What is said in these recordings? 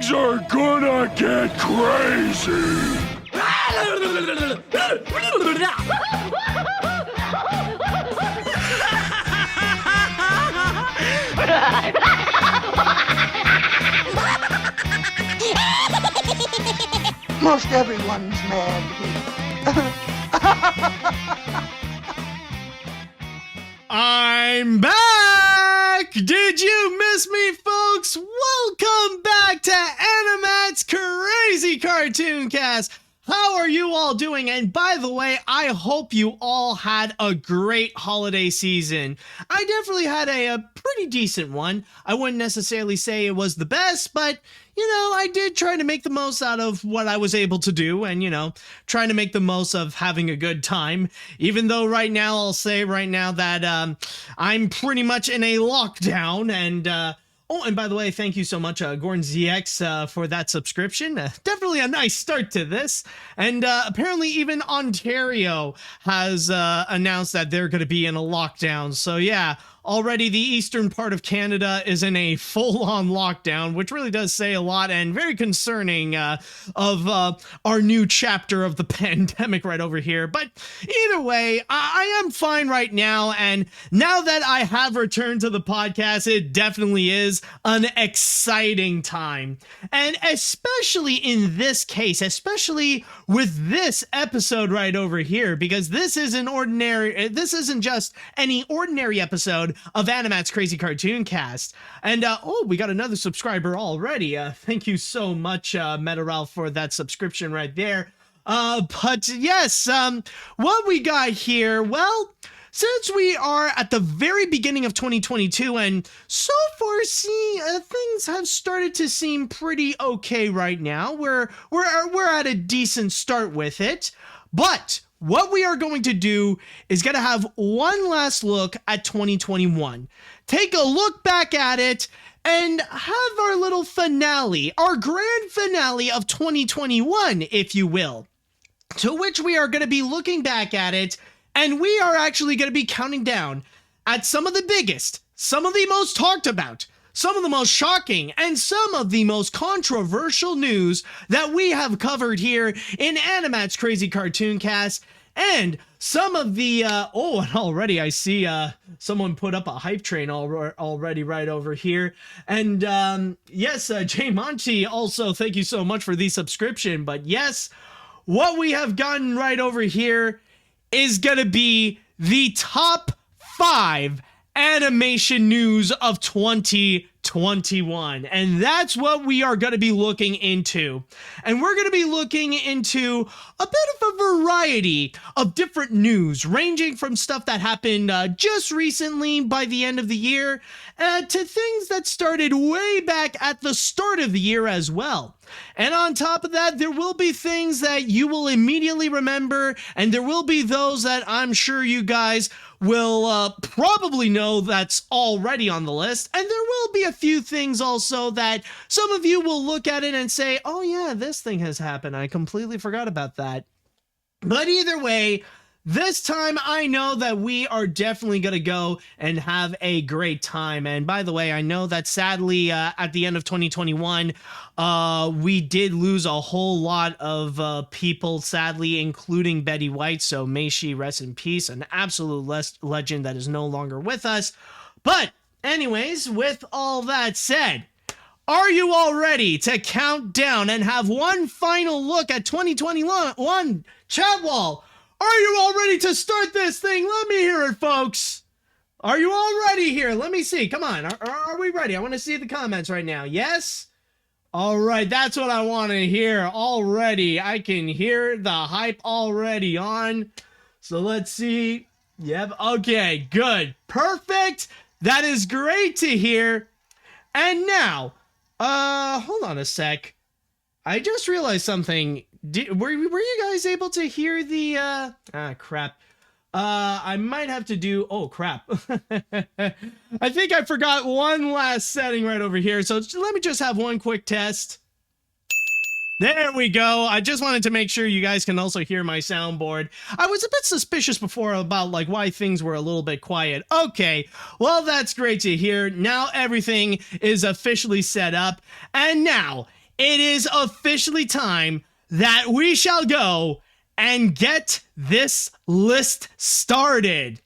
Things are gonna get crazy. Most everyone's mad here. I'm back! Did you miss me, folks? Welcome back to AniMat's Crazy Cartoon Cast. How are you all doing? And by the way, I hope you all had a great holiday season. I definitely had a pretty decent one. I wouldn't necessarily say it was the best, but you know, I did try to make the most out of what I was able to do and, you know, trying to make the most of having a good time. Even though right now, I'll say right now that I'm pretty much in a lockdown and, oh, and by the way, thank you so much, Gordon ZX, for that subscription. Definitely a nice start to this. And apparently even Ontario has announced that they're going to be in a lockdown. So yeah, already the eastern part of Canada is in a full-on lockdown, which really does say a lot and very concerning of our new chapter of the pandemic right over here. But either way, I am fine right now, and now that I have returned to the podcast, it definitely is an exciting time. And especially in this case, especially with this episode right over here, because this isn't just any ordinary episode of AniMat's Crazy Cartoon Cast. And oh, we got another subscriber already. Thank you so much, MetaRalph, for that subscription right there. But yes, what we got here, well, since we are at the very beginning of 2022 and so far things have started to seem pretty okay right now. We're at a decent start with it. But what we are going to do is going to have one last look at 2021. Take a look back at it and have our little finale, our grand finale of 2021, if you will. To which we are going to be looking back at it, and we are actually going to be counting down at some of the biggest, some of the most talked about, some of the most shocking, and some of the most controversial news that we have covered here in AniMat's Crazy Cartoon Cast. And some of the, oh, and already I see someone put up a hype train already right over here. And yes, Jay Monty, also thank you so much for the subscription. But yes, what we have gotten right over here is going to be the top 5 animation news of 2021. And that's what we are going to be looking into. And we're going to be looking into a bit of a variety of different news, ranging from stuff that happened just recently by the end of the year to things that started way back at the start of the year as well. And on top of that, there will be things that you will immediately remember, and there will be those that I'm sure you guys will probably know that's already on the list. And there will be a few things also that some of you will look at it and say, oh yeah, this thing has happened. I completely forgot about that. But either way, this time I know that we are definitely going to go and have a great time. And by the way, I know that sadly at the end of 2021, we did lose a whole lot of people, sadly, including Betty White. So may she rest in peace, an absolute legend that is no longer with us. But anyways, with all that said, are you all ready to count down and have one final look at 2021? Chat wall, are you all ready to start this thing? Let me hear it, folks. Are you all ready here? Let me see. Come on. Are we ready? I want to see the comments right now. Yes? All right. That's what I want to hear already. I can hear the hype already on. So let's see. Yep. Okay. Good. Perfect. That is great to hear. And now, hold on a sec. I just realized something. Were you guys able to hear the, crap. I might have to do, oh, crap. I think I forgot one last setting right over here. So let me just have one quick test. There we go. I just wanted to make sure you guys can also hear my soundboard. I was a bit suspicious before about like why things were a little bit quiet. Okay, well, that's great to hear. Now everything is officially set up. And now, it is officially time that we shall go and get this list started.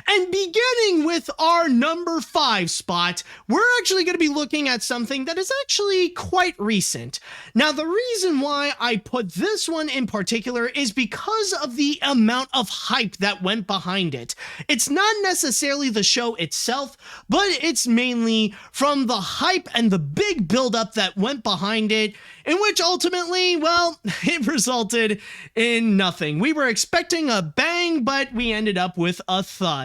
And beginning with our number 5 spot, we're actually going to be looking at something that is actually quite recent. Now, the reason why I put this one in particular is because of the amount of hype that went behind it. It's not necessarily the show itself, but it's mainly from the hype and the big buildup that went behind it, in which ultimately, well, it resulted in nothing. We were expecting a bang, but we ended up with a thud.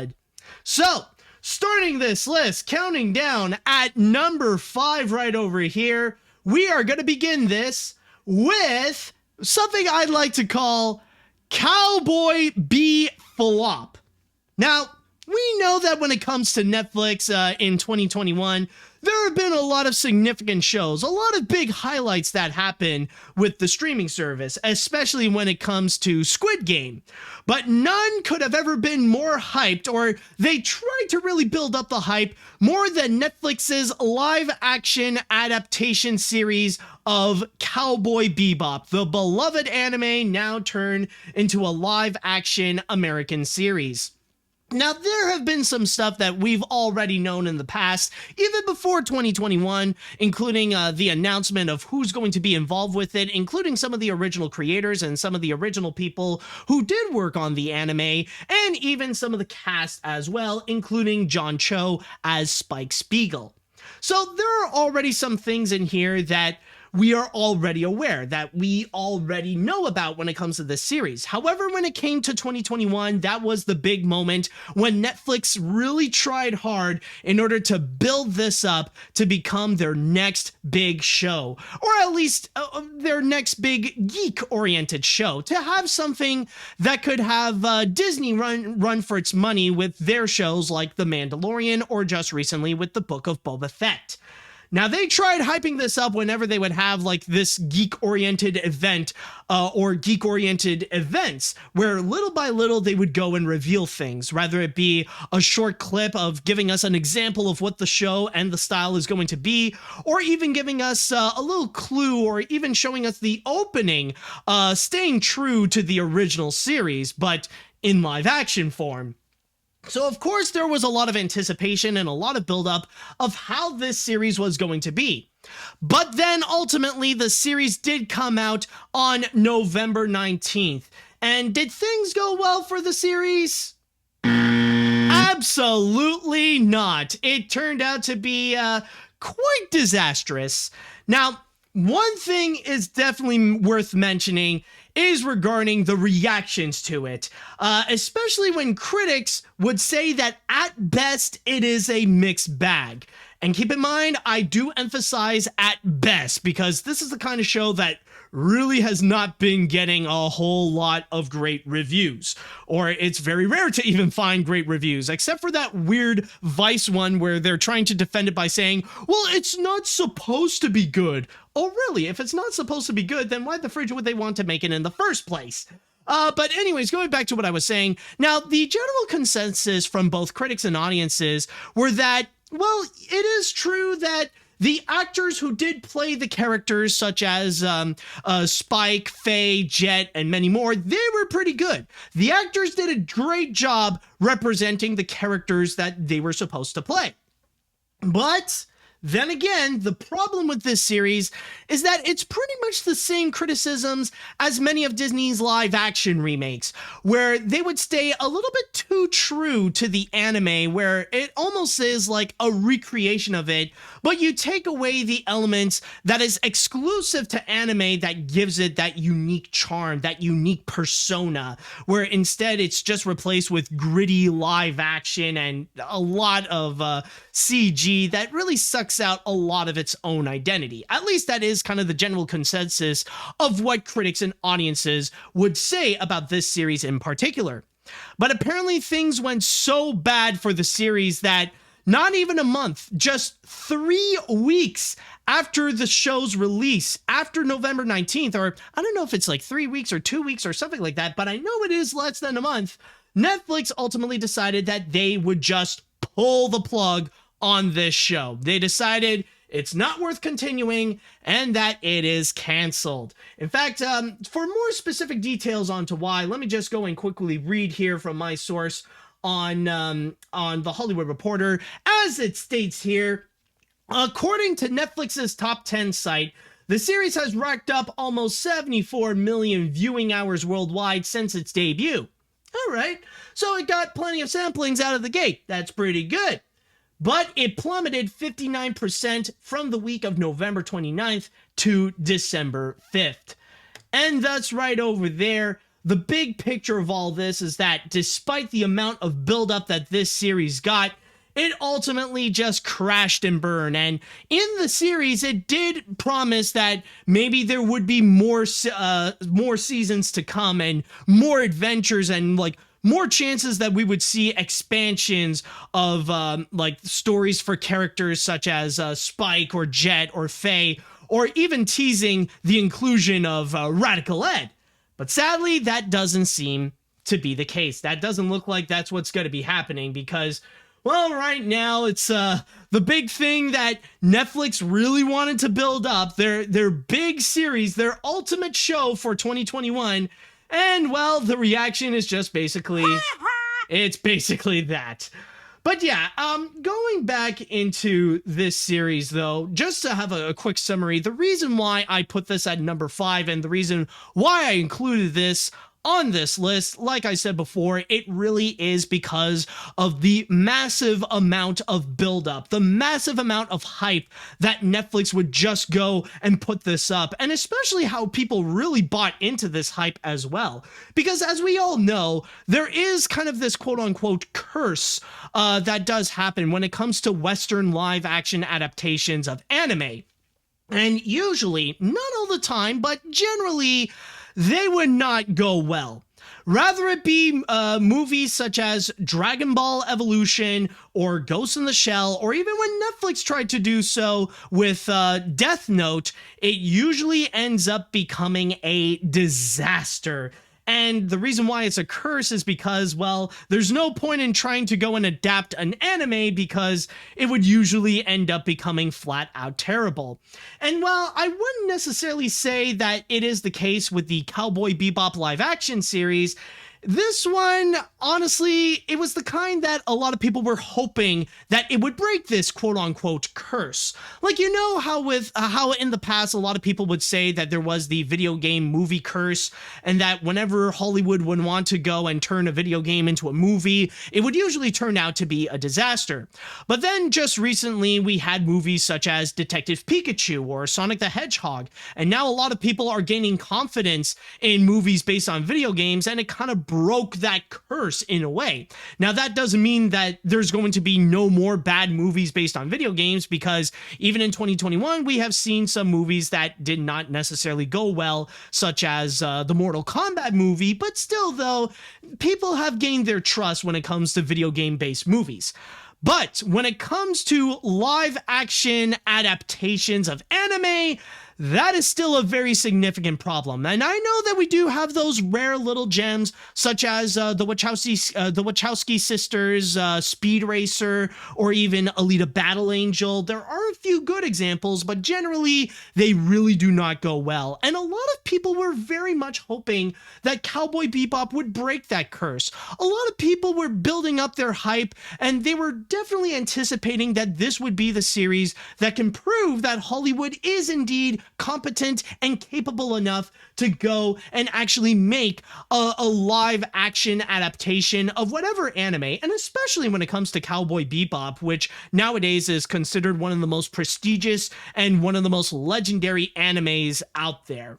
So, starting this list, counting down at number 5 right over here, we are going to begin this with something I'd like to call Cowboy BeFlop. Now, we know that when it comes to Netflix in 2021, there have been a lot of significant shows, a lot of big highlights that happen with the streaming service, especially when it comes to Squid Game. But none could have ever been more hyped, or they tried to really build up the hype more than Netflix's live-action adaptation series of Cowboy Bebop, the beloved anime now turned into a live-action American series. Now, there have been some stuff that we've already known in the past, even before 2021, including the announcement of who's going to be involved with it, including some of the original creators and some of the original people who did work on the anime, and even some of the cast as well, including John Cho as Spike Spiegel. So there are already some things in here that we are already aware, that we already know about when it comes to this series. However, when it came to 2021, that was the big moment when Netflix really tried hard in order to build this up to become their next big show, or at least their next big geek-oriented show, to have something that could have Disney run for its money with their shows like The Mandalorian, or just recently with the Book of Boba Fett. Now, they tried hyping this up whenever they would have like this geek-oriented event or geek-oriented events, where little by little they would go and reveal things, whether it be a short clip of giving us an example of what the show and the style is going to be, or even giving us a little clue, or even showing us the opening, staying true to the original series, but in live-action form. So, of course, there was a lot of anticipation and a lot of buildup of how this series was going to be. But then, ultimately, the series did come out on November 19th. And did things go well for the series? Absolutely not. It turned out to be quite disastrous. Now, one thing is definitely worth mentioning is regarding the reactions to it, especially when critics would say that at best it is a mixed bag. And keep in mind, I do emphasize at best, because this is the kind of show that really has not been getting a whole lot of great reviews, or it's very rare to even find great reviews, except for that weird Vice one where they're trying to defend it by saying, well, it's not supposed to be good. Oh, really? If it's not supposed to be good, then why the fridge would they want to make it in the first place? But anyways, going back to what I was saying, now the general consensus from both critics and audiences were that, well, it is true that the actors who did play the characters, such as Spike, Faye, Jet, and many more, they were pretty good. The actors did a great job representing the characters that they were supposed to play. But then again, the problem with this series is that it's pretty much the same criticisms as many of Disney's live-action remakes, where they would stay a little bit too true to the anime, where it almost is like a recreation of it, but you take away the elements that is exclusive to anime that gives it that unique charm, that unique persona, where instead it's just replaced with gritty live action and a lot of CG that really sucks out a lot of its own identity. At least that is kind of the general consensus of what critics and audiences would say about this series in particular. But apparently things went so bad for the series that not even a month, just 3 weeks after the show's release, after November 19th, or I don't know if it's like 3 weeks or 2 weeks or something like that, but I know it is less than a month, Netflix ultimately decided that they would just pull the plug on this show. They decided it's not worth continuing, and that it is canceled. In fact, for more specific details onto why, let me just go and quickly read here from my source on The Hollywood Reporter. As it states here, according to Netflix's top 10 site, the series has racked up almost 74 million viewing hours worldwide since its debut. All right, so it got plenty of samplings out of the gate. That's pretty good. But it plummeted 59% from the week of November 29th to December 5th. And that's right over there. The big picture of all this is that despite the amount of buildup that this series got, it ultimately just crashed and burned. And in the series, it did promise that maybe there would be more seasons to come and more adventures and like more chances that we would see expansions of like stories for characters such as Spike or Jet or Faye, or even teasing the inclusion of Radical Ed. But sadly, that doesn't seem to be the case. That doesn't look like that's what's going to be happening because, well, right now it's the big thing that Netflix really wanted to build up, their big series, their ultimate show for 2021. And, well, the reaction is just basically, it's basically that. But yeah, going back into this series, though, just to have a quick summary, the reason why I put this at number 5 and the reason why I included this on this list, like I said before, it really is because of the massive amount of buildup, the massive amount of hype that Netflix would just go and put this up, and especially how people really bought into this hype as well. Because as we all know, there is kind of this quote-unquote curse that does happen when it comes to Western live-action adaptations of anime. And usually, not all the time, but generally, they would not go well. Rather it be movies such as Dragon Ball Evolution or Ghost in the Shell, or even when Netflix tried to do so with Death Note, it usually ends up becoming a disaster. And the reason why it's a curse is because, well, there's no point in trying to go and adapt an anime because it would usually end up becoming flat out terrible. And while I wouldn't necessarily say that it is the case with the Cowboy Bebop live action series, this one, honestly, it was the kind that a lot of people were hoping that it would break this quote-unquote curse. Like, you know how in the past a lot of people would say that there was the video game movie curse, and that whenever Hollywood would want to go and turn a video game into a movie, it would usually turn out to be a disaster. But then just recently we had movies such as Detective Pikachu or Sonic the Hedgehog, and now a lot of people are gaining confidence in movies based on video games, and it kind of broke that curse in a way. Now, that doesn't mean that there's going to be no more bad movies based on video games, because even in 2021, we have seen some movies that did not necessarily go well, such as the Mortal Kombat movie, but still, though, people have gained their trust when it comes to video game-based movies. But when it comes to live-action adaptations of anime, that is still a very significant problem. And I know that we do have those rare little gems, such as the Wachowski sisters, Speed Racer, or even Alita Battle Angel. There are a few good examples, but generally, they really do not go well. And a lot of people were very much hoping that Cowboy Bebop would break that curse. A lot of people were building up their hype, and they were definitely anticipating that this would be the series that can prove that Hollywood is indeed competent and capable enough to go and actually make a live action adaptation of whatever anime, and especially when it comes to Cowboy Bebop, which nowadays is considered one of the most prestigious and one of the most legendary animes out there.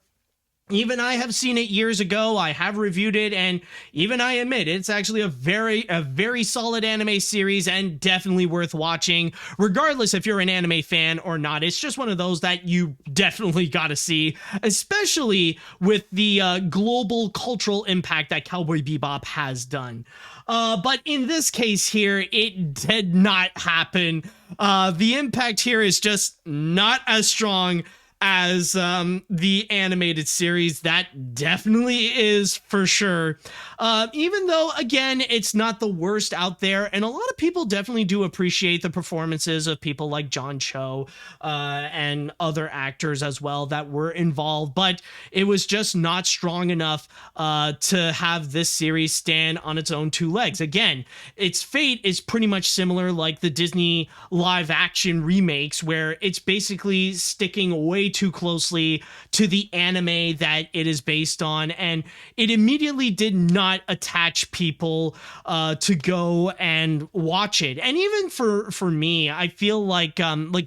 Even I have seen it years ago, I have reviewed it, and even I admit it's actually a very solid anime series and definitely worth watching, regardless if you're an anime fan or not. It's just one of those that you definitely gotta see, especially with the global cultural impact that Cowboy Bebop has done. But in this case here, it did not happen. The impact here is just not as strong as the animated series. That definitely is for sure. Even though, again, it's not the worst out there, and a lot of people definitely do appreciate the performances of people like John Cho and other actors as well that were involved, but it was just not strong enough to have this series stand on its own two legs. Again, its fate is pretty much similar like the Disney live action remakes, where it's basically sticking way too closely to the anime that it is based on, and it immediately did not attach people to go and watch it. And even for me, I feel like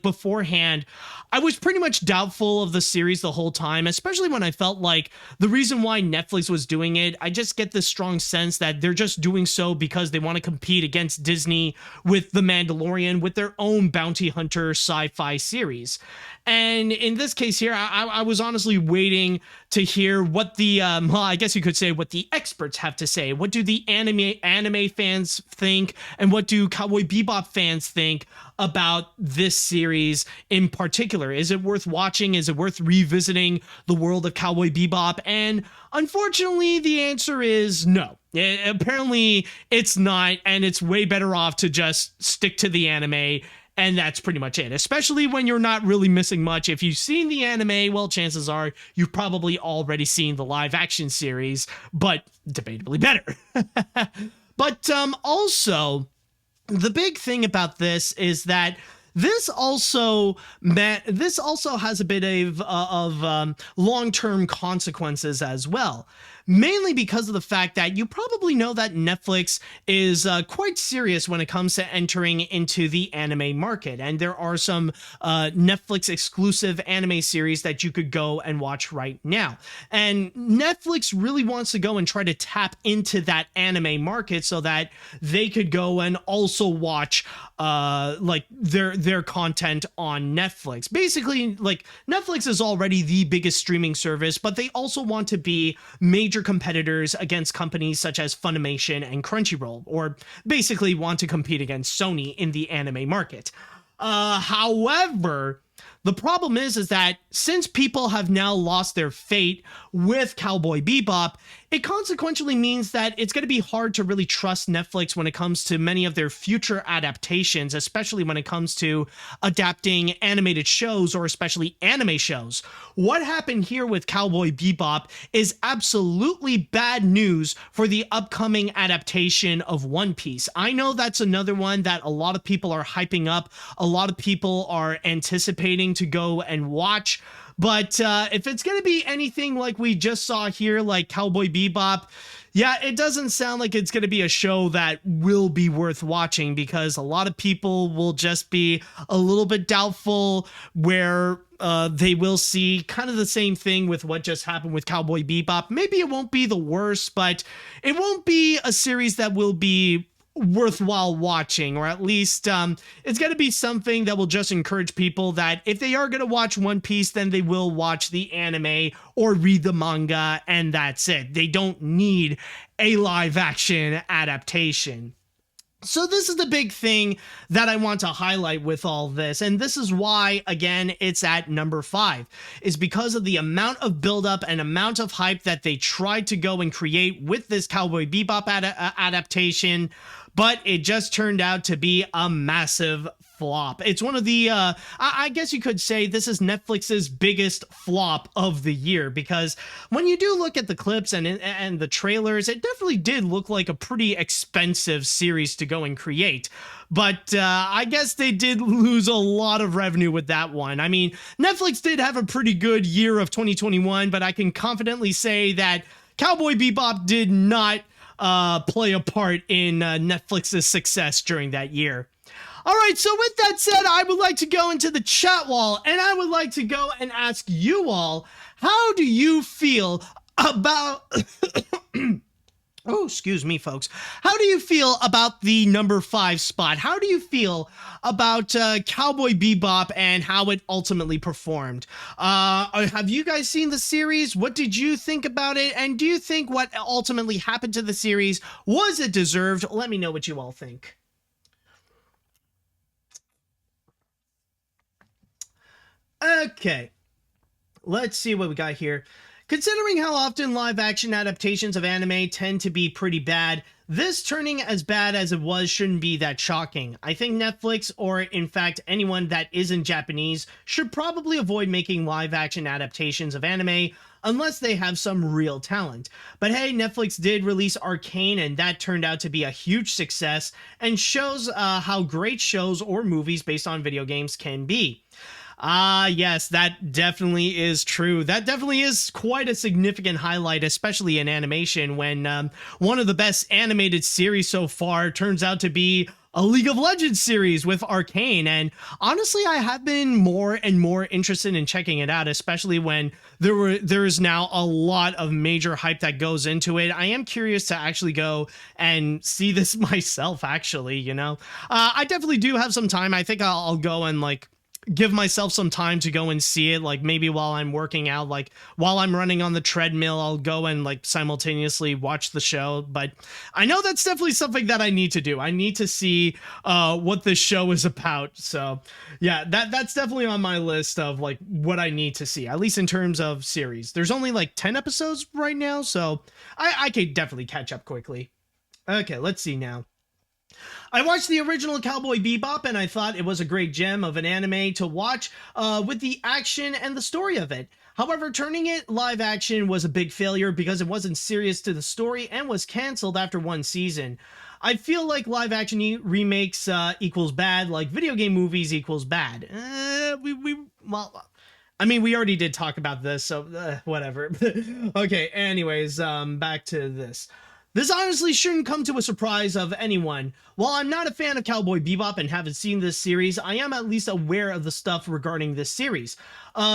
beforehand, I was pretty much doubtful of the series the whole time, especially when I felt like the reason why Netflix was doing it, I just get this strong sense that they're just doing so because they want to compete against Disney with The Mandalorian, with their own bounty hunter sci-fi series. And in this case here, I was honestly waiting to hear what the, well, I guess you could say what the experts have to say. What do the anime fans think? And what do Cowboy Bebop fans think about this series in particular? Is it worth watching? Is it worth revisiting the world of Cowboy Bebop? And unfortunately, the answer is no. Apparently, it's not, and it's way better off to just stick to the anime. And that's pretty much it, especially when you're not really missing much. If you've seen the anime, well, chances are you've probably already seen the live action series, but debatably better. But also, the big thing about this is that this also has a bit of long-term consequences as well. Mainly because of the fact that you probably know that Netflix is quite serious when it comes to entering into the anime market. And there are some Netflix exclusive anime series that you could go and watch right now. And Netflix really wants to go and try to tap into that anime market so that they could go and also watch like their content on Netflix. Basically, like, Netflix is already the biggest streaming service, but they also want to be major competitors against companies such as Funimation and Crunchyroll, or basically want to compete against Sony in the anime market. However, the problem is that since people have now lost their fate with Cowboy Bebop, it consequentially means that it's going to be hard to really trust Netflix when it comes to many of their future adaptations, especially when it comes to adapting animated shows, or especially anime shows. What happened here with Cowboy Bebop is absolutely bad news for the upcoming adaptation of One Piece. I know that's another one that a lot of people are hyping up, a lot of people are anticipating to go and watch. But if it's going to be anything like we just saw here, like Cowboy Bebop, yeah, it doesn't sound like it's going to be a show that will be worth watching, because a lot of people will just be a little bit doubtful, where they will see kind of the same thing with what just happened with Cowboy Bebop. Maybe it won't be the worst, but it won't be a series that will be worthwhile watching, or at least it's going to be something that will just encourage people that if they are going to watch One Piece, then they will watch the anime or read the manga, and that's it. They don't need a live action adaptation. So this is the big thing that I want to highlight with all this, and this is why, again, it's at number 5, is because of the amount of buildup and amount of hype that they tried to go and create with this Cowboy Bebop adaptation, but it just turned out to be a massive flop. It's one of the, I guess you could say this is Netflix's biggest flop of the year, because when you do look at the clips and the trailers, it definitely did look like a pretty expensive series to go and create. But I guess they did lose a lot of revenue with that one. I mean, Netflix did have a pretty good year of 2021, but I can confidently say that Cowboy Bebop did not play a part in Netflix's success during that year. All right, so with that said, I would like to go into the chat wall, and I would like to go and ask you all, how do you feel about... Oh, excuse me, folks. How do you feel about the number 5 spot? How do you feel about Cowboy Bebop and how it ultimately performed? Have you guys seen the series? What did you think about it? And do you think what ultimately happened to the series, was it deserved? Let me know what you all think. Okay. let's see what we got here. Considering how often live-action adaptations of anime tend to be pretty bad, this turning as bad as it was shouldn't be that shocking. I think Netflix, or in fact anyone that isn't Japanese, should probably avoid making live-action adaptations of anime unless they have some real talent. But hey, Netflix did release Arcane, and that turned out to be a huge success and shows how great shows or movies based on video games can be. Yes, that definitely is true. That definitely is quite a significant highlight, especially in animation, when one of the best animated series so far turns out to be a League of Legends series with Arcane. And honestly, I have been more and more interested in checking it out, especially when there is now a lot of major hype that goes into it. I am curious to actually go and see this myself, actually, you know. I definitely do have some time. I think I'll go and give myself some time to go and see it, like maybe while I'm working out, like while I'm running on the treadmill, I'll go and simultaneously watch the show. But I know that's definitely something that I need to do. I need to see what this show is about. So yeah, that's definitely on my list of what I need to see, at least in terms of series. There's only 10 episodes right now, so I could definitely catch up quickly. Okay, let's see now. I watched the original Cowboy Bebop, and I thought it was a great gem of an anime to watch with the action and the story of it. However, turning it live action was a big failure because it wasn't serious to the story and was canceled after one season. I feel like live action remakes equals bad, like video game movies equals bad. Well, I mean, we already did talk about this, so whatever. Okay, anyways, back to this. This honestly shouldn't come to a surprise of anyone. While I'm not a fan of Cowboy Bebop and haven't seen this series, I am at least aware of the stuff regarding this series.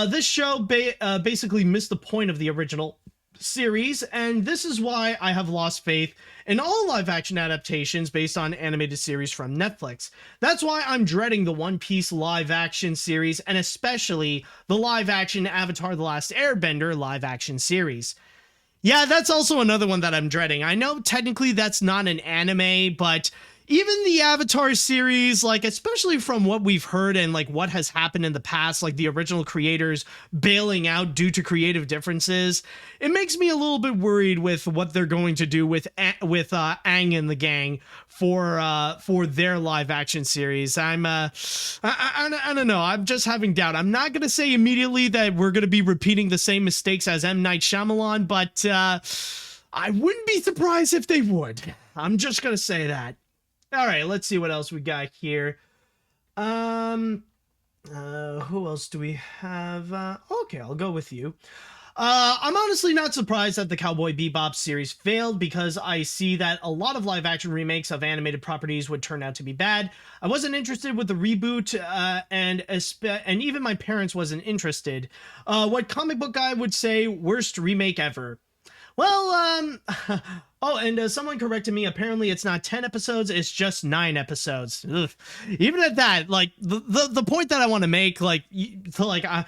This show basically missed the point of the original series, and this is why I have lost faith in all live-action adaptations based on animated series from Netflix. That's why I'm dreading the One Piece live-action series, and especially the live-action Avatar: The Last Airbender live-action series. Yeah, that's also another one that I'm dreading. I know technically that's not an anime, but even the Avatar series, especially from what we've heard and what has happened in the past, the original creators bailing out due to creative differences, it makes me a little bit worried with what they're going to do with Aang and the gang for their live action series. I don't know. I'm just having doubt. I'm not going to say immediately that we're going to be repeating the same mistakes as M. Night Shyamalan, but I wouldn't be surprised if they would. I'm just going to say that. All right, let's see what else we got here. Who else do we have? Okay, I'll go with you. I'm honestly not surprised that the Cowboy Bebop series failed because I see that a lot of live-action remakes of animated properties would turn out to be bad. I wasn't interested with the reboot, and even my parents wasn't interested. What comic book guy would say, worst remake ever? Well, oh, and someone corrected me. Apparently, it's not 10 episodes. It's just 9 episodes. Ugh. Even at that, the point that I want to make, yeah,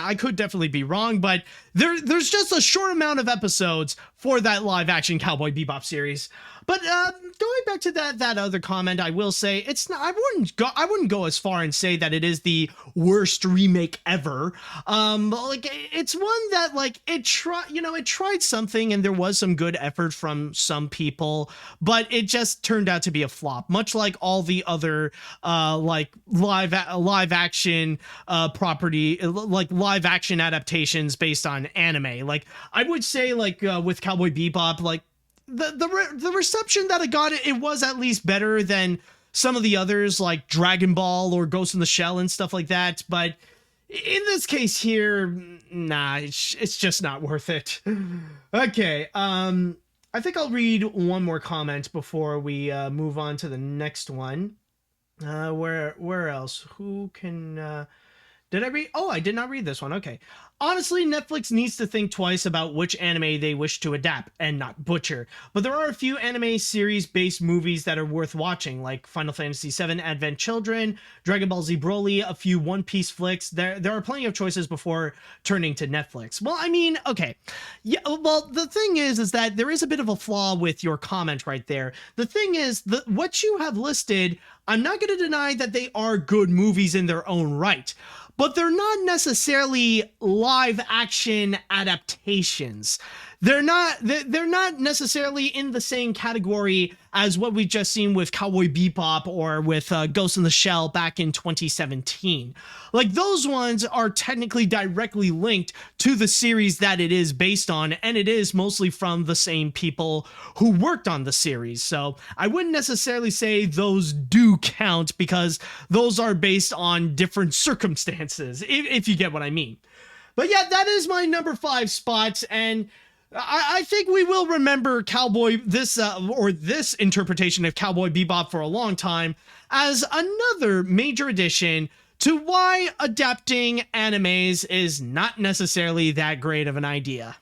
I could definitely be wrong, but there's just a short amount of episodes for that live action Cowboy Bebop series. But going back to that other comment, I will say it's not. I wouldn't go as far and say that it is the worst remake ever. But it's one that it tried something, and there was some good effort from some people, but it just turned out to be a flop. Much like all the other live action property, live action adaptations based on anime. I would say with Cowboy Bebop, the reception that it got, it was at least better than some of the others like Dragon Ball or Ghost in the Shell and stuff like that. But in this case here, nah, it's just not worth it. Okay, I think I'll read one more comment before we move on to the next one. Where else? Who can... Did I read? Oh, I did not read this one. Okay. Honestly, Netflix needs to think twice about which anime they wish to adapt and not butcher. But there are a few anime series-based movies that are worth watching, like Final Fantasy VII Advent Children, Dragon Ball Z Broly, a few One Piece flicks. There are plenty of choices before turning to Netflix. Well, I mean, okay. Yeah, well, the thing is that there is a bit of a flaw with your comment right there. The thing is, what you have listed, I'm not going to deny that they are good movies in their own right. but they're not necessarily live action adaptations. They're not necessarily in the same category as what we've just seen with Cowboy Bebop or with Ghost in the Shell back in 2017. Like, those ones are technically directly linked to the series that it is based on, and it is mostly from the same people who worked on the series. So I wouldn't necessarily say those do count, because those are based on different circumstances, if you get what I mean. But yeah, that is my number 5 spot, and I think we will remember Cowboy, this interpretation of Cowboy Bebop for a long time as another major addition to why adapting animes is not necessarily that great of an idea.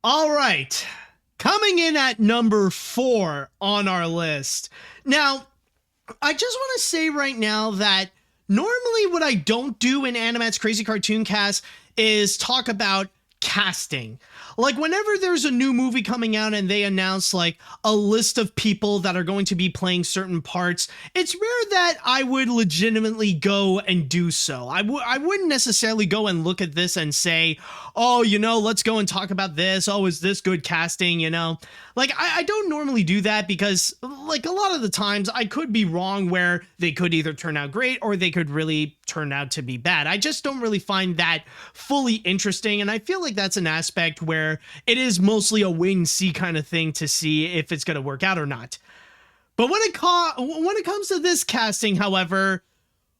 All right, coming in at number 4 on our list. Now, I just want to say right now that normally what I don't do in AniMat's Crazy Cartoon Cast is talk about casting. Like, whenever there's a new movie coming out and they announce like a list of people that are going to be playing certain parts, it's rare that I would legitimately go and do so. I wouldn't necessarily go and look at this and say, oh, you know, let's go and talk about this. Oh, is this good casting? You know, like, I don't normally do that, because like a lot of the times I could be wrong, where they could either turn out great or they could really turn out to be bad. I just don't really find that fully interesting. And I feel like that's an aspect where it is mostly a wait and see kind of thing to see if it's going to work out or not. But when it comes to this casting, however,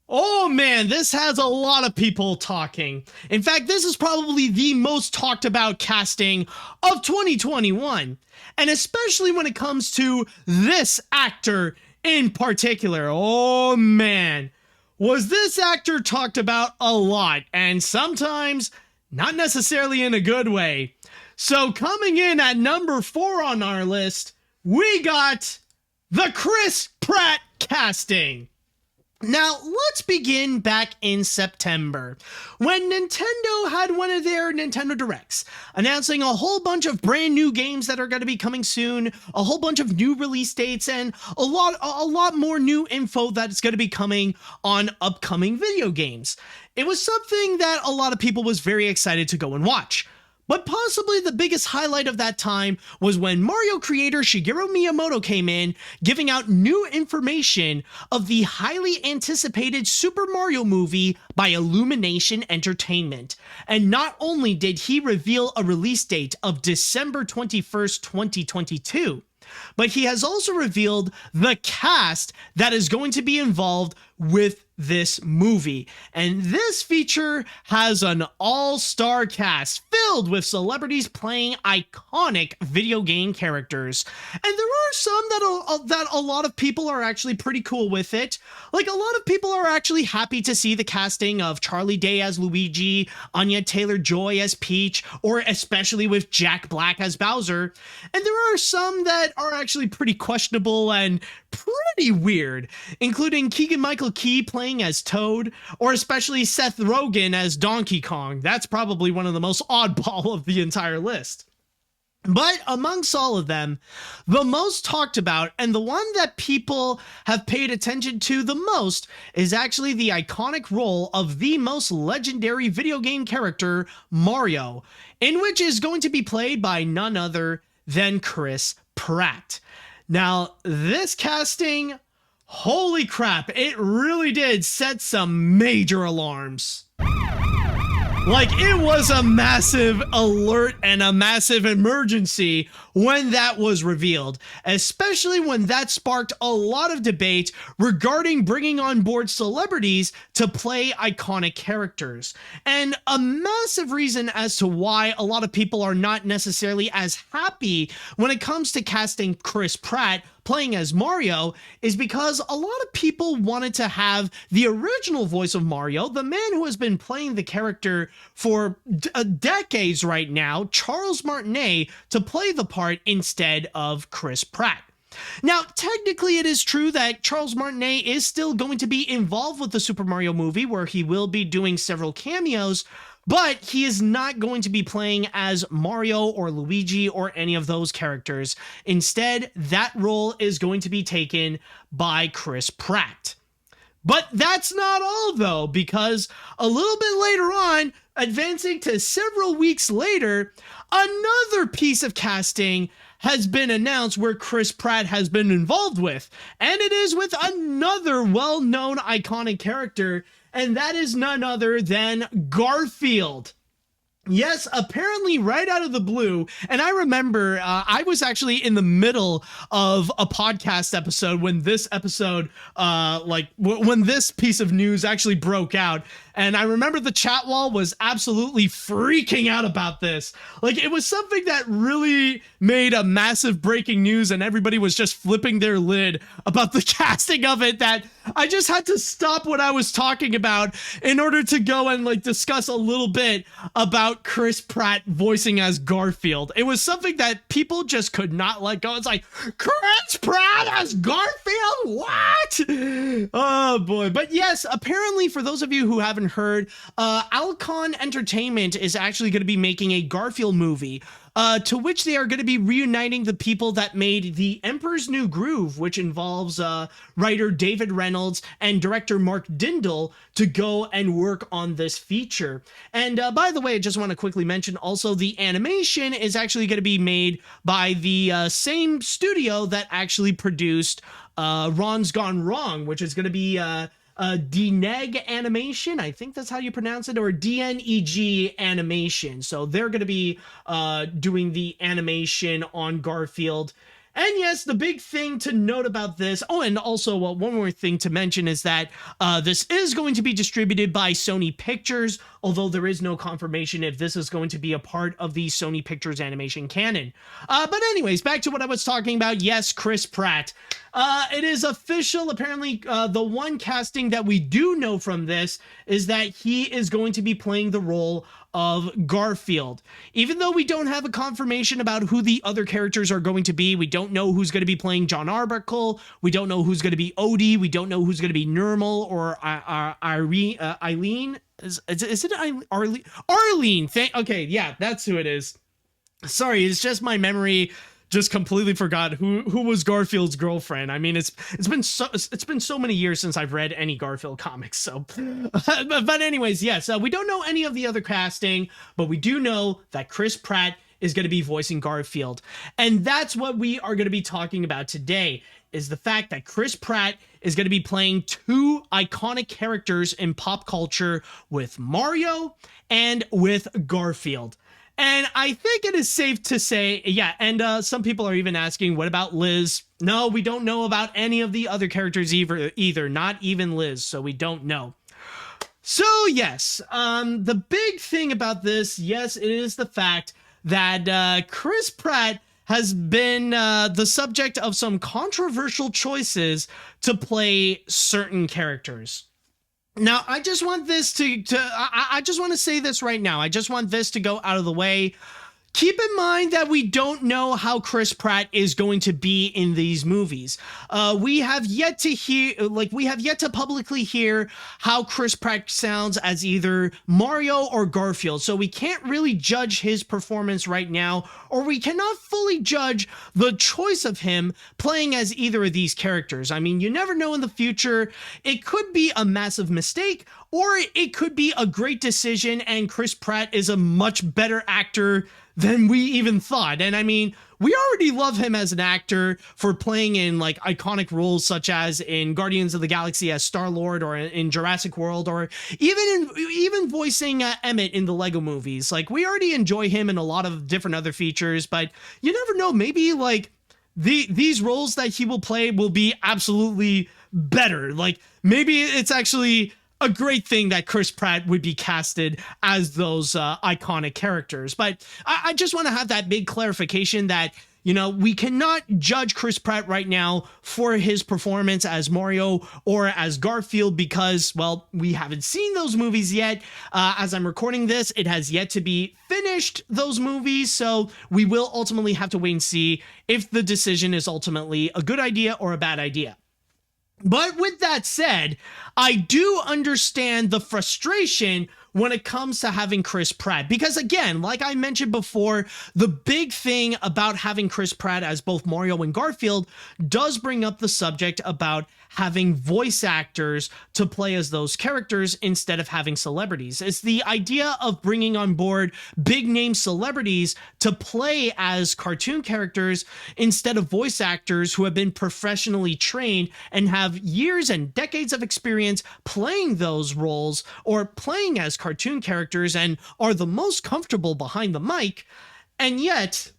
oh man, this has a lot of people talking. In fact, this is probably the most talked about casting of 2021. And especially when it comes to this actor in particular. Oh man, was this actor talked about a lot, and sometimes not necessarily in a good way. So coming in at number 4 on our list, we got the Chris Pratt casting. Now, let's begin back in September, when Nintendo had one of their Nintendo Directs, announcing a whole bunch of brand new games that are going to be coming soon, a whole bunch of new release dates, and a lot more new info that's going to be coming on upcoming video games. It was something that a lot of people was very excited to go and watch. But possibly the biggest highlight of that time was when Mario creator Shigeru Miyamoto came in, giving out new information of the highly anticipated Super Mario movie by Illumination Entertainment. And not only did he reveal a release date of December 21st, 2022, but he has also revealed the cast that is going to be involved with this movie. And this feature has an all-star cast filled with celebrities playing iconic video game characters. And there are some that a lot of people are actually pretty cool with it. Like, a lot of people are actually happy to see the casting of Charlie Day as Luigi, Anya Taylor-Joy as Peach, or especially with Jack Black as Bowser. And there are some that are actually pretty questionable and pretty weird, including Keegan-Michael Key playing as Toad, or especially Seth Rogen as Donkey Kong. That's probably one of the most oddball of the entire list. But amongst all of them, the most talked about and the one that people have paid attention to the most is actually the iconic role of the most legendary video game character, Mario, in which is going to be played by none other than Chris Pratt. Now, this casting, holy crap, it really did set some major alarms. Like, it was a massive alert and a massive emergency when that was revealed, especially when that sparked a lot of debate regarding bringing on board celebrities to play iconic characters. And a massive reason as to why a lot of people are not necessarily as happy when it comes to casting Chris Pratt playing as Mario is because a lot of people wanted to have the original voice of Mario, the man who has been playing the character for decades right now, Charles Martinet, to play the part instead of Chris Pratt. Now, technically, it is true that Charles Martinet is still going to be involved with the Super Mario movie, where he will be doing several cameos, But he is not going to be playing as Mario or Luigi or any of those characters. Instead, that role is going to be taken by Chris Pratt. But that's not all, though, because a little bit later on, advancing to several weeks later, another piece of casting has been announced where Chris Pratt has been involved with. And it is with another well-known iconic character, and that is none other than Garfield. Yes, apparently right out of the blue. And I remember I was actually in the middle of a podcast episode when this episode, when this piece of news actually broke out. And I remember the chat wall was absolutely freaking out about this. Like, it was something that really made a massive breaking news, and everybody was just flipping their lid about the casting of it, that I just had to stop what I was talking about in order to go and discuss a little bit about Chris Pratt voicing as Garfield. It was something that people just could not let go. It's like, Chris Pratt as Garfield? What? Oh boy. But yes, apparently for those of you who haven't heard, Alcon Entertainment is actually going to be making a Garfield movie, to which they are going to be reuniting the people that made The Emperor's New Groove, which involves writer David Reynolds and director Mark Dindal to go and work on this feature. And by the way, I just want to quickly mention also the animation is actually going to be made by the same studio that actually produced Ron's Gone Wrong, which is going to be DNEG Animation, I think that's how you pronounce it, or DNEG Animation. So they're going to be doing the animation on Garfield. And yes, the big thing to note about this, oh, and also one more thing to mention is that this is going to be distributed by Sony Pictures, although there is no confirmation if this is going to be a part of the Sony Pictures animation canon. But anyways, back to what I was talking about. Yes, Chris Pratt. It is official. Apparently, the one casting that we do know from this is that he is going to be playing the role of Garfield. Even though we don't have a confirmation about who the other characters are going to be, we don't know who's going to be playing John Arbuckle, we don't know who's going to be Odie, we don't know who's going to be Nermal or Eileen. Is it Arlene? Arlene. Okay, yeah, that's who it is. Sorry, it's just my memory just completely forgot who was Garfield's girlfriend. I mean, it's been so many years since I've read any Garfield comics. So, but anyways, yes, we don't know any of the other casting, but we do know that Chris Pratt is going to be voicing Garfield, and that's what we are going to be talking about today. Is the fact that Chris Pratt is going to be playing two iconic characters in pop culture with Mario and with Garfield. And I think it is safe to say, yeah, and some people are even asking, what about Liz? No, we don't know about any of the other characters either, not even Liz, so we don't know. So yes, the big thing about this, yes, it is the fact that Chris Pratt has been the subject of some controversial choices to play certain characters. Now, I just want this I just want to say this right now. I just want this to go out of the way. Keep in mind that we don't know how Chris Pratt is going to be in these movies. We have yet to publicly hear how Chris Pratt sounds as either Mario or Garfield. So we can't really judge his performance right now, or we cannot fully judge the choice of him playing as either of these characters. I mean, you never know in the future. It could be a massive mistake, or it could be a great decision, and Chris Pratt is a much better actor than we even thought. And I mean, we already love him as an actor for playing in iconic roles such as in Guardians of the Galaxy as Star-Lord, or in Jurassic World, or even voicing Emmett in the Lego movies. We already enjoy him in a lot of different other features, but you never know, maybe these roles that he will play will be absolutely better. Maybe it's actually a great thing that Chris Pratt would be casted as those iconic characters. But I just want to have that big clarification that, we cannot judge Chris Pratt right now for his performance as Mario or as Garfield because, well, we haven't seen those movies yet. As I'm recording this, it has yet to be finished, those movies, so we will ultimately have to wait and see if the decision is ultimately a good idea or a bad idea. But with that said, I do understand the frustration when it comes to having Chris Pratt. Because again, like I mentioned before, the big thing about having Chris Pratt as both Mario and Garfield does bring up the subject about having voice actors to play as those characters instead of having celebrities. It's the idea of bringing on board big name celebrities to play as cartoon characters instead of voice actors who have been professionally trained and have years and decades of experience playing those roles or playing as cartoon characters and are the most comfortable behind the mic. And yet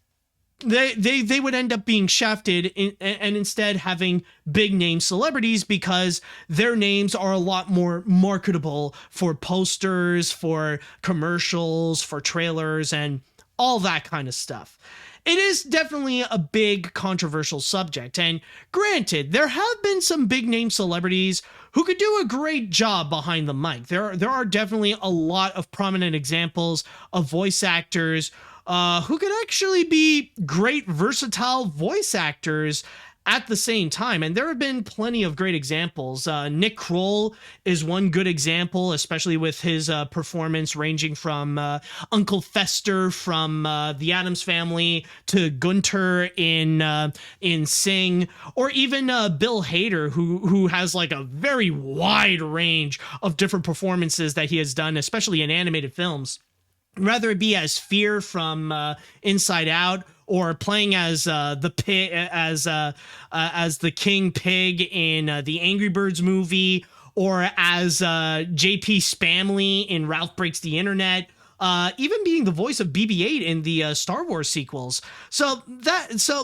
they would end up being shafted and instead having big name celebrities because their names are a lot more marketable for posters, for commercials, for trailers, and all that kind of stuff. It is definitely a big controversial subject, and granted, there have been some big name celebrities who could do a great job behind the mic. There are definitely a lot of prominent examples of voice actors who could actually be great, versatile voice actors at the same time. And there have been plenty of great examples. Nick Kroll is one good example, especially with his performance ranging from Uncle Fester from The Addams Family to Gunter in Sing, or even Bill Hader, who has like a very wide range of different performances that he has done, especially in animated films. Whether it be as Fear from Inside Out, or playing as the pig, as the King Pig in the Angry Birds movie, or as JP Spamley in Ralph Breaks the Internet, even being the voice of BB-8 in the Star Wars sequels. So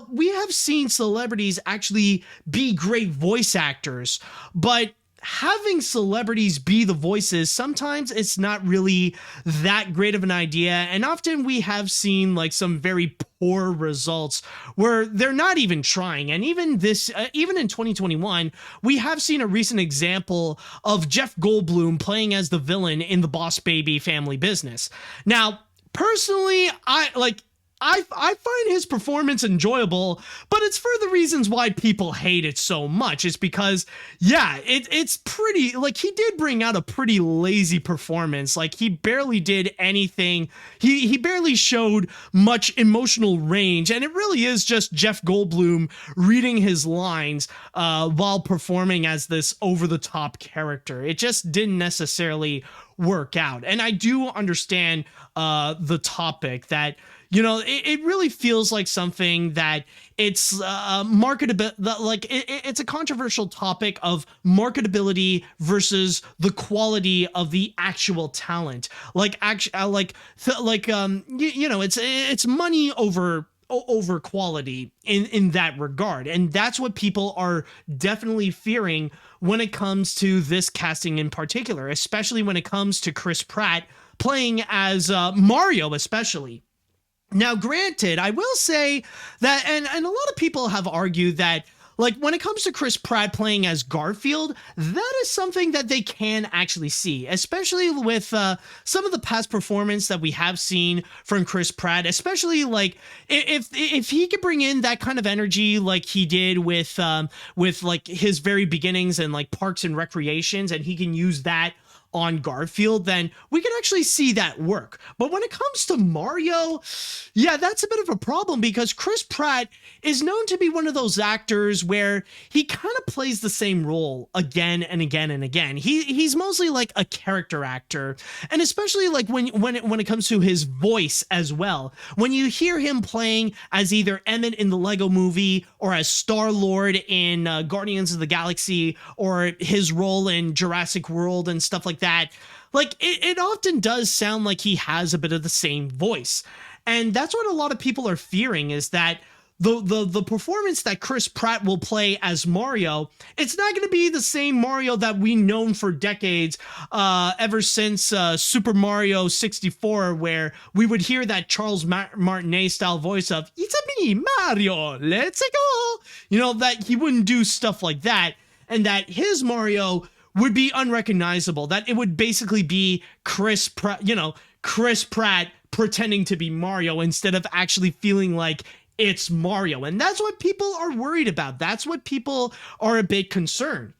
we have seen celebrities actually be great voice actors, but having celebrities be the voices, sometimes it's not really that great of an idea, and often we have seen like some very poor results where they're not even trying. And even in 2021, we have seen a recent example of Jeff Goldblum playing as the villain in the Boss Baby Family Business. Now, personally, I find his performance enjoyable, but it's for the reasons why people hate it so much. It's because, yeah, it's pretty, like, he did bring out a pretty lazy performance. Like, he barely did anything. He barely showed much emotional range, and it really is just Jeff Goldblum reading his lines while performing as this over-the-top character. It just didn't necessarily work out. And I do understand the topic that, you know, it really feels like something that it's marketable, like it's a controversial topic of marketability versus the quality of the actual talent. It's money over quality in that regard. And that's what people are definitely fearing when it comes to this casting in particular, especially when it comes to Chris Pratt playing as Mario, especially. Now, granted, I will say that, and a lot of people have argued that, like, when it comes to Chris Pratt playing as Garfield, that is something that they can actually see, especially with some of the past performance that we have seen from Chris Pratt, especially, like, if he could bring in that kind of energy like he did with like, his very beginnings and, like, Parks and Recreations, and he can use that on Garfield, then we can actually see that work. But when it comes to Mario, yeah, that's a bit of a problem because Chris Pratt is known to be one of those actors where he kind of plays the same role again and again and again. He's mostly like a character actor, and especially like when it comes to his voice as well. When you hear him playing as either Emmett in the Lego Movie or as Star-Lord in Guardians of the Galaxy, or his role in Jurassic World and stuff like that, like it often does sound like he has a bit of the same voice. And that's what a lot of people are fearing, is that the performance that Chris Pratt will play as Mario, it's not going to be the same Mario that we've known for decades, ever since Super Mario 64, where we would hear that Charles Martinet style voice of, "It's a me, Mario, let's go." You know, that he wouldn't do stuff like that, and that his Mario would be unrecognizable, that it would basically be Chris Pratt pretending to be Mario instead of actually feeling like it's Mario. And that's what people are worried about. That's what people are a bit concerned.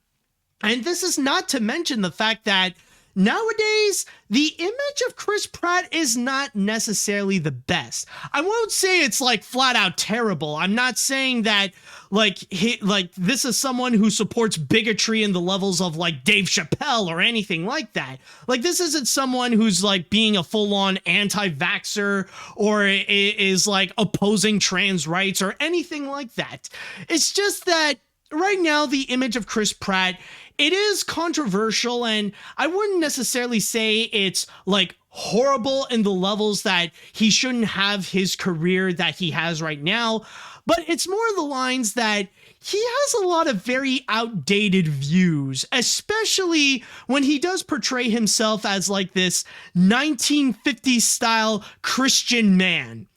And this is not to mention the fact that, nowadays, the image of Chris Pratt is not necessarily the best. I won't say it's like flat out terrible. I'm not saying that like this is someone who supports bigotry in the levels of like Dave Chappelle or anything like that. Like, this isn't someone who's like being a full-on anti-vaxxer or is like opposing trans rights or anything like that. It's just that right now the image of Chris Pratt, it is controversial, and I wouldn't necessarily say it's like horrible in the levels that he shouldn't have his career that he has right now, but it's more the lines that he has a lot of very outdated views, especially when he does portray himself as like this 1950s style Christian man.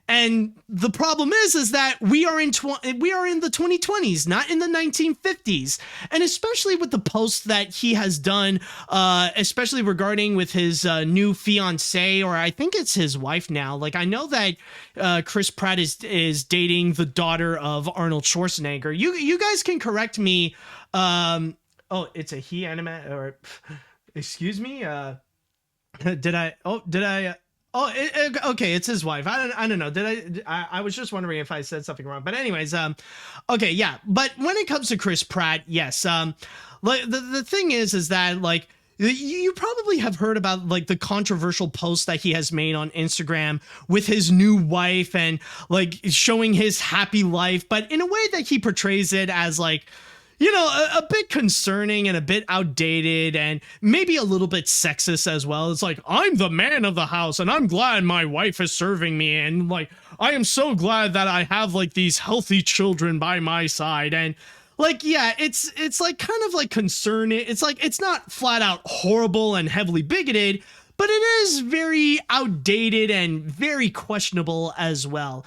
And the problem is that we are in the 2020s, not in the 1950s. And especially with the posts that he has done, especially regarding with his new fiance, or I think it's his wife now. Like, I know that Chris Pratt is dating the daughter of Arnold Schwarzenegger. You guys can correct me. Oh, it's a he, AniMat's, or excuse me. Did I? Okay, it's his wife. I don't know. I was just wondering if I said something wrong. But anyways, okay, yeah. But when it comes to Chris Pratt, yes. Like the thing is that like you probably have heard about like the controversial posts that he has made on Instagram with his new wife and like showing his happy life, but in a way that he portrays it as like, you know, a bit concerning and a bit outdated and maybe a little bit sexist as well. It's like, I'm the man of the house and I'm glad my wife is serving me. And like, I am so glad that I have like these healthy children by my side. And like, yeah, it's like kind of like concerning. It's like, it's not flat out horrible and heavily bigoted, but it is very outdated and very questionable as well.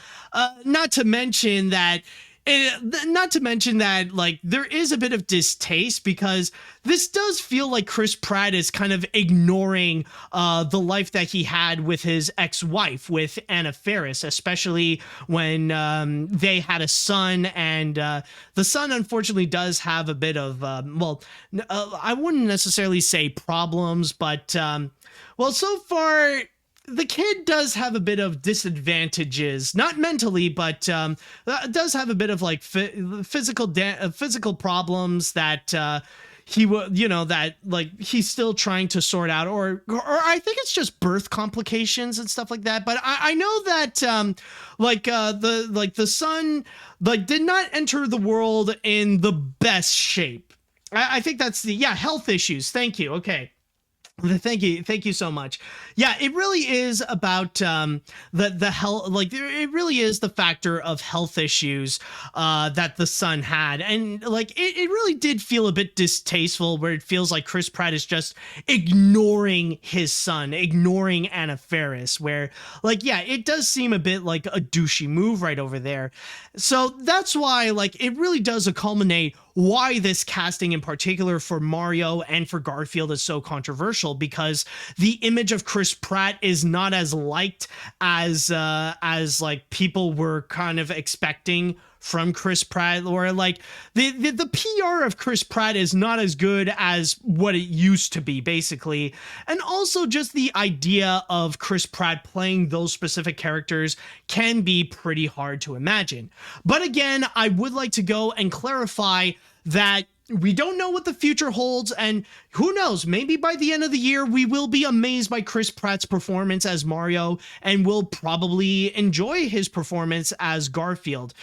Not to mention that like there is a bit of distaste because this does feel like Chris Pratt is kind of ignoring the life that he had with his ex-wife, with Anna Faris, especially when they had a son, and the son unfortunately does have a bit of I wouldn't necessarily say problems, but so far the kid does have a bit of disadvantages, not mentally, but does have a bit of like physical problems that he would, you know, that like he's still trying to sort out, or I think it's just birth complications and stuff like that. But I know that the son like did not enter the world in the best shape. I think that's health issues. Thank you. Okay. Thank you so much. Yeah, it really is about the health. Like, it really is the factor of health issues that the son had, and like it really did feel a bit distasteful, where it feels like Chris Pratt is just ignoring his son, ignoring Anna Faris. Where like, yeah, it does seem a bit like a douchey move right over there. So that's why like it really does culminate why this casting in particular for Mario and for Garfield is so controversial, because the image of Chris Pratt is not as liked as like people were kind of expecting from Chris Pratt, or like the PR of Chris Pratt is not as good as what it used to be, basically. And also just the idea of Chris Pratt playing those specific characters can be pretty hard to imagine. But again, I would like to go and clarify that we don't know what the future holds, and who knows, maybe by the end of the year we will be amazed by Chris Pratt's performance as Mario, and we'll probably enjoy his performance as Garfield.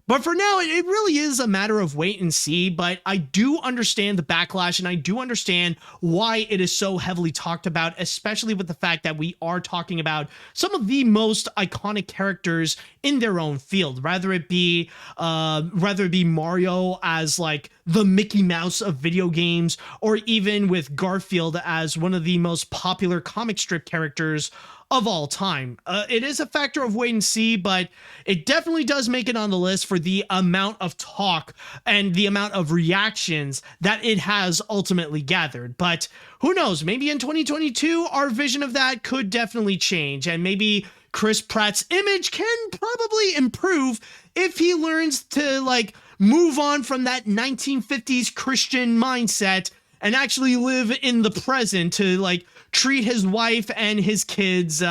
But for now, it really is a matter of wait and see. But I do understand the backlash, and I do understand why it is so heavily talked about, especially with the fact that we are talking about some of the most iconic characters in their own field. Rather it be Mario as like the Mickey Mouse of video games, or even with Garfield as one of the most popular comic strip characters of all time. It is a factor of wait and see, but it definitely does make it on the list for the amount of talk and the amount of reactions that it has ultimately gathered. But who knows, maybe in 2022 our vision of that could definitely change, and maybe Chris Pratt's image can probably improve if he learns to like move on from that 1950s Christian mindset and actually live in the present to like treat his wife and his kids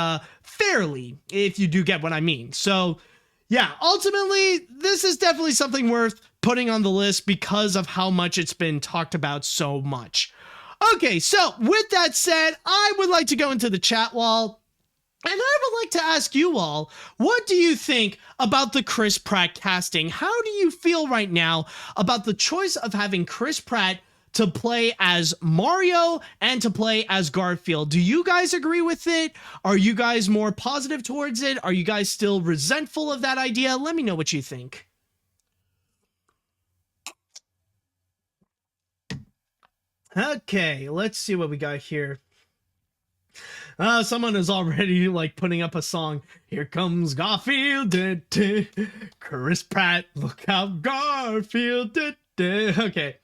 fairly, if you do get what I mean. So yeah, ultimately, this is definitely something worth putting on the list because of how much it's been talked about so much. Okay, so with that said, I would like to go into the chat wall, and I would like to ask you all, what do you think about the Chris Pratt casting? How do you feel right now about the choice of having Chris Pratt to play as Mario and to play as Garfield? Do you guys agree with it? Are you guys more positive towards it? Are you guys still resentful of that idea? Let me know what you think. Okay, let's see what we got here. Someone is already like putting up a song. Here comes Garfield. Chris Pratt, look out, Garfield. Okay.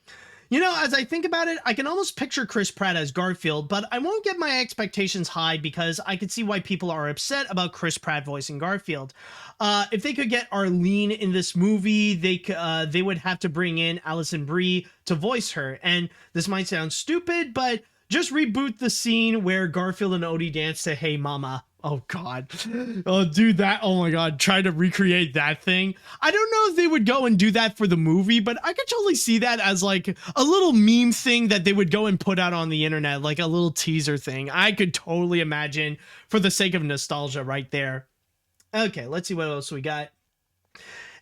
You know, as I think about it, I can almost picture Chris Pratt as Garfield, but I won't get my expectations high because I can see why people are upset about Chris Pratt voicing Garfield. If they could get Arlene in this movie, they would have to bring in Alison Brie to voice her. And this might sound stupid, but just reboot the scene where Garfield and Odie dance to Hey Mama. Oh god. Oh dude, that, oh my god, try to recreate that thing. I don't know if they would go and do that for the movie, but I could totally see that as like a little meme thing that they would go and put out on the internet, like a little teaser thing. I could totally imagine for the sake of nostalgia right there. Okay, let's see what else we got.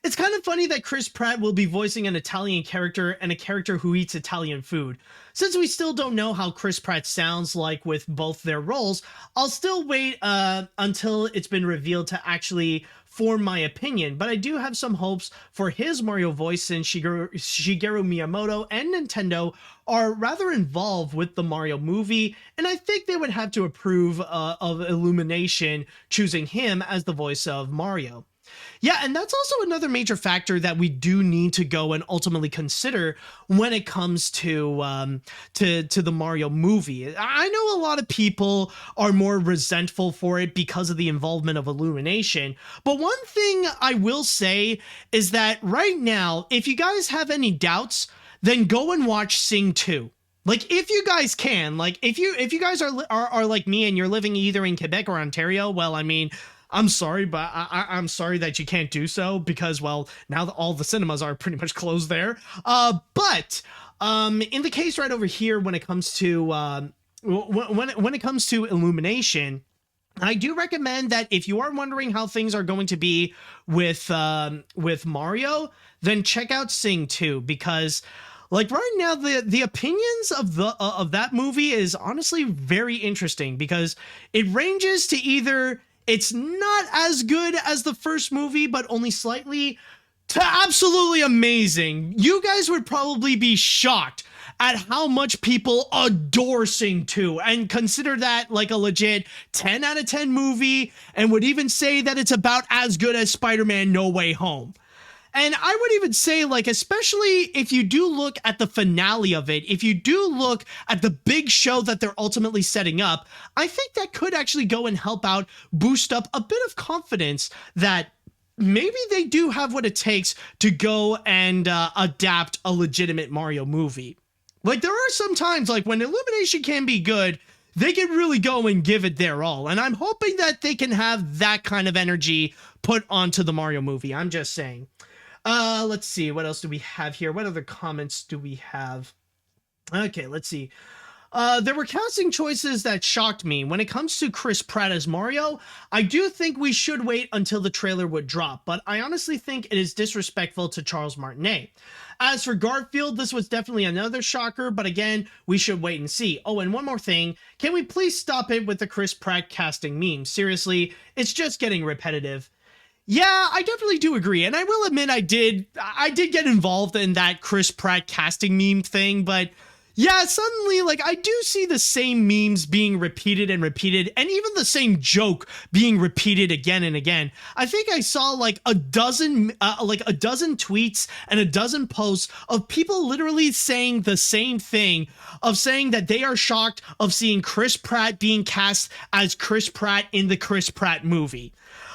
It's kind of funny that Chris Pratt will be voicing an Italian character and a character who eats Italian food. Since we still don't know how Chris Pratt sounds like with both their roles, I'll still wait until it's been revealed to actually form my opinion, but I do have some hopes for his Mario voice since Shigeru Miyamoto and Nintendo are rather involved with the Mario movie, and I think they would have to approve of Illumination choosing him as the voice of Mario. Yeah, and that's also another major factor that we do need to go and ultimately consider when it comes to the Mario movie. I know a lot of people are more resentful for it because of the involvement of Illumination, but one thing I will say is that right now, if you guys have any doubts, then go and watch Sing 2. Like, if you guys can, like, if you guys are like me and you're living either in Quebec or Ontario, well, I mean, I'm sorry, but I'm sorry that you can't do so because, well, now all the cinemas are pretty much closed there. But in the case right over here, when it comes to when it comes to Illumination, I do recommend that if you are wondering how things are going to be with Mario, then check out Sing 2 because, like, right now the opinions of that movie is honestly very interesting because it ranges to either it's not as good as the first movie, but only slightly, to absolutely amazing. You guys would probably be shocked at how much people adore Sing 2 and consider that like a legit 10 out of 10 movie and would even say that it's about as good as Spider-Man No Way Home. And I would even say, like, especially if you do look at the finale of it, if you do look at the big show that they're ultimately setting up, I think that could actually go and help out boost up a bit of confidence that maybe they do have what it takes to go and adapt a legitimate Mario movie. Like, there are some times, like, when Illumination can be good, they can really go and give it their all. And I'm hoping that they can have that kind of energy put onto the Mario movie. I'm just saying. Let's see, what else do we have here? What other comments do we have? Okay, let's see. There were casting choices that shocked me. When it comes to Chris Pratt as Mario, I do think we should wait until the trailer would drop, but I honestly think it is disrespectful to Charles Martinet. As for Garfield, this was definitely another shocker, but again, we should wait and see. Oh, and one more thing. Can we please stop it with the Chris Pratt casting meme? Seriously, it's just getting repetitive. Yeah, I definitely do agree, and I will admit I did get involved in that Chris Pratt casting meme thing, but yeah, suddenly, like, I do see the same memes being repeated and repeated, and even the same joke being repeated again and again. I think I saw like a dozen tweets and a dozen posts of people literally saying the same thing, of saying that they are shocked of seeing Chris Pratt being cast as Chris Pratt in the Chris Pratt movie.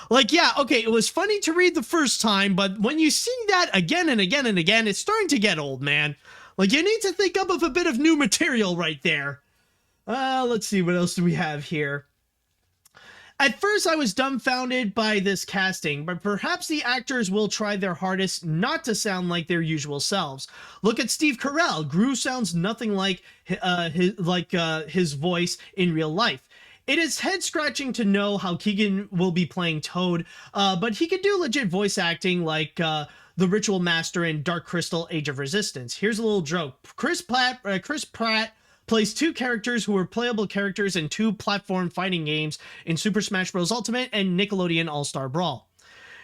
Like, yeah, okay, it was funny to read the first time, but when you see that again and again and again, it's starting to get old, man. Like, you need to think up of a bit of new material right there. Let's see, what else do we have here? At first, I was dumbfounded by this casting, but perhaps the actors will try their hardest not to sound like their usual selves. Look at Steve Carell. Gru sounds nothing like his voice in real life. It is head-scratching to know how Keegan will be playing Toad, but he could do legit voice acting like the Ritual Master in Dark Crystal: Age of Resistance. Here's a little joke. Chris Pratt plays two characters who were playable characters in two platform fighting games in Super Smash Bros. Ultimate and Nickelodeon All-Star Brawl.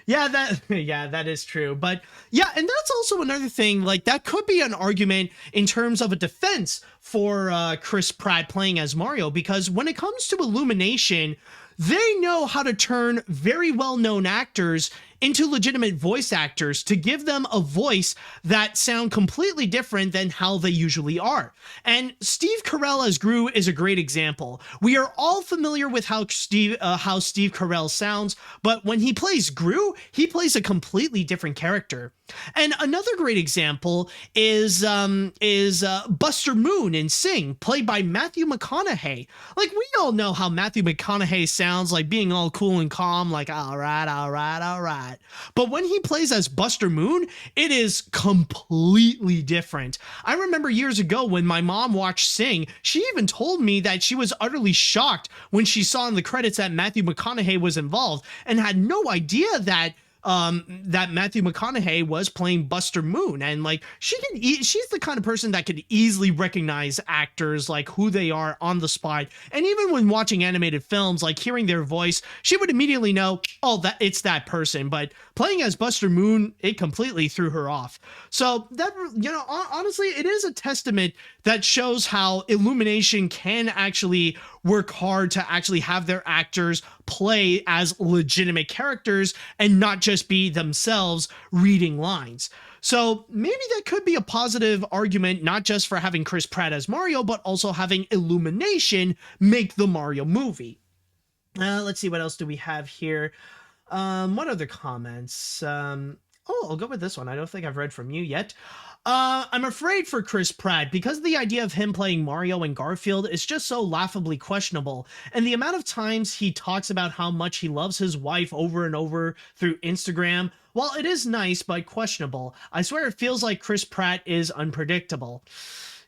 Yeah, that is true. But yeah, and that's also another thing, like that could be an argument in terms of a defense for Chris Pratt playing as Mario, because when it comes to Illumination, they know how to turn very well-known actors into legitimate voice actors to give them a voice that sound completely different than how they usually are. And Steve Carell as Gru is a great example. We are all familiar with how Steve Carell sounds, but when he plays Gru, he plays a completely different character. And another great example is Buster Moon in Sing, played by Matthew McConaughey. Like, we all know how Matthew McConaughey sounds, like being all cool and calm, like, all right. But when he plays as Buster Moon, it is completely different. I remember years ago when my mom watched Sing, she even told me that she was utterly shocked when she saw in the credits that Matthew McConaughey was involved and had no idea that Matthew McConaughey was playing Buster Moon. And like, she's the kind of person that could easily recognize actors, like who they are on the spot. And even when watching animated films, like hearing their voice, she would immediately know, oh, that it's that person. But playing as Buster Moon, it completely threw her off. So that, honestly, it is a testament that shows how Illumination can actually work hard to actually have their actors play as legitimate characters and not just be themselves reading lines. So maybe that could be a positive argument, not just for having Chris Pratt as Mario, but also having Illumination make the Mario movie. Let's see, what else do we have here? What other comments? I'll go with this one. I don't think I've read from you yet. I'm afraid for Chris Pratt because the idea of him playing Mario and Garfield is just so laughably questionable, and the amount of times he talks about how much he loves his wife over and over through Instagram, while it is nice but questionable, I swear it feels like Chris Pratt is unpredictable.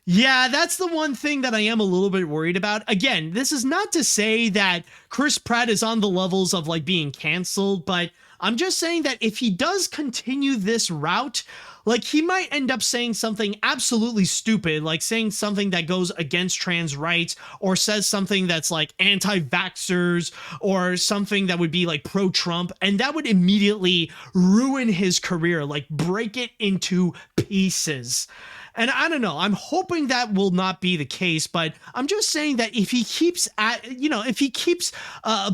Yeah, that's the one thing that I am a little bit worried about. Again, this is not to say that Chris Pratt is on the levels of like being canceled, but I'm just saying that if he does continue this route, like he might end up saying something absolutely stupid, like saying something that goes against trans rights, or says something that's like anti-vaxxers, or something that would be like pro-Trump, and that would immediately ruin his career, like break it into pieces. And I don't know, I'm hoping that will not be the case, but I'm just saying that if he keeps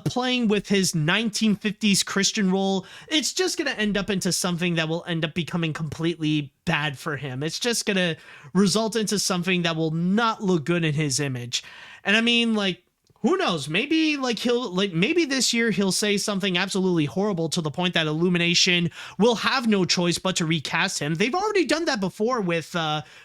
playing with his 1950s Christian role, it's just going to end up into something that will end up becoming completely bad for him. It's just going to result into something that will not look good in his image. And I mean, like, who knows? Maybe maybe this year he'll say something absolutely horrible to the point that Illumination will have no choice but to recast him. They've already done that before with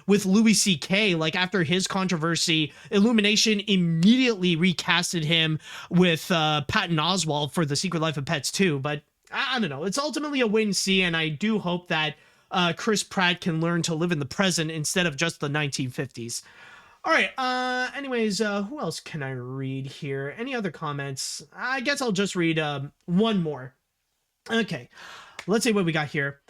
Louis C.K. Like after his controversy, Illumination immediately recasted him with Patton Oswalt for The Secret Life of Pets 2. But I don't know. It's ultimately a wait-and-see, and I do hope that Chris Pratt can learn to live in the present instead of just the 1950s. All right, anyways, who else can I read here? Any other comments? I guess I'll just read one more. Okay, let's see what we got here.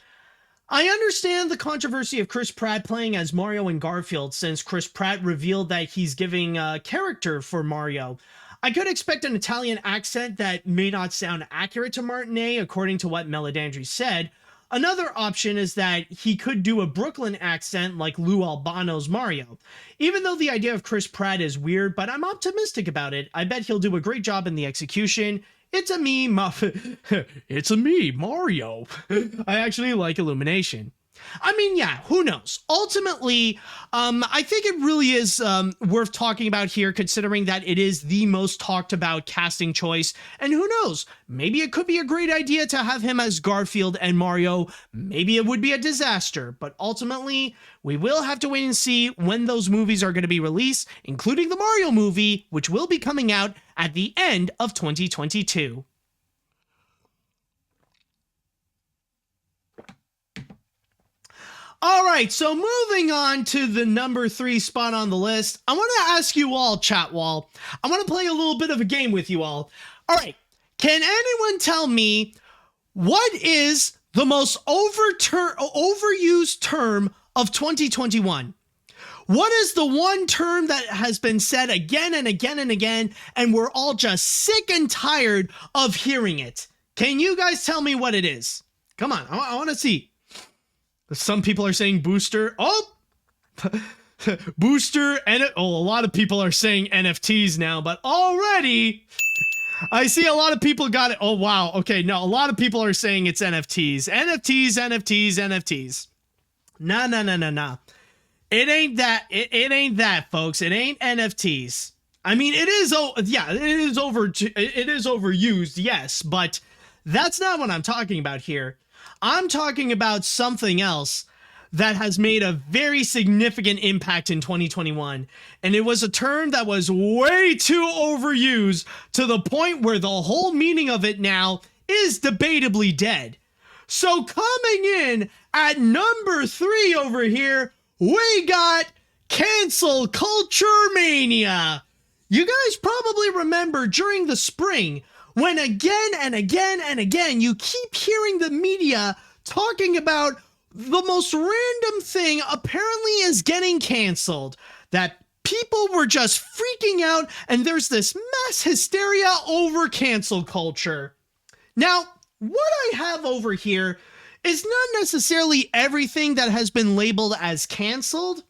I understand the controversy of Chris Pratt playing as Mario and Garfield, since Chris Pratt revealed that he's giving a character for Mario. I could expect an Italian accent that may not sound accurate to Martinet, according to what Meledandri said. Another option is that he could do a Brooklyn accent like Lou Albano's Mario. Even though the idea of Chris Pratt is weird, but I'm optimistic about it. I bet he'll do a great job in the execution. It's a me, Mario. I actually like Illumination. I mean, yeah, who knows? Ultimately, I think it really is worth talking about here, considering that it is the most talked about casting choice. And who knows? Maybe it could be a great idea to have him as Garfield and Mario. Maybe it would be a disaster. But ultimately, we will have to wait and see when those movies are going to be released, including the Mario movie, which will be coming out at the end of 2022. All right, so moving on to the number 3 spot on the list, I want to ask you all, chat wall, I want to play a little bit of a game with you all. All right, can anyone tell me what is the most overused term of 2021? What is the one term that has been said again and again and again, and we're all just sick and tired of hearing it? Can you guys tell me what it is? Come on, I want to see. Some people are saying booster. Oh, booster. And a lot of people are saying NFTs now, but already I see a lot of people got it. Oh, wow. Okay. No, a lot of people are saying it's NFTs. NFTs. Nah. It ain't that. It ain't that, folks. It ain't NFTs. I mean, it is. Oh, yeah, it is overused. Yes, but that's not what I'm talking about here. I'm talking about something else that has made a very significant impact in 2021. And it was a term that was way too overused to the point where the whole meaning of it now is debatably dead. So coming in at number 3 over here, we got cancel culture mania. You guys probably remember during the spring when again and again and again, you keep hearing the media talking about the most random thing apparently is getting canceled. That people were just freaking out and there's this mass hysteria over cancel culture. Now, what I have over here is not necessarily everything that has been labeled as canceled,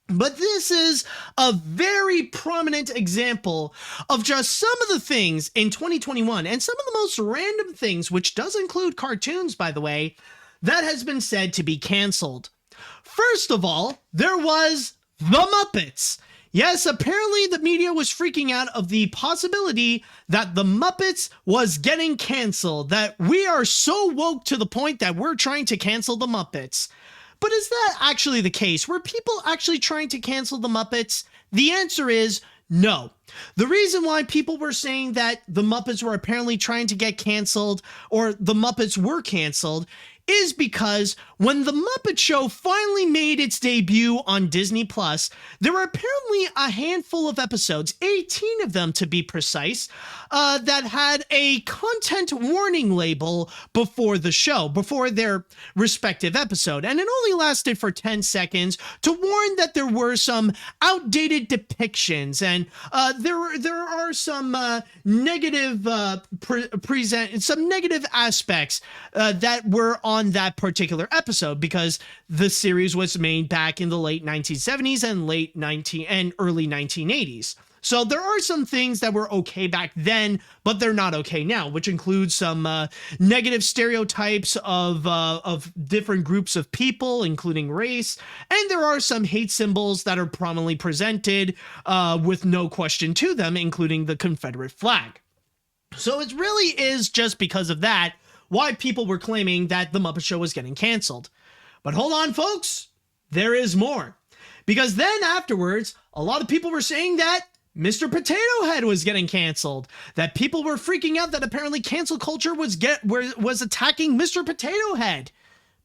but this is a very prominent example of just some of the things in 2021 and some of the most random things, which does include cartoons, by the way, that has been said to be canceled. First of all, there was The Muppets. Yes, apparently the media was freaking out of the possibility that The Muppets was getting canceled, that we are so woke to the point that we're trying to cancel The Muppets. But is that actually the case? Were people actually trying to cancel the Muppets? The answer is no. The reason why people were saying that the Muppets were apparently trying to get canceled, or the Muppets were canceled, is because when The Muppet Show finally made its debut on Disney+, there were apparently a handful of episodes, 18 of them to be precise, that had a content warning label before the show, before their respective episode. And it only lasted for 10 seconds to warn that there were some outdated depictions and there are some negative some negative aspects that were on that particular episode, because the series was made back in the late 1970s and early 1980s. So there are some things that were okay back then, but they're not okay now, which includes some negative stereotypes of different groups of people, including race. And there are some hate symbols that are prominently presented with no question to them, including the Confederate flag. So it really is just because of that why people were claiming that The Muppet Show was getting canceled. But hold on, folks, there is more. Because then afterwards, a lot of people were saying that Mr. Potato Head was getting canceled, that people were freaking out that apparently cancel culture was attacking Mr. Potato Head.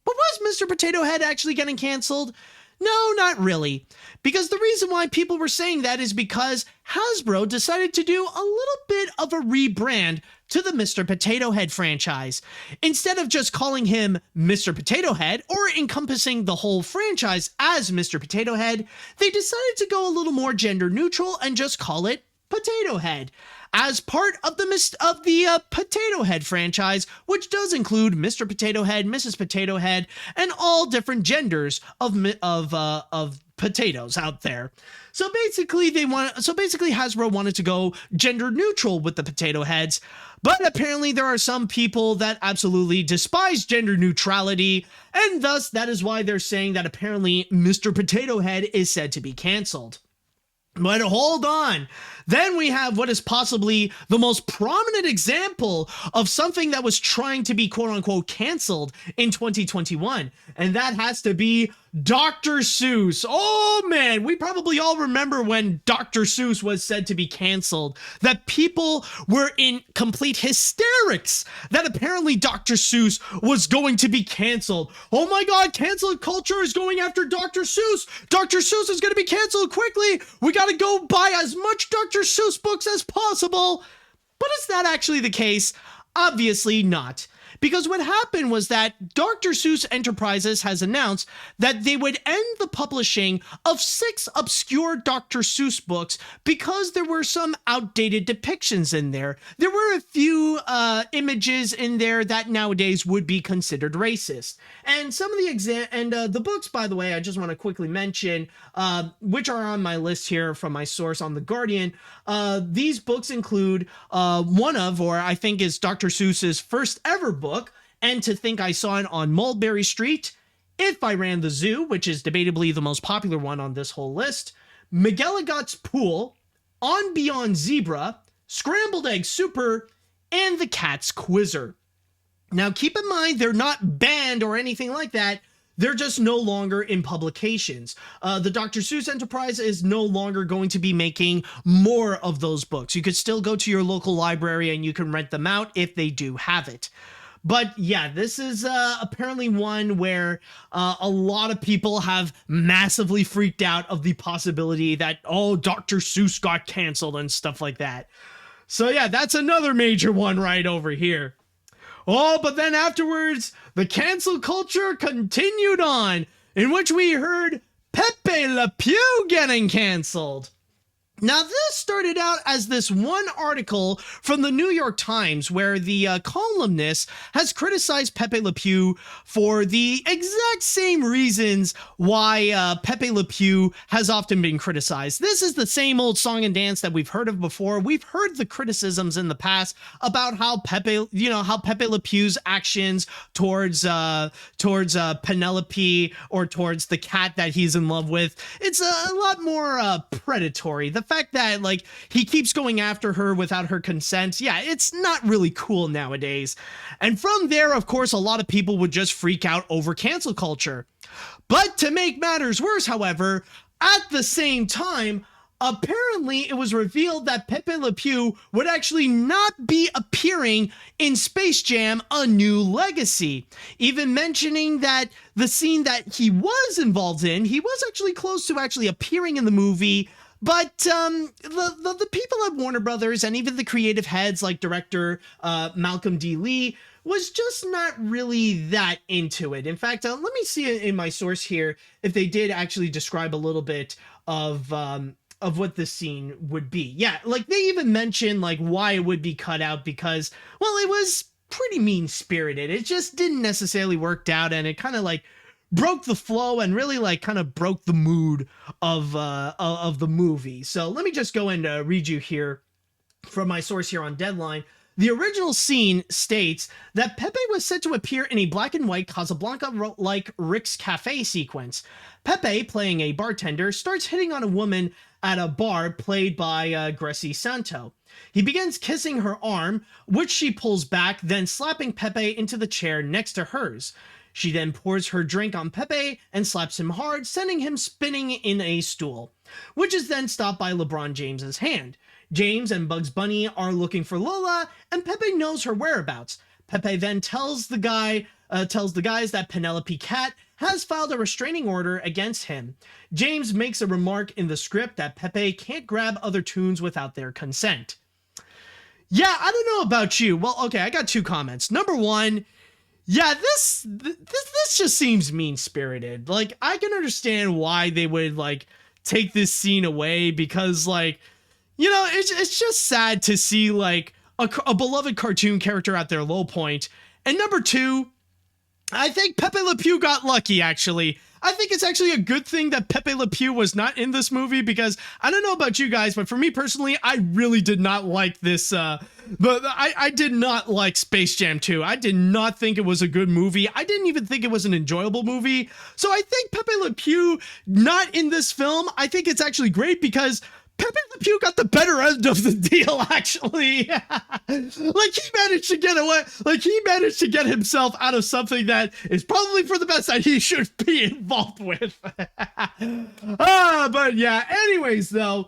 But was Mr. Potato Head actually getting canceled? No, not really. Because the reason why people were saying that is because Hasbro decided to do a little bit of a rebrand to the Mr. Potato Head franchise. Instead of just calling him Mr. Potato Head or encompassing the whole franchise as Mr. Potato Head, they decided to go a little more gender neutral and just call it Potato Head, as part of the Potato Head franchise, which does include Mr. Potato Head, Mrs. Potato Head, and all different genders of potatoes out there. So basically Hasbro wanted to go gender neutral with the potato heads, but apparently there are some people that absolutely despise gender neutrality, and thus that is why they're saying that apparently Mr. Potato Head is said to be canceled. But hold on. Then we have what is possibly the most prominent example of something that was trying to be quote-unquote canceled in 2021, and that has to be Dr. Seuss. Oh man, we probably all remember when Dr. Seuss was said to be canceled, that people were in complete hysterics that apparently Dr. Seuss was going to be canceled. Oh my god, cancel culture is going after Dr. Seuss. Dr. Seuss is going to be canceled quickly. We got to go buy as much Dr. Seuss books as possible. But is that actually the case? Obviously not. Because what happened was that Dr. Seuss Enterprises has announced that they would end the publishing of 6 obscure Dr. Seuss books because there were some outdated depictions in there. There were a few images in there that nowadays would be considered racist. And some of the the books, by the way, I just want to quickly mention, which are on my list here from my source on The Guardian. These books include one of, or I think is Dr. Seuss's first ever book, And to Think I Saw It on Mulberry Street, If I Ran the Zoo, which is debatably the most popular one on this whole list, McGilligut's Pool, On Beyond Zebra, Scrambled Egg Super, and The Cat's Quizzer. Now keep in mind, they're not banned or anything like that. They're just no longer in publications. The Dr. Seuss Enterprise is no longer going to be making more of those books. You could still go to your local library and you can rent them out if they do have it. But yeah, this is apparently one where a lot of people have massively freaked out of the possibility that, oh, Dr. Seuss got canceled and stuff like that. So yeah, that's another major one right over here. Oh, but then afterwards, the cancel culture continued on, in which we heard Pepe Le Pew getting canceled. Now, this started out as this one article from the New York Times where the columnist has criticized Pepe Le Pew for the exact same reasons why Pepe Le Pew has often been criticized. This is the same old song and dance that we've heard of before. We've heard the criticisms in the past about how Pepe Le Pew's actions towards Penelope or towards the cat that he's in love with, it's a lot more predatory. The fact that like he keeps going after her without her consent, yeah, it's not really cool nowadays. And from there, of course, a lot of people would just freak out over cancel culture. But to make matters worse, however, at the same time, apparently it was revealed that Pepe Le Pew would actually not be appearing in Space Jam: A New Legacy, even mentioning that the scene that he was involved in, he was actually close to actually appearing in the movie. But the people at Warner Brothers and even the creative heads like director Malcolm D. Lee was just not really that into it. In fact, let me see in my source here if they did actually describe a little bit of what the scene would be. Yeah, like they even mentioned like why it would be cut out because, well, it was pretty mean-spirited. It just didn't necessarily work out, and it kind of like broke the flow and really like kind of broke the mood of the movie. So let me just go and read you here from my source here on Deadline. The original scene states that Pepe was said to appear in a black and white Casablanca-like Rick's Cafe sequence. Pepe, playing a bartender, starts hitting on a woman at a bar played by Gracie Santo. He begins kissing her arm, which she pulls back, then slapping Pepe into the chair next to hers. She then pours her drink on Pepe and slaps him hard, sending him spinning in a stool, which is then stopped by LeBron James's hand. James and Bugs Bunny are looking for Lola, and Pepe knows her whereabouts. Pepe then tells the guys that Penelope Cat has filed a restraining order against him. James makes a remark in the script that Pepe can't grab other tunes without their consent. Yeah, I don't know about you. Well, okay, I got 2 comments. Number 1, yeah, this just seems mean-spirited. Like, I can understand why they would, like, take this scene away because, like, you know, it's just sad to see, like, a beloved cartoon character at their low point. And number 2, I think Pepe Le Pew got lucky, actually. I think it's actually a good thing that Pepe Le Pew was not in this movie, because I don't know about you guys, but for me personally, I really did not like this. But I did not like Space Jam 2. I did not think it was a good movie. I didn't even think it was an enjoyable movie. So I think Pepe Le Pew not in this film, I think it's actually great because Pepe Le Pew got the better end of the deal, actually. Like, he managed to get away, like, he managed to get himself out of something that is probably for the best that he should be involved with. But yeah, anyways, though,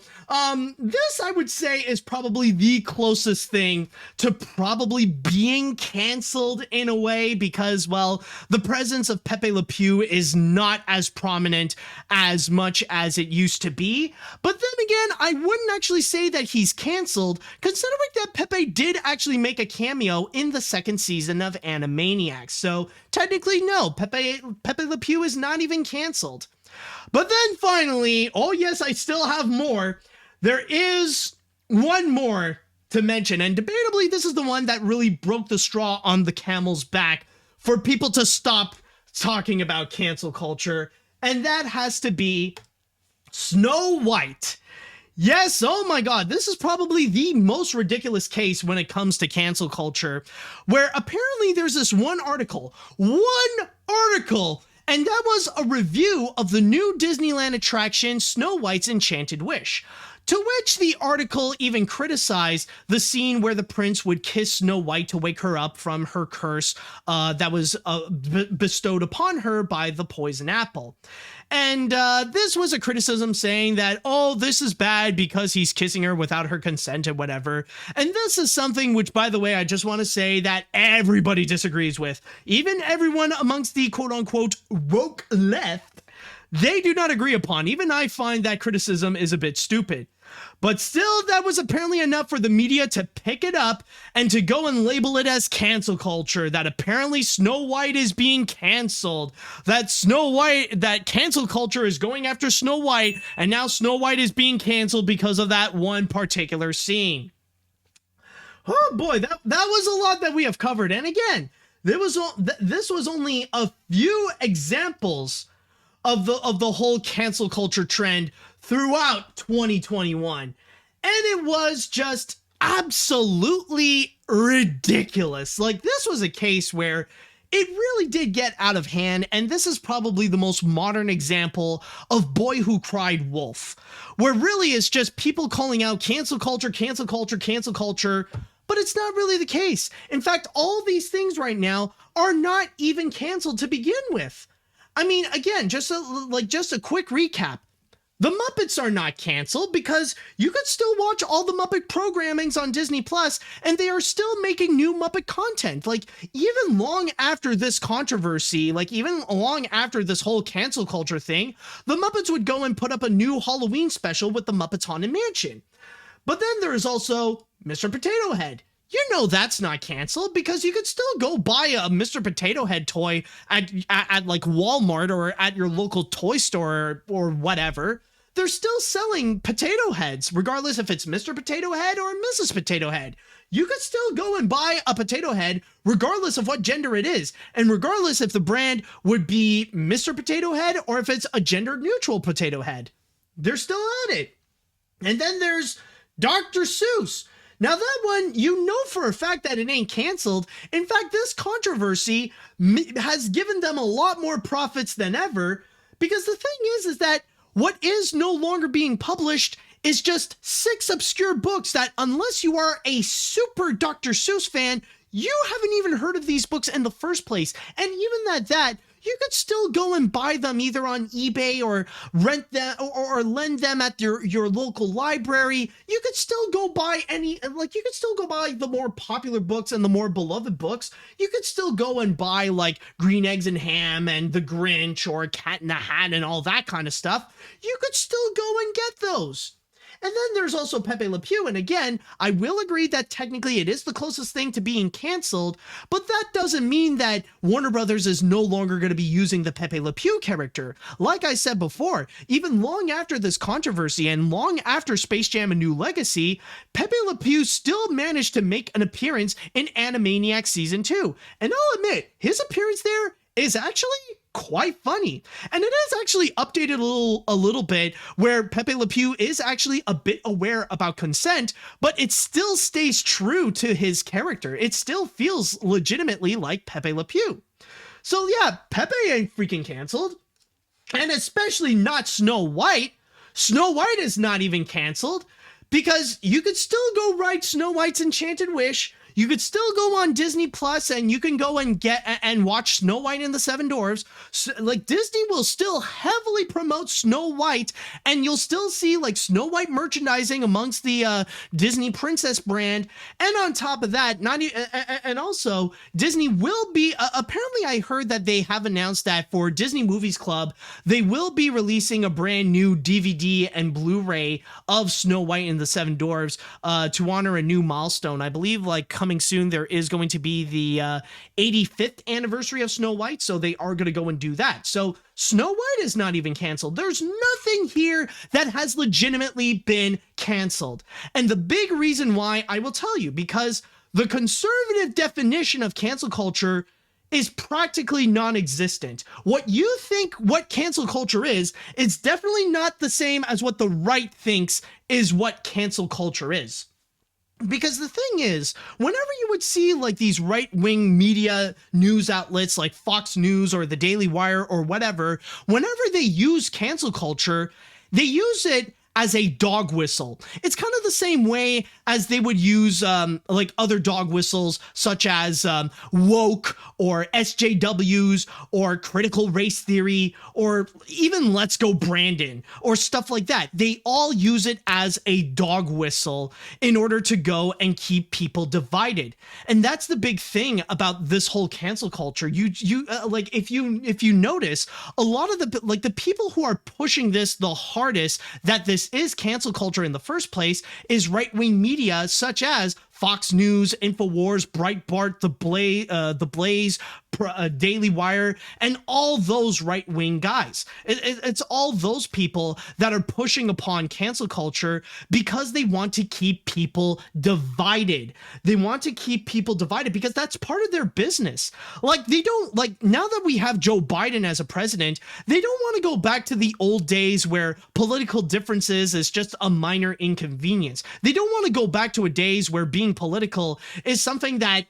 this I would say is probably the closest thing to probably being canceled in a way, because, well, the presence of Pepe Le Pew is not as prominent as much as it used to be. But then again, I wouldn't actually say that he's canceled, considering that Pepe did actually make a cameo in the second season of AniMat's. So technically, no, Pepe Le Pew is not even canceled. But then finally, oh yes, I still have more. There is one more to mention, and debatably, this is the one that really broke the straw on the camel's back for people to stop talking about cancel culture, and that has to be Snow White. Yes, oh my god, this is probably the most ridiculous case when it comes to cancel culture, where apparently there's this one article, and that was a review of the new Disneyland attraction, Snow White's Enchanted Wish. To which the article even criticized the scene where the prince would kiss Snow White to wake her up from her curse that was bestowed upon her by the poison apple. And this was a criticism saying that, oh, this is bad because he's kissing her without her consent and whatever. And this is something which, by the way, I just want to say that everybody disagrees with. Even everyone amongst the quote-unquote woke left, they do not agree upon. Even I find that criticism is a bit stupid. But still, that was apparently enough for the media to pick it up and to go and label it as cancel culture, that apparently Snow White is being canceled, that cancel culture is going after Snow White, and now Snow White is being canceled because of that one particular scene. Oh boy, that was a lot that we have covered. And again, this was only a few examples of the whole cancel culture trend throughout 2021. And it was just absolutely ridiculous. Like, this was a case where it really did get out of hand, and this is probably the most modern example of Boy Who Cried Wolf, where really it's just people calling out cancel culture, cancel culture, cancel culture, but it's not really the case. In fact, all these things right now are not even canceled to begin with. I mean, again, just a quick recap. The Muppets are not canceled because you could still watch all the Muppet programmings on Disney Plus, and they are still making new Muppet content. Like, even long after this controversy, like even long after this whole cancel culture thing, the Muppets would go and put up a new Halloween special with the Muppets Haunted Mansion. But then there is also Mr. Potato Head. You know that's not canceled because you could still go buy a Mr. Potato Head toy at like Walmart or at your local toy store or whatever. They're still selling potato heads, regardless if it's Mr. Potato Head or Mrs. Potato Head. You could still go and buy a potato head, regardless of what gender it is, and regardless if the brand would be Mr. Potato Head or if it's a gender-neutral potato head. They're still at it. And then there's Dr. Seuss. Now that one, you know for a fact that it ain't canceled. In fact, this controversy has given them a lot more profits than ever, because the thing is that what is no longer being published is just 6 obscure books that, unless you are a super Dr. Seuss fan, you haven't even heard of these books in the first place. And even at that, you could still go and buy them either on eBay or rent them or lend them at your local library. You could still go buy you could still go buy the more popular books and the more beloved books. You could still go and buy like Green Eggs and Ham and The Grinch or Cat in the Hat and all that kind of stuff. You could still go and get those. And then there's also Pepe Le Pew, and again, I will agree that technically it is the closest thing to being canceled, but that doesn't mean that Warner Brothers is no longer going to be using the Pepe Le Pew character. Like I said before, even long after this controversy and long after Space Jam: A New Legacy, Pepe Le Pew still managed to make an appearance in Animaniacs Season 2. And I'll admit, his appearance there is actually quite funny. And it is actually updated a little bit, where Pepe Le Pew is actually a bit aware about consent, but it still stays true to his character. It still feels legitimately like Pepe Le Pew. So yeah, Pepe ain't freaking canceled. And especially not Snow White. Snow White is not even canceled, because you could still go ride Snow White's Enchanted Wish. You could still go on Disney Plus and you can go and watch Snow White and the Seven Dwarfs. So, like, Disney will still heavily promote Snow White, and you'll still see like Snow White merchandising amongst the Disney Princess brand. And on top of that, and also Disney will be apparently, I heard that they have announced that for Disney Movies Club, they will be releasing a brand new DVD and Blu-ray of Snow White and the Seven Dwarfs to honor a new milestone. I believe like coming soon there is going to be the 85th anniversary of Snow White, so they are going to go and do that. So Snow White is not even canceled. There's nothing here that has legitimately been canceled. And the big reason why, I will tell you, because the conservative definition of cancel culture is practically non-existent. What you think what cancel culture is definitely not the same as what the right thinks is what cancel culture is. Because the thing is, whenever you would see like these right-wing media news outlets like Fox News or the Daily Wire or whatever, whenever they use cancel culture, they use it as a dog whistle. It's kind of the same way as they would use like other dog whistles such as woke or SJWs or critical race theory or even Let's Go Brandon or stuff like that. They all use it as a dog whistle in order to go and keep people divided. And that's the big thing about this whole cancel culture. You like if you notice, a lot of the people who are pushing this the hardest that this is cancel culture in the first place is right-wing media such as Fox News, InfoWars, Breitbart, The Blaze, Daily Wire, and all those right-wing guys. It's all those people that are pushing upon cancel culture because they want to keep people divided. They want to keep people divided because that's part of their business. Like, they don't, like, now that we have Joe Biden as a president, they don't want to go back to the old days where political differences is just a minor inconvenience. They don't want to go back to a days where being political is something that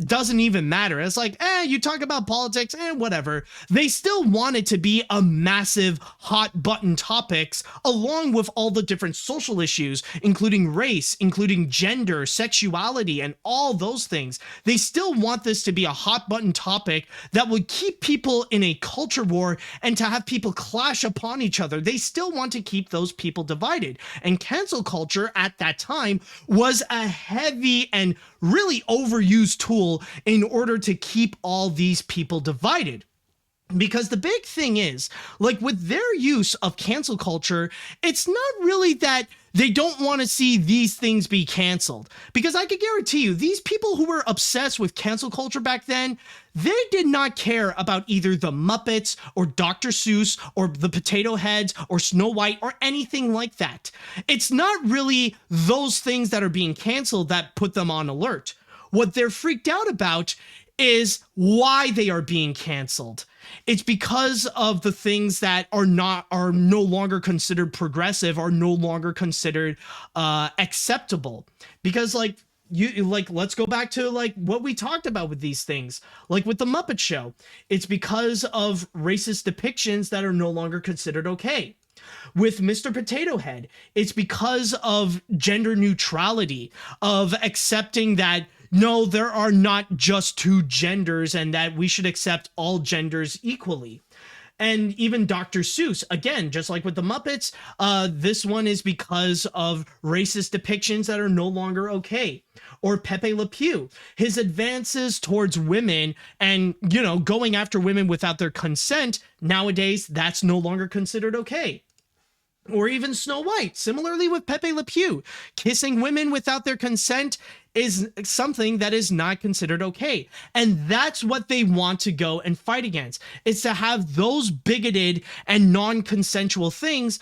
doesn't even matter. It's like, you talk about politics, whatever. They still want it to be a massive hot button topics along with all the different social issues, including race, including gender, sexuality, and all those things. They still want this to be a hot button topic that would keep people in a culture war and to have people clash upon each other. They still want to keep those people divided. And cancel culture at that time was a heavy and really overused tool in order to keep all these people divided. Because the big thing is, like with their use of cancel culture, it's not really that they don't want to see these things be canceled. Because I can guarantee you, these people who were obsessed with cancel culture back then, they did not care about either the Muppets or Dr. Seuss or the Potato Heads or Snow White or anything like that. It's not really those things that are being canceled that put them on alert. What they're freaked out about is why they are being canceled. It's because of the things that are no longer considered progressive, are no longer considered acceptable. Because let's go back to like what we talked about with these things, like with the Muppet Show. It's because of racist depictions that are no longer considered okay. With Mr. Potato Head, it's because of gender neutrality, of accepting that no, there are not just two genders and that we should accept all genders equally. And even Dr. Seuss, again, just like with the Muppets, this one is because of racist depictions that are no longer okay. Or Pepe Le Pew, his advances towards women and, going after women without their consent, nowadays, that's no longer considered okay. Or even Snow White, similarly with Pepe Le Pew, kissing women without their consent is something that is not considered okay. And that's what they want to go and fight against. It's to have those bigoted and non-consensual things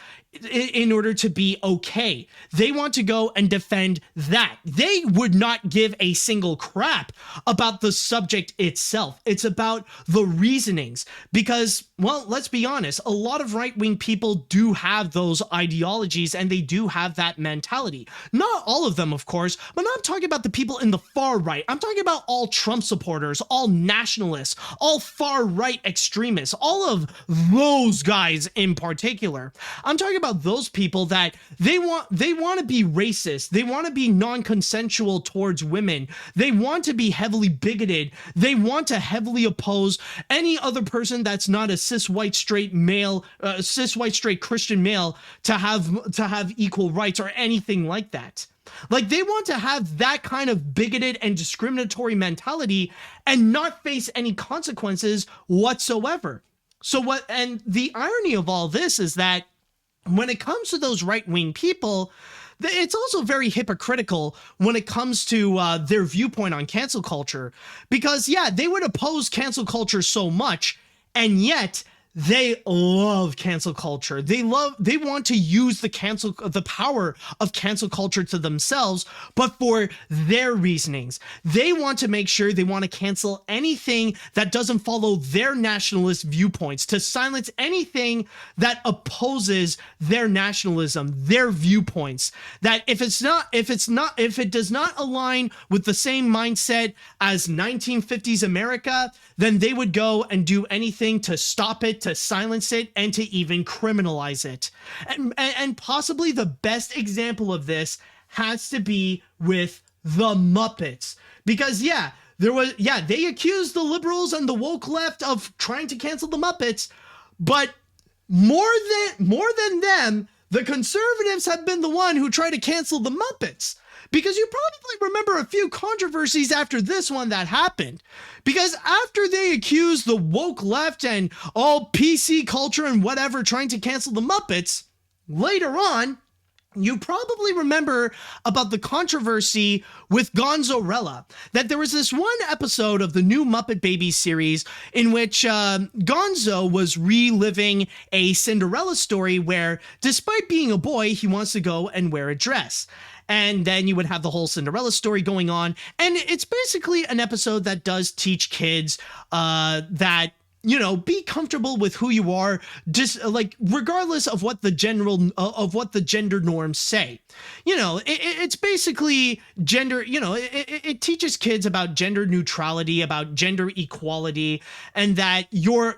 in order to be okay. They want to go and defend that. They would not give a single crap about the subject itself. It's about the reasonings because, well, let's be honest, a lot of right-wing people do have those ideologies and they do have that mentality. Not all of them, of course, but I'm talking about the people in the far right. I'm talking about all Trump supporters, all nationalists, all far-right extremists, all of those guys in particular. I'm talking about those people that they want to be racist. They want to be non-consensual towards women. They want to be heavily bigoted. They want to heavily oppose any other person that's not a cis white straight male, cis white straight Christian male to have equal rights or anything like that. Like, they want to have that kind of bigoted and discriminatory mentality and not face any consequences whatsoever. And the irony of all this is that when it comes to those right-wing people, it's also very hypocritical when it comes to their viewpoint on cancel culture. Because, yeah, they would oppose cancel culture so much, and yet they love cancel culture. They want to use the power of cancel culture to themselves, but for their reasonings. They want to make sure they want to cancel anything that doesn't follow their nationalist viewpoints, to silence anything that opposes their nationalism, their viewpoints. That if it does not align with the same mindset as 1950s America, then they would go and do anything to stop it, to silence it, and to even criminalize it. And possibly the best example of this has to be with the Muppets. Because they accused the liberals and the woke left of trying to cancel the Muppets, but more than them, the conservatives have been the one who tried to cancel the Muppets. Because you probably remember a few controversies after this one that happened. Because after they accused the woke left and all PC culture and whatever trying to cancel the Muppets, later on, you probably remember about the controversy with Gonzorella, that there was this one episode of the new Muppet Babies series in which Gonzo was reliving a Cinderella story where, despite being a boy, he wants to go and wear a dress. And then you would have the whole Cinderella story going on. And it's basically an episode that does teach kids that, you know, be comfortable with who you are, just like regardless of what the gender norms say. You know, it's basically gender, you know, it teaches kids about gender neutrality, about gender equality, and that your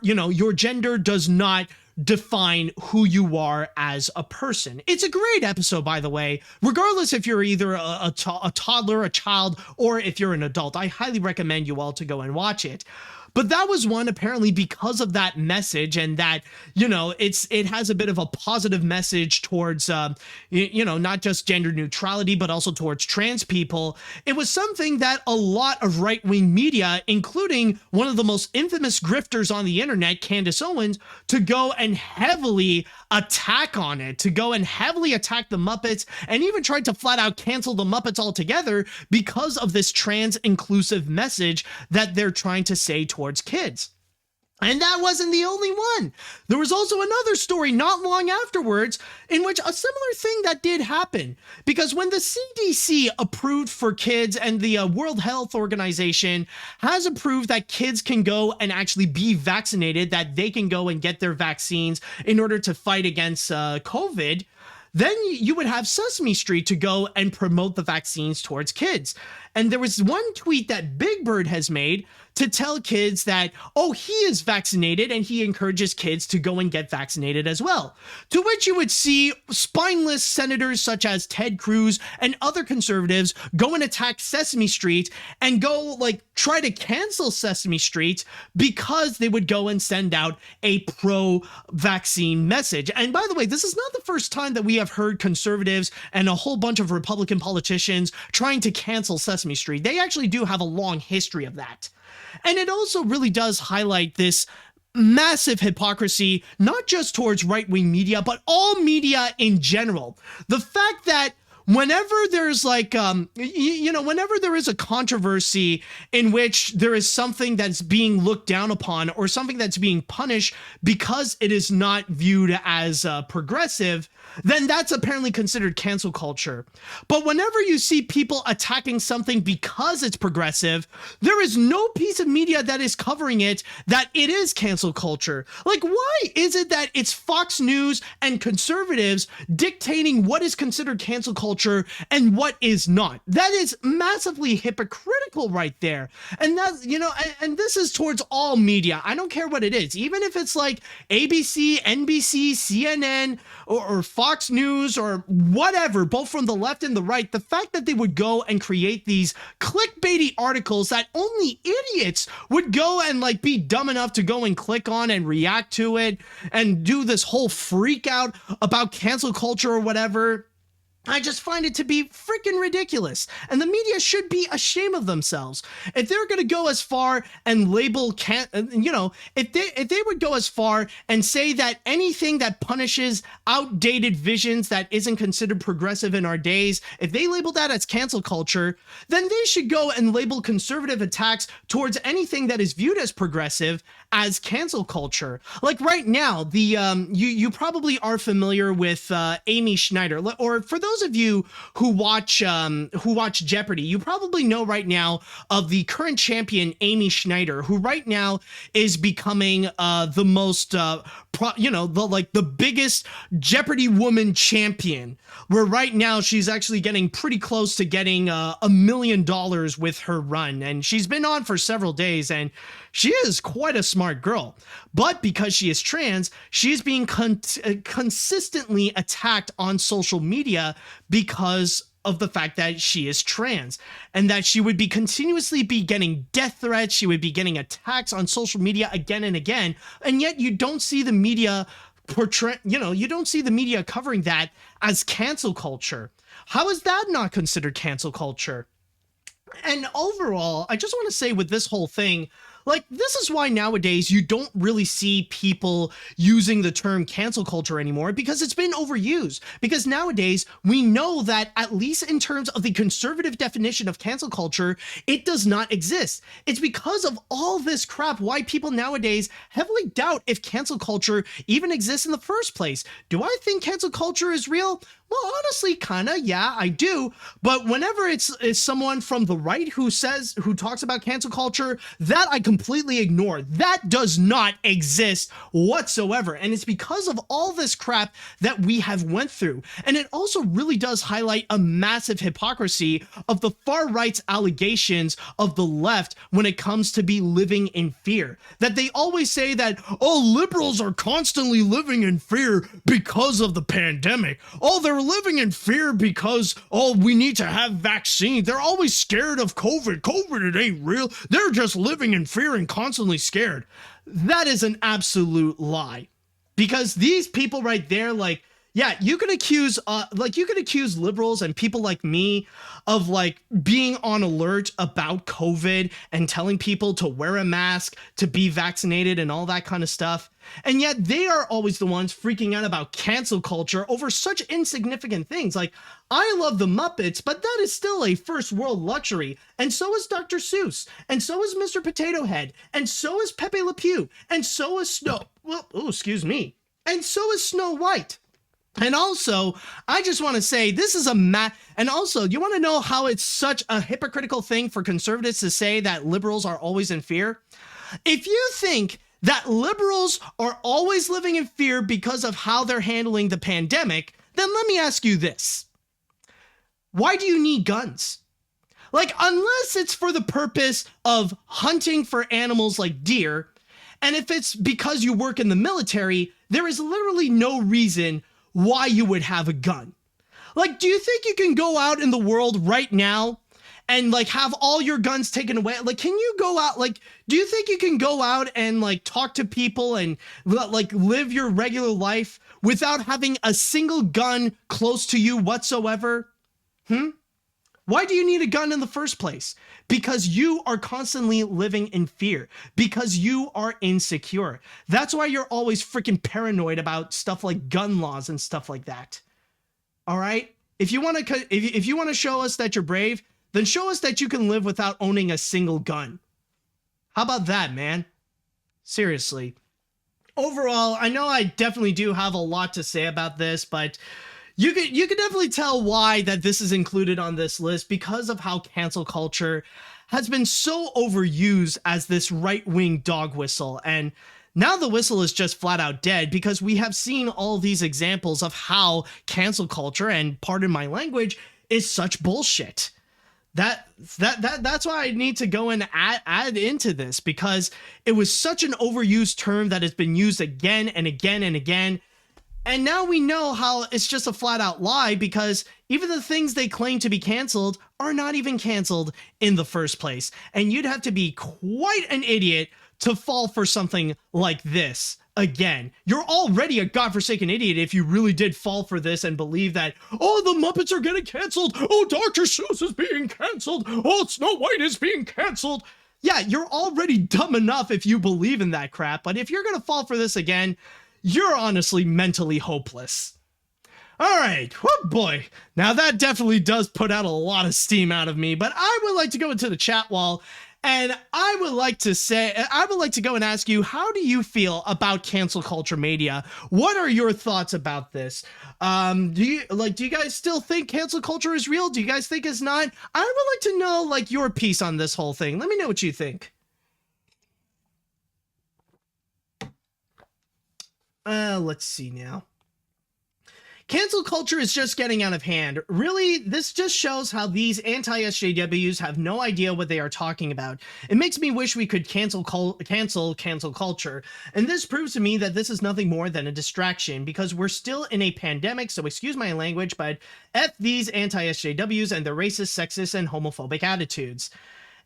gender does not define who you are as a person. It's a great episode, by the way, regardless if you're either a toddler, a child, or if you're an adult. I highly recommend you all to go and watch it. But that was one apparently because of that message, and that, you know, it has a bit of a positive message towards, not just gender neutrality, but also towards trans people. It was something that a lot of right-wing media, including one of the most infamous grifters on the internet, Candace Owens, to go and heavily attack on it, to go and heavily attack the Muppets, and even tried to flat out cancel the Muppets altogether because of this trans inclusive message that they're trying to say towards kids. And that wasn't the only one. There was also another story not long afterwards in which a similar thing that did happen. Because when the CDC approved for kids, and the World Health Organization has approved that kids can go and actually be vaccinated, that they can go and get their vaccines in order to fight against COVID, then you would have Sesame Street to go and promote the vaccines towards kids. And there was one tweet that Big Bird has made to tell kids that, oh, he is vaccinated and he encourages kids to go and get vaccinated as well. To which you would see spineless senators such as Ted Cruz and other conservatives go and attack Sesame Street and go try to cancel Sesame Street because they would go and send out a pro-vaccine message. And by the way, this is not the first time that we have heard conservatives and a whole bunch of Republican politicians trying to cancel Sesame Street. They actually do have a long history of that. And it also really does highlight this massive hypocrisy, not just towards right-wing media, but all media in general. The fact that whenever there's like, whenever there is a controversy in which there is something that's being looked down upon or something that's being punished because it is not viewed as progressive, then that's apparently considered cancel culture. But whenever you see people attacking something because it's progressive, there is no piece of media that is covering it that it is cancel culture. Like, why is it that it's Fox News and conservatives dictating what is considered cancel culture and what is not? That is massively hypocritical right there. And that, and this is towards all media. I don't care what it is. Even if it's like ABC, NBC, CNN, or Fox News or whatever, both from the left and the right, the fact that they would go and create these clickbaity articles that only idiots would go and like be dumb enough to go and click on and react to it and do this whole freak out about cancel culture or whatever, I just find it to be freaking ridiculous. And the media should be ashamed of themselves. If they're going to go as far and label, if they would go as far and say that anything that punishes outdated visions that isn't considered progressive in our days, if they label that as cancel culture, then they should go and label conservative attacks towards anything that is viewed as progressive as cancel culture. Like right now, you probably are familiar with Amy Schneider, or for those of you who watch Jeopardy, you probably know right now of the current champion Amy Schneider, who right now is becoming the most the biggest Jeopardy woman champion, where right now she's actually getting pretty close to getting $1 million with her run, and she's been on for several days, and she is quite a smart girl. But because she is trans, she is being consistently attacked on social media because of the fact that she is trans, and that she would be continuously be getting death threats. She would be getting attacks on social media again and again. And yet you don't see the media you don't see the media covering that as cancel culture. How is that not considered cancel culture? And overall, I just want to say with this whole thing, like, this is why nowadays you don't really see people using the term cancel culture anymore, because it's been overused. Because nowadays we know that, at least in terms of the conservative definition of cancel culture, it does not exist. It's because of all this crap why people nowadays heavily doubt if cancel culture even exists in the first place. Do I think cancel culture is real? Well, honestly, kinda, yeah, I do. But whenever it's someone from the right who talks about cancel culture, that I completely ignore. That does not exist whatsoever. And it's because of all this crap that we have went through. And it also really does highlight a massive hypocrisy of the far right's allegations of the left when it comes to be living in fear. That they always say that, oh, liberals are constantly living in fear because of the pandemic. Oh, they're living in fear because, oh, we need to have vaccines. They're always scared of COVID. COVID, it ain't real. They're just living in fear and constantly scared. That is an absolute lie. Because these people right there, like, yeah, you can accuse liberals and people like me of like being on alert about COVID and telling people to wear a mask, to be vaccinated and all that kind of stuff. And yet they are always the ones freaking out about cancel culture over such insignificant things. Like, I love the Muppets, but that is still a first world luxury. And so is Dr. Seuss. And so is Mr. Potato Head. And so is Pepe Le Pew. And so is And so is Snow White. And also, I just want to say this is and also, you want to know how it's such a hypocritical thing for conservatives to say that liberals are always in fear? If you think that liberals are always living in fear because of how they're handling the pandemic, then let me ask you this. Why do you need guns? Like, unless it's for the purpose of hunting for animals like deer, and if it's because you work in the military, there is literally no reason why you would have a gun. Like, do you think you can go out in the world right now and like have all your guns taken away? Like, can you go out, like, do you think you can go out and like talk to people and like live your regular life without having a single gun close to you whatsoever? Why do you need a gun in the first place? Because you are constantly living in fear, because you are insecure. That's why you're always freaking paranoid about stuff like gun laws and stuff like that. All right? If you want to show us that you're brave, then show us that you can live without owning a single gun. How about that, man? Seriously. Overall, I know I definitely do have a lot to say about this, but you could definitely tell why that this is included on this list, because of how cancel culture has been so overused as this right-wing dog whistle. And now the whistle is just flat out dead, because we have seen all these examples of how cancel culture, and pardon my language, is such bullshit. That's why I need to go and add into this, because it was such an overused term that has been used again and again and again. And now we know how it's just a flat out lie, because even the things they claim to be canceled are not even canceled in the first place. And you'd have to be quite an idiot to fall for something like this. Again, you're already a godforsaken idiot if you really did fall for this and believe that, oh, the Muppets are getting canceled. Oh, Dr. Seuss is being canceled. Oh, Snow White is being canceled. Yeah, you're already dumb enough if you believe in that crap. But if you're going to fall for this again, you're honestly mentally hopeless. All right, oh boy. Now that definitely does put out a lot of steam out of me, but I would like to go into the chat wall, and I would like to go and ask you, how do you feel about cancel culture media? What are your thoughts about this? Do you guys still think cancel culture is real? Do you guys think it's not? I would like to know, like, your piece on this whole thing. Let me know what you think. Let's see now. Cancel culture is just getting out of hand. Really, this just shows how these anti-SJWs have no idea what they are talking about. It makes me wish we could cancel culture. And this proves to me that this is nothing more than a distraction, because we're still in a pandemic, so excuse my language, but F these anti-SJWs and their racist, sexist, and homophobic attitudes.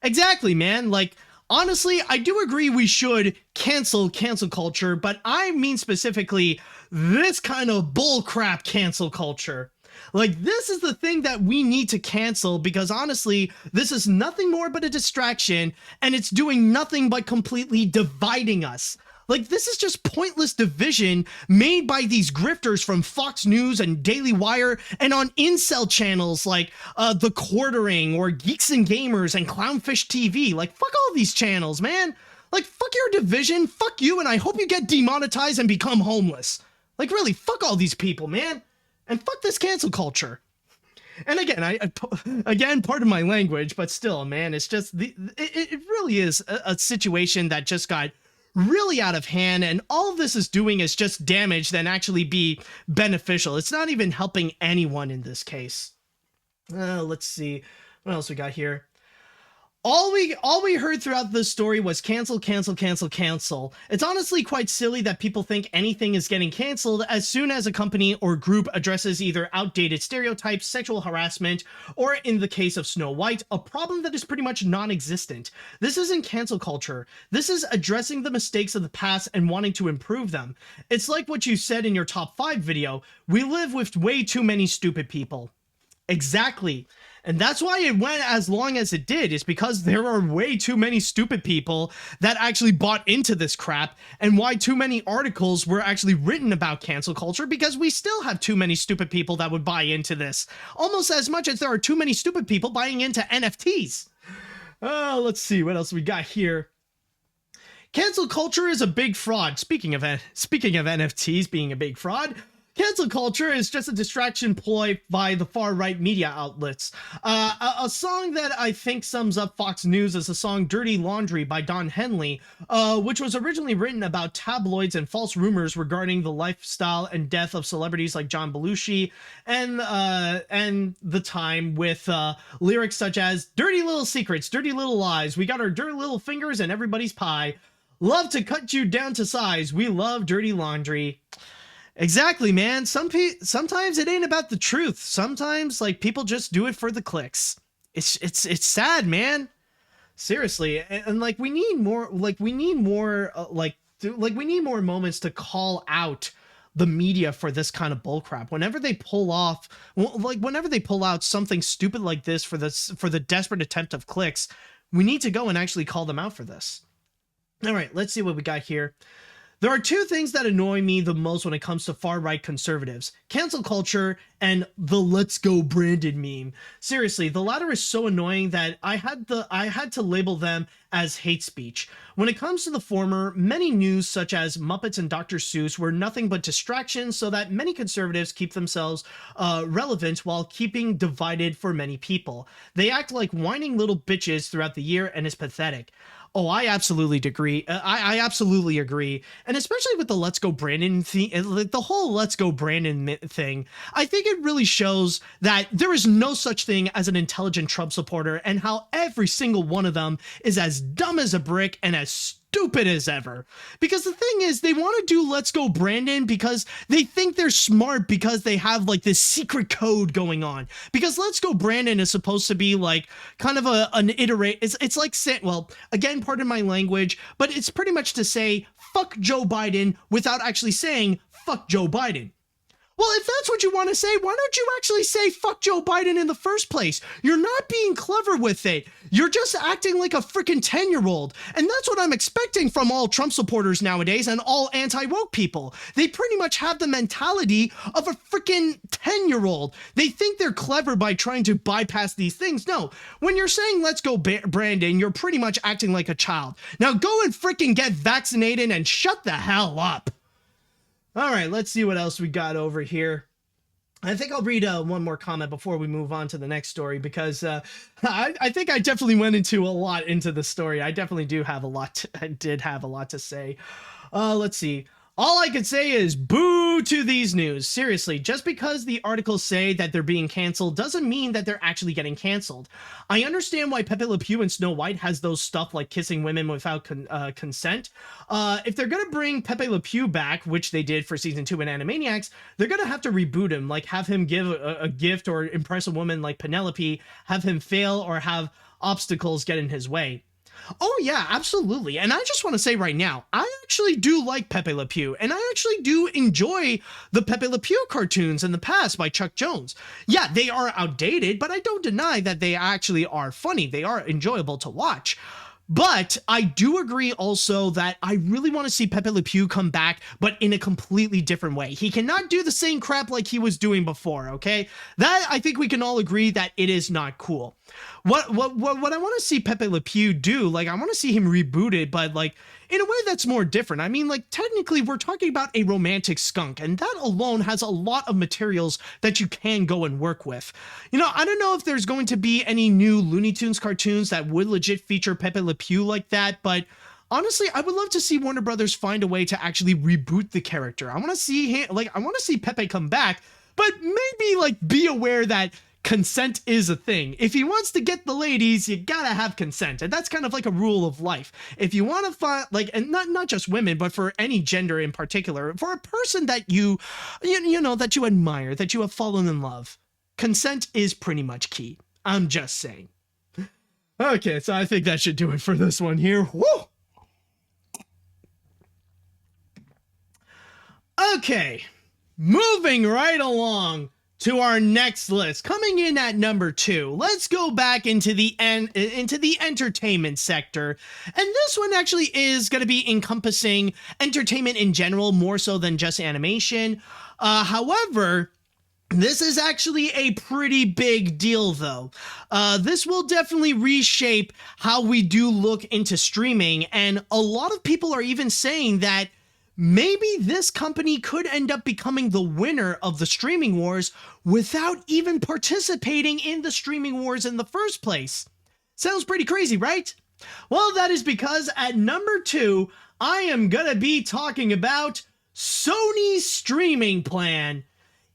Exactly, man. Like, honestly, I do agree we should cancel culture, but I mean specifically this kind of bullcrap cancel culture. Like, this is the thing that we need to cancel, because honestly, this is nothing more but a distraction, and it's doing nothing but completely dividing us. Like, this is just pointless division made by these grifters from Fox News and Daily Wire, and on incel channels like The Quartering or Geeks and Gamers and Clownfish TV. Like, fuck all these channels, man. Like, fuck your division, fuck you, and I hope you get demonetized and become homeless. Like, really, fuck all these people, man. And fuck this cancel culture. And again, pardon my language, but still, man, it's just, it really is a situation that just got really out of hand, and all of this is doing is just damage than actually be beneficial. It's not even helping anyone in this case. Let's see what else we got here. All we heard throughout this story was cancel. It's honestly quite silly that people think anything is getting canceled as soon as a company or group addresses either outdated stereotypes, sexual harassment, or in the case of Snow White, a problem that is pretty much non-existent. This isn't cancel culture. This is addressing the mistakes of the past and wanting to improve them. It's like what you said in your top 5 video. We live with way too many stupid people. Exactly. And that's why it went as long as it did, is because there are way too many stupid people that actually bought into this crap, and why too many articles were actually written about cancel culture, because we still have too many stupid people that would buy into this. Almost as much as there are too many stupid people buying into NFTs. Let's see what else we got here. Cancel culture is a big fraud. Speaking of NFTs being a big fraud, cancel culture is just a distraction ploy by the far-right media outlets. A song that I think sums up Fox News is the song Dirty Laundry by Don Henley, which was originally written about tabloids and false rumors regarding the lifestyle and death of celebrities like John Belushi, and the time with lyrics such as dirty little secrets, dirty little lies, we got our dirty little fingers in everybody's pie, love to cut you down to size, we love dirty laundry. Exactly, man. Sometimes it ain't about the truth. Sometimes, like, people just do it for the clicks. It's sad, man. Seriously, and like, we need more. Like, we need more. We need more moments to call out the media for this kind of bullcrap. Whenever they pull out something stupid like this for the desperate attempt of clicks, we need to go and actually call them out for this. All right, let's see what we got here. There are two things that annoy me the most when it comes to far-right conservatives: cancel culture and the "let's go Brandon" meme. Seriously, the latter is so annoying that I had to label them as hate speech. When it comes to the former, many news such as Muppets and Dr. Seuss were nothing but distractions so that many conservatives keep themselves relevant while keeping divided for many people. They act like whining little bitches throughout the year, and it's pathetic. Oh, I absolutely agree. I absolutely agree. And especially with the "Let's Go Brandon" thing, the whole "Let's Go Brandon" thing, I think it really shows that there is no such thing as an intelligent Trump supporter, and how every single one of them is as dumb as a brick and as stupid as ever. Because the thing is, they want to do "Let's Go Brandon" because they think they're smart, because they have like this secret code going on. Because "Let's Go Brandon" is supposed to be like kind of an iterate. It's like saying, well, again, pardon my language, but it's pretty much to say fuck Joe Biden without actually saying fuck Joe Biden. Well, if that's what you want to say, why don't you actually say fuck Joe Biden in the first place? You're not being clever with it. You're just acting like a freaking 10-year-old. And that's what I'm expecting from all Trump supporters nowadays and all anti-woke people. They pretty much have the mentality of a freaking 10-year-old. They think they're clever by trying to bypass these things. No, when you're saying "Let's go Brandon," you're pretty much acting like a child. Now go and freaking get vaccinated and shut the hell up. All right, let's see what else we got over here. I think I'll read one more comment before we move on to the next story, because I think I definitely went into a lot into the story. I definitely did have a lot to say. Let's see. All I could say is boo to these news. Seriously, just because the articles say that they're being canceled doesn't mean that they're actually getting canceled. I understand why Pepe Le Pew and Snow White has those stuff like kissing women without consent. If they're gonna bring Pepe Le Pew back, which they did for season 2 in Animaniacs, they're gonna have to reboot him, like have him give a gift or impress a woman like Penelope, have him fail, or have obstacles get in his way. Oh yeah, absolutely. And I just want to say right now, I actually do like Pepe Le Pew, and I actually do enjoy the Pepe Le Pew cartoons in the past by Chuck Jones. Yeah, they are outdated, but I don't deny that they actually are funny. They are enjoyable to watch. But I do agree also that I really want to see Pepe Le Pew come back, but in a completely different way. He cannot do the same crap like he was doing before, okay? That, I think we can all agree that it is not cool. What I want to see Pepe Le Pew do, like, I want to see him rebooted, but like in a way that's more different. I mean, like, technically we're talking about a romantic skunk, and that alone has a lot of materials that you can go and work with. You know, I don't know if there's going to be any new Looney Tunes cartoons that would legit feature Pepe Le Pew like that, but honestly, I would love to see Warner Brothers find a way to actually reboot the character. I want to see him, like, I want to see Pepe come back, but maybe like be aware that consent is a thing. If he wants to get the ladies, you gotta have consent, and that's kind of like a rule of life. If you want to find, like, and not just women, but for any gender in particular, for a person that you know that you admire, that you have fallen in love, consent is pretty much key. I'm just saying. Okay, so I think that should do it for this one here. Woo! Okay, moving right along to our next list. Coming in at number 2, let's go back into the entertainment sector. And this one actually is going to be encompassing entertainment in general, more so than just animation. However, this is actually a pretty big deal, though. This will definitely reshape how we do look into streaming, and a lot of people are even saying that maybe this company could end up becoming the winner of the streaming wars without even participating in the streaming wars in the first place. Sounds pretty crazy, right? Well, that is because at number 2, I am gonna be talking about Sony's streaming plan.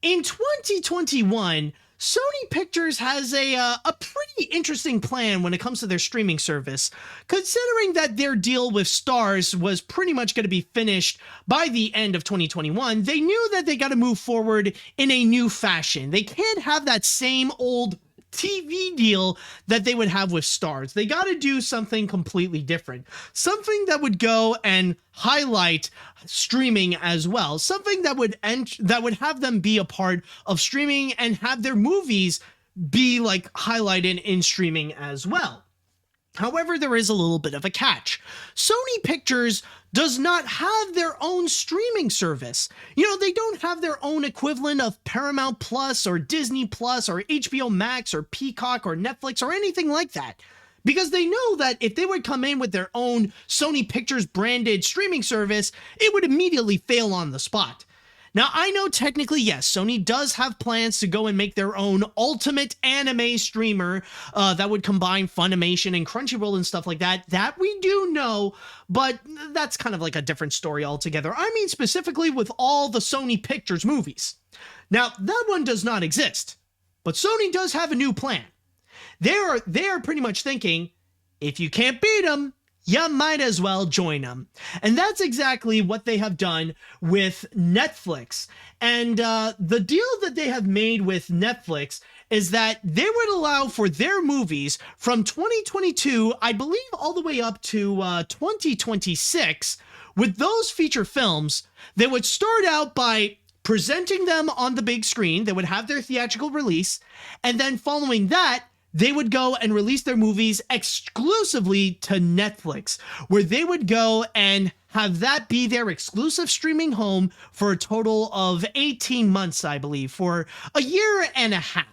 In 2021, Sony Pictures has a pretty interesting plan when it comes to their streaming service, considering that their deal with Starz was pretty much going to be finished by the end of 2021. They knew that they got to move forward in a new fashion. They can't have that same old TV deal that they would have with Starz. They got to do something completely different. Something that would go and highlight streaming as well. Something that would have them be a part of streaming and have their movies be like highlighted in streaming as well. However, there is a little bit of a catch. Sony Pictures does not have their own streaming service. They don't have their own equivalent of Paramount Plus or Disney Plus or HBO Max or Peacock or Netflix or anything like that. Because they know that if they would come in with their own Sony Pictures branded streaming service, it would immediately fail on the spot. Now, I know technically, yes, Sony does have plans to go and make their own ultimate anime streamer that would combine Funimation and Crunchyroll and stuff like that. That we do know, but that's kind of like a different story altogether. I mean, specifically with all the Sony Pictures movies. Now, that one does not exist, but Sony does have a new plan. They are pretty much thinking, if you can't beat them, you might as well join them. And that's exactly what they have done with Netflix. And the deal that they have made with Netflix is that they would allow for their movies from 2022, I believe all the way up to 2026, with those feature films, they would start out by presenting them on the big screen. They would have their theatrical release. And then following that, they would go and release their movies exclusively to Netflix, where they would go and have that be their exclusive streaming home for a total of 18 months, I believe, for a year and a half.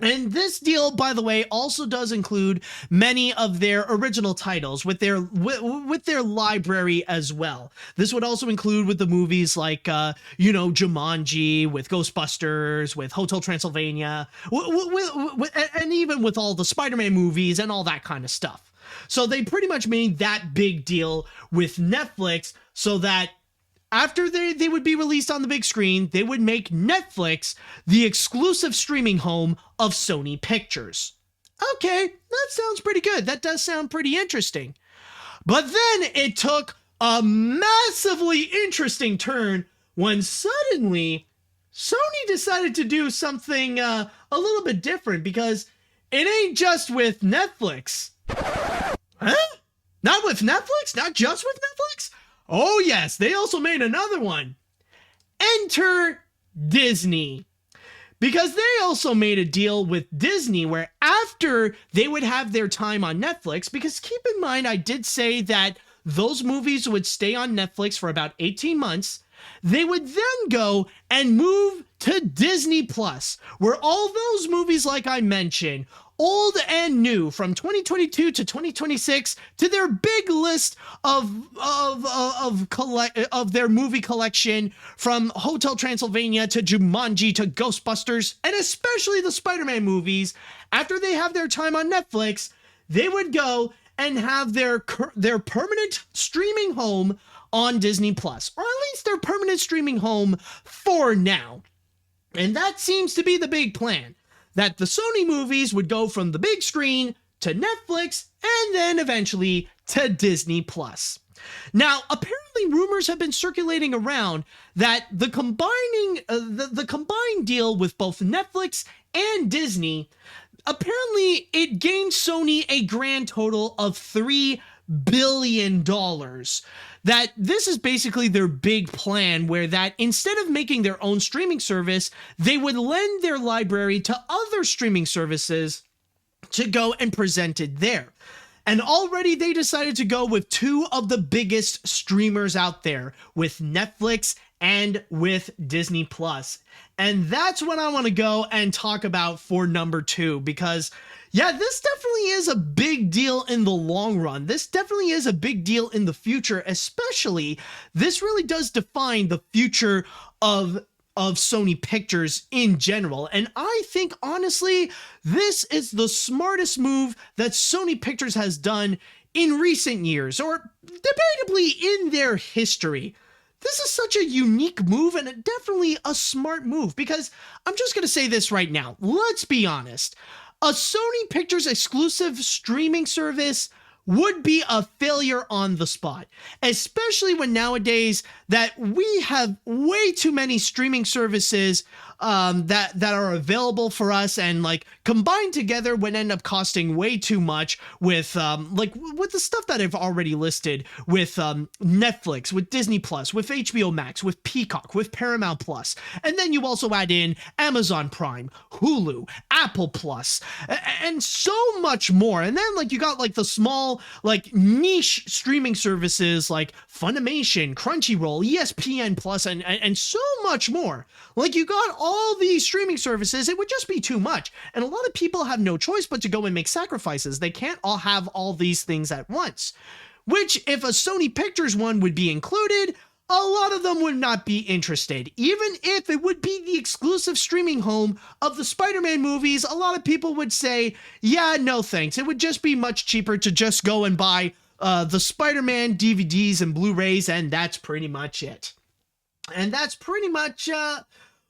And this deal, by the way, also does include many of their original titles with their library as well. This would also include with the movies like, Jumanji, with Ghostbusters, with Hotel Transylvania, and even with all the Spider-Man movies and all that kind of stuff. So they pretty much made that big deal with Netflix so that after they would be released on the big screen, they would make Netflix the exclusive streaming home of Sony Pictures. Okay, that sounds pretty good. That does sound pretty interesting. But then it took a massively interesting turn when suddenly Sony decided to do something a little bit different, because it ain't just with Netflix. Huh? Not with Netflix? Not just with Netflix? Oh yes, they also made another one. Enter Disney. Because they also made a deal with Disney where after they would have their time on Netflix, because keep in mind, I did say that those movies would stay on Netflix for about 18 months. They would then go and move to Disney Plus, where all those movies, like I mentioned, old and new, from 2022 to 2026, to their big list of their movie collection, from Hotel Transylvania to Jumanji to Ghostbusters, and especially the Spider-Man movies. After they have their time on Netflix, they would go and have their permanent streaming home on Disney Plus, or at least their permanent streaming home for now. And that seems to be the big plan, that the Sony movies would go from the big screen to Netflix and then eventually to Disney Plus. Now, apparently rumors have been circulating around that the combined deal with both Netflix and Disney, apparently it gained Sony a grand total of $3 billion. That this is basically their big plan, where that instead of making their own streaming service, they would lend their library to other streaming services to go and present it there. And already they decided to go with two of the biggest streamers out there, with Netflix and with Disney Plus. And that's what I want to go and talk about for number 2, because yeah, this definitely is a big deal in the long run. This definitely is a big deal in the future, especially this really does define the future of Sony Pictures in general. And I think, honestly, this is the smartest move that Sony Pictures has done in recent years, or debatably in their history. This is such a unique move and definitely a smart move, because I'm just going to say this right now. Let's be honest. A Sony Pictures exclusive streaming service would be a failure on the spot, especially when nowadays that we have way too many streaming services that are available for us, and like combined together would end up costing way too much with with the stuff that I've already listed with Netflix, with Disney Plus, with HBO Max, with Peacock, with Paramount Plus, and then you also add in Amazon Prime, Hulu, Apple Plus, and so much more. And then like you got like the small like niche streaming services like Funimation, Crunchyroll, ESPN Plus, and so much more. Like you got all these streaming services, it would just be too much. And a lot of people have no choice but to go and make sacrifices. They can't all have all these things at once. Which, if a Sony Pictures one would be included, a lot of them would not be interested. Even if it would be the exclusive streaming home of the Spider-Man movies, a lot of people would say, yeah, no thanks. It would just be much cheaper to just go and buy the Spider-Man DVDs and Blu-rays, and that's pretty much it. And that's pretty much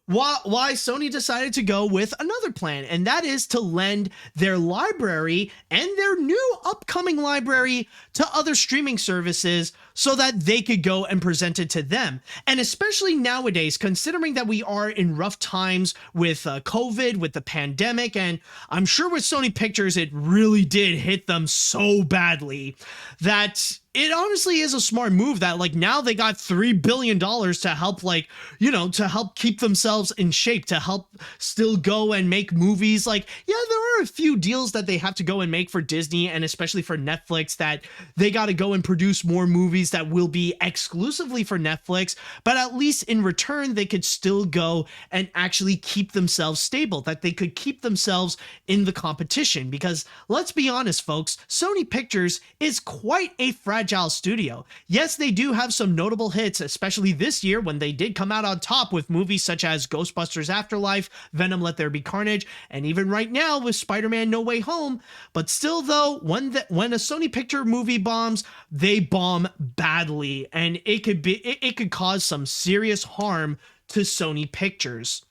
why Sony decided to go with another plan, and that is to lend their library and their new upcoming library to other streaming services so that they could go and present it to them. And especially nowadays, considering that we are in rough times with COVID, with the pandemic, and I'm sure with Sony Pictures, it really did hit them so badly that it honestly is a smart move that like now they got $3 billion to help like, you know, to help keep themselves in shape, to help still go and make movies. Like, yeah, there are a few deals that they have to go and make for Disney and especially for Netflix that they got to go and produce more movies that will be exclusively for Netflix. But at least in return, they could still go and actually keep themselves stable, that they could keep themselves in the competition. Because let's be honest, folks, Sony Pictures is quite a fragile studio. Yes, they do have some notable hits, especially this year when they did come out on top with movies such as Ghostbusters Afterlife, Venom Let There Be Carnage, and even right now with Spider-Man No Way Home. But still though, when a Sony Picture movie bombs, they bomb badly, and it could cause some serious harm to Sony Pictures.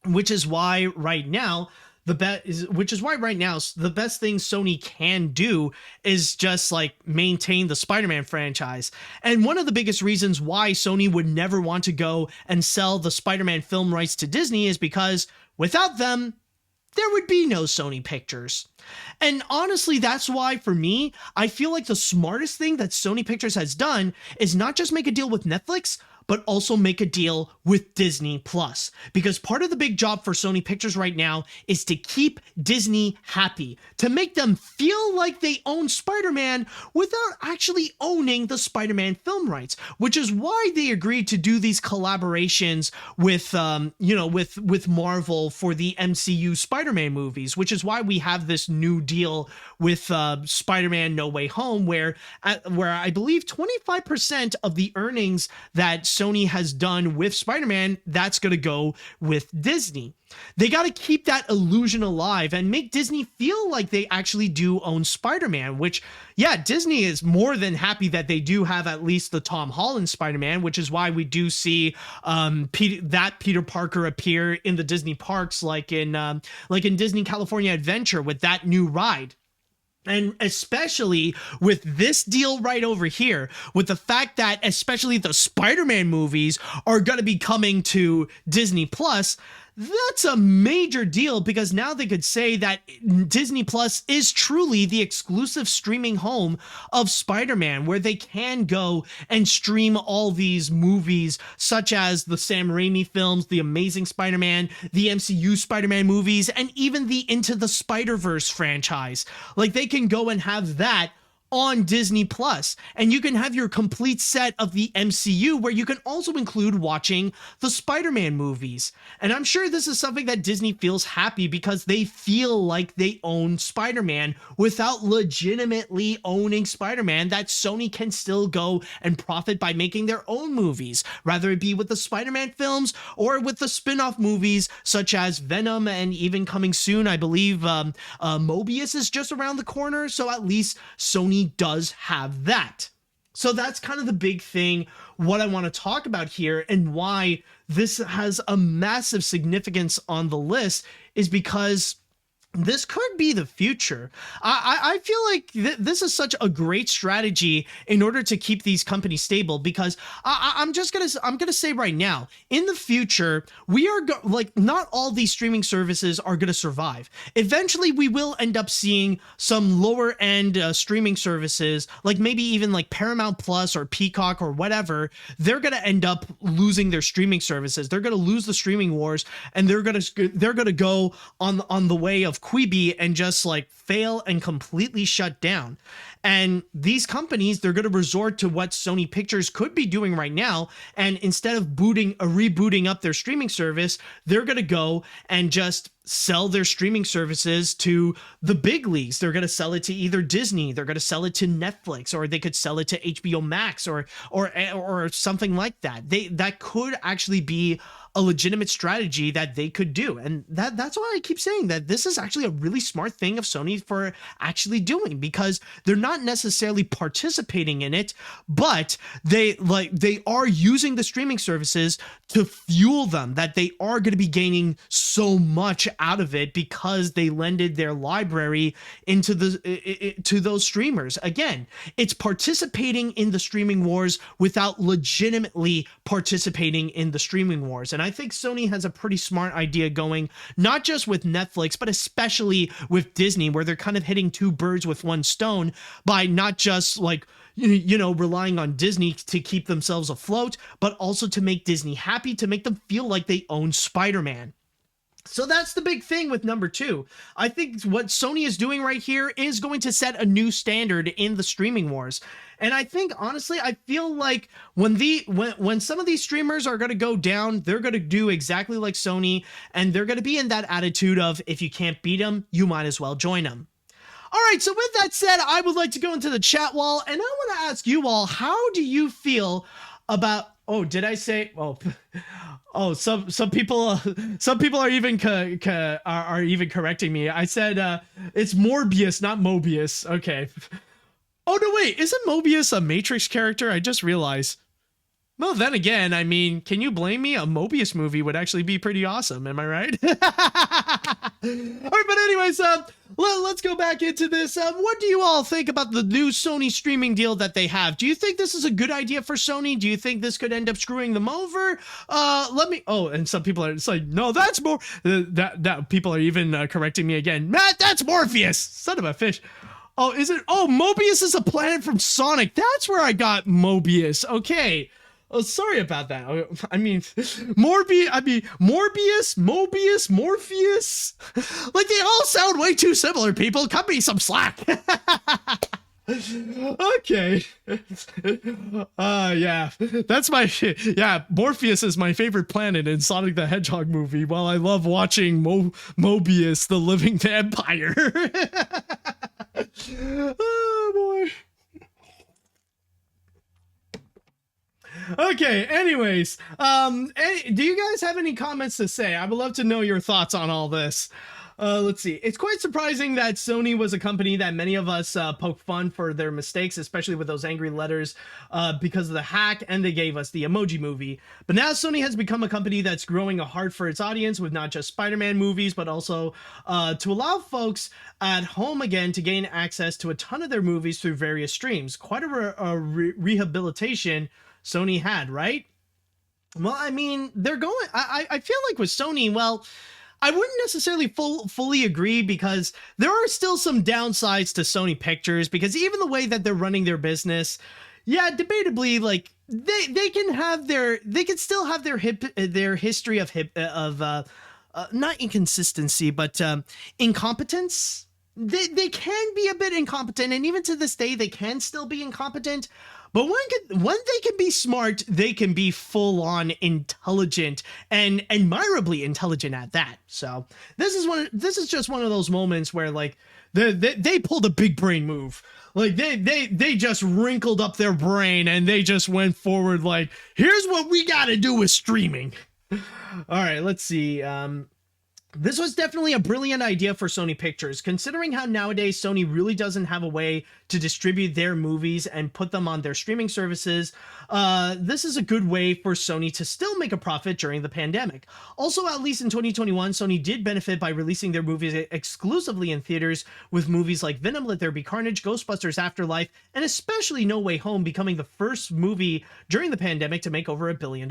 Which is why right now the best thing Sony can do is just like maintain the Spider-Man franchise. And one of the biggest reasons why Sony would never want to go and sell the Spider-Man film rights to Disney is because without them, there would be no Sony Pictures. And honestly, that's why for me, I feel like the smartest thing that Sony Pictures has done is not just make a deal with Netflix, but also make a deal with Disney Plus. Because part of the big job for Sony Pictures right now is to keep Disney happy, to make them feel like they own Spider-Man without actually owning the Spider-Man film rights, which is why they agreed to do these collaborations with, with Marvel for the MCU Spider-Man movies, which is why we have this new deal with Spider-Man No Way Home, where I believe 25% of the earnings that Sony has done with Spider-Man, that's going to go with Disney. They got to keep that illusion alive and make Disney feel like they actually do own Spider-Man, which, yeah, Disney is more than happy that they do have at least the Tom Holland Spider-Man, which is why we do see Peter Parker appear in the Disney parks, like in Disney California Adventure with that new ride. And especially with this deal right over here, with the fact that especially the Spider-Man movies are going to be coming to Disney Plus, that's a major deal, because now they could say that Disney Plus is truly the exclusive streaming home of Spider-Man, where they can go and stream all these movies such as the Sam Raimi films, the Amazing Spider-Man, the MCU Spider-Man movies, and even the Into the Spider-Verse franchise. Like, they can go and have that on Disney Plus, and you can have your complete set of the MCU, where you can also include watching the Spider-Man movies. And I'm sure this is something that Disney feels happy, because they feel like they own Spider-Man without legitimately owning Spider-Man, that Sony can still go and profit by making their own movies, rather it be with the Spider-Man films or with the spin-off movies such as Venom, and even coming soon, I believe Mobius is just around the corner, so at least Sony does have that. So that's kind of the big thing, what I want to talk about here, and why this has a massive significance on the list is because this could be the future. I feel like this is such a great strategy in order to keep these companies stable, because I'm gonna say right now, in the future, we are like, not all these streaming services are gonna survive. Eventually, we will end up seeing some lower end streaming services, like maybe even like Paramount Plus or Peacock or whatever. They're gonna end up losing their streaming services. They're gonna lose the streaming wars, and they're gonna go on the way of Quibi and just like fail and completely shut down. And these companies, they're going to resort to what Sony Pictures could be doing right now, and instead of rebooting up their streaming service, they're going to go and just sell their streaming services to the big leagues. They're going to sell it to either Disney, they're going to sell it to Netflix, or they could sell it to HBO Max or something like that. That could actually be a legitimate strategy that they could do. And that's why I keep saying that this is actually a really smart thing of Sony for actually doing, because they're not necessarily participating in it, but they are using the streaming services to fuel them, that they are going to be gaining so much out of it because they lended their library into to those streamers. Again, it's participating in the streaming wars without legitimately participating in the streaming wars. And I think Sony has a pretty smart idea going, not just with Netflix, but especially with Disney, where they're kind of hitting two birds with one stone by not just like, relying on Disney to keep themselves afloat, but also to make Disney happy, to make them feel like they own Spider-Man. So that's the big thing with number 2. I think what Sony is doing right here is going to set a new standard in the streaming wars. And I think, honestly, I feel like when some of these streamers are going to go down, they're going to do exactly like Sony, and they're going to be in that attitude of, if you can't beat them, you might as well join them. All right, so with that said, I would like to go into the chat wall, and I want to ask you all, how do you feel about... Oh, did I say? Oh, some people are even are even correcting me. I said it's Morbius, not Mobius. Okay. Oh no, wait, isn't Mobius a Matrix character? I just realized. Well, then again, I mean, can you blame me? A Mobius movie would actually be pretty awesome. Am I right? All right, but anyways, let's go back into this. What do you all think about the new Sony streaming deal that they have? Do you think this is a good idea for Sony? Do you think this could end up screwing them over? And some people are, it's like, no, that's more, that people are even correcting me again. Matt, that's Morpheus, son of a fish. Oh, is it? Oh, Mobius is a planet from Sonic. That's where I got Mobius. Okay. Oh, sorry about that. I mean, Morbius, Mobius, Morpheus. Like, they all sound way too similar, people. Cut me some slack. Okay. Yeah. That's my... Yeah, Morpheus is my favorite planet in Sonic the Hedgehog movie, while I love watching Mobius, the living vampire. Oh, boy. Okay, anyways, do you guys have any comments to say? I would love to know your thoughts on all this. Let's see. It's quite surprising that Sony was a company that many of us poke fun for their mistakes, especially with those angry letters because of the hack, and they gave us the Emoji Movie. But now Sony has become a company that's growing a heart for its audience with not just Spider-Man movies, but also to allow folks at home again to gain access to a ton of their movies through various streams. Quite a rehabilitation Sony had, right? Well, I mean, they're going... I feel like with Sony, well... I wouldn't necessarily fully agree, because there are still some downsides to Sony Pictures, because even the way that they're running their business, yeah, debatably, like they can still have their history of not inconsistency, but incompetence. They can be a bit incompetent, and even to this day, they can still be incompetent. But when they can be smart, they can be full-on intelligent, and admirably intelligent at that. So this is just one of those moments where, like, they pulled a big brain move. Like, they just wrinkled up their brain, and they just went forward like, here's what we gotta do with streaming. All right, let's see. This was definitely a brilliant idea for Sony Pictures, considering how nowadays Sony really doesn't have a way to distribute their movies and put them on their streaming services. This is a good way for Sony to still make a profit during the pandemic. Also, at least in 2021, Sony did benefit by releasing their movies exclusively in theaters, with movies like Venom, Let There Be Carnage, Ghostbusters Afterlife, and especially No Way Home becoming the first movie during the pandemic to make over $1 billion.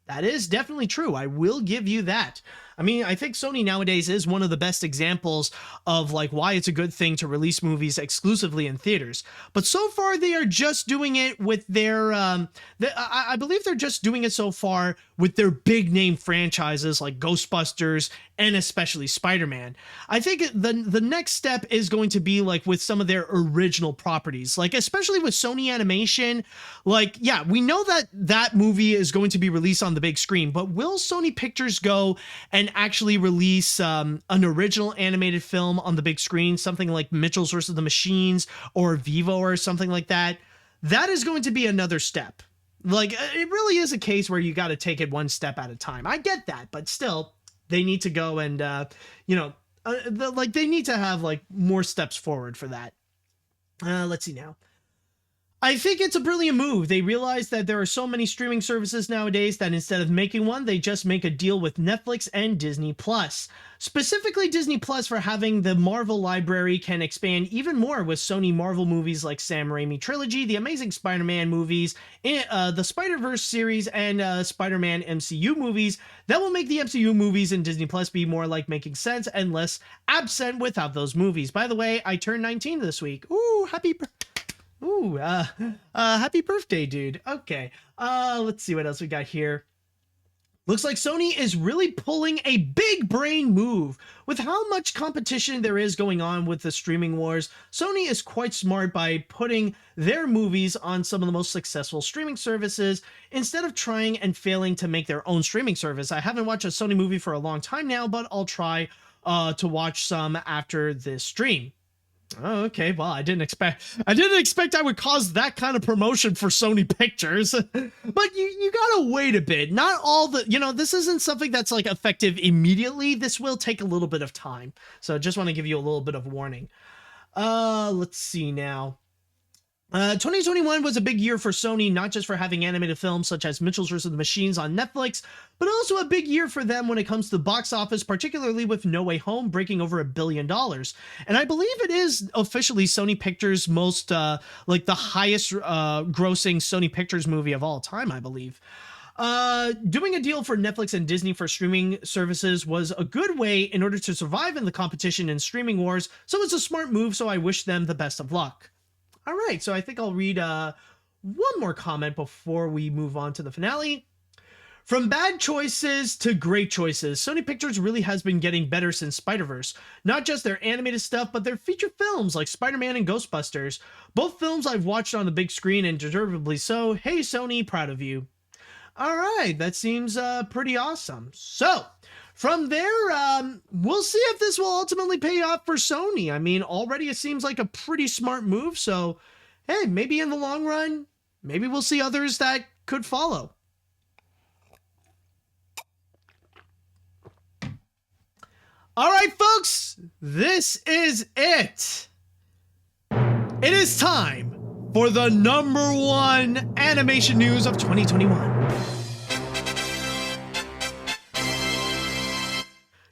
That is definitely true. I will give you that. I mean, I think Sony nowadays is one of the best examples of like why it's a good thing to release movies exclusively in theaters. But so far, they are just doing it with their, I believe they're just doing it so far with their big name franchises like Ghostbusters and especially Spider-Man. I think the next step is going to be like with some of their original properties, like especially with Sony Animation. Like, yeah, we know that that movie is going to be released on the big screen, but will Sony Pictures go and actually release an original animated film on the big screen, something like Mitchell's vs. the Machines or Vivo or something like that? That is going to be another step. Like, it really is a case where you got to take it one step at a time. I get that, but still, they need to go and, they need to have like more steps forward for that. Let's see now. I think it's a brilliant move. They realize that there are so many streaming services nowadays that instead of making one, they just make a deal with Netflix and Disney Plus. Specifically, Disney Plus, for having the Marvel library, can expand even more with Sony Marvel movies like Sam Raimi Trilogy, the Amazing Spider-Man movies, the Spider-Verse series, and Spider-Man MCU movies that will make the MCU movies in Disney Plus be more like making sense and less absent without those movies. By the way, I turned 19 this week. Ooh, happy birthday, dude. Okay. Let's see what else we got here. Looks like Sony is really pulling a big brain move. With how much competition there is going on with the streaming wars, Sony is quite smart by putting their movies on some of the most successful streaming services instead of trying and failing to make their own streaming service. I haven't watched a Sony movie for a long time now, but I'll try to watch some after this stream. Oh, okay. Well, I didn't expect I would cause that kind of promotion for Sony Pictures. But you gotta wait a bit. Not all this isn't something that's like effective immediately. This will take a little bit of time. So just want to give you a little bit of warning. Let's see now. 2021 was a big year for Sony, not just for having animated films such as Mitchell's vs. the Machines on Netflix, but also a big year for them when it comes to the box office, particularly with No Way Home breaking over $1 billion. And I believe it is officially Sony Pictures' most, the highest grossing Sony Pictures movie of all time, I believe. Doing a deal for Netflix and Disney for streaming services was a good way in order to survive in the competition in streaming wars, so it's a smart move, so I wish them the best of luck. All right, so I think I'll read one more comment before we move on to the finale. From bad choices to great choices, Sony Pictures really has been getting better since Spider-Verse. Not just their animated stuff, but their feature films like Spider-Man and Ghostbusters. Both films I've watched on the big screen, and deservedly so. Hey Sony, proud of you. All right, that seems pretty awesome. So, from there, we'll see if this will ultimately pay off for Sony. I mean, already it seems like a pretty smart move, so, hey, maybe in the long run, maybe we'll see others that could follow. All right, folks, this is it. It is time for the #1 animation news of 2021.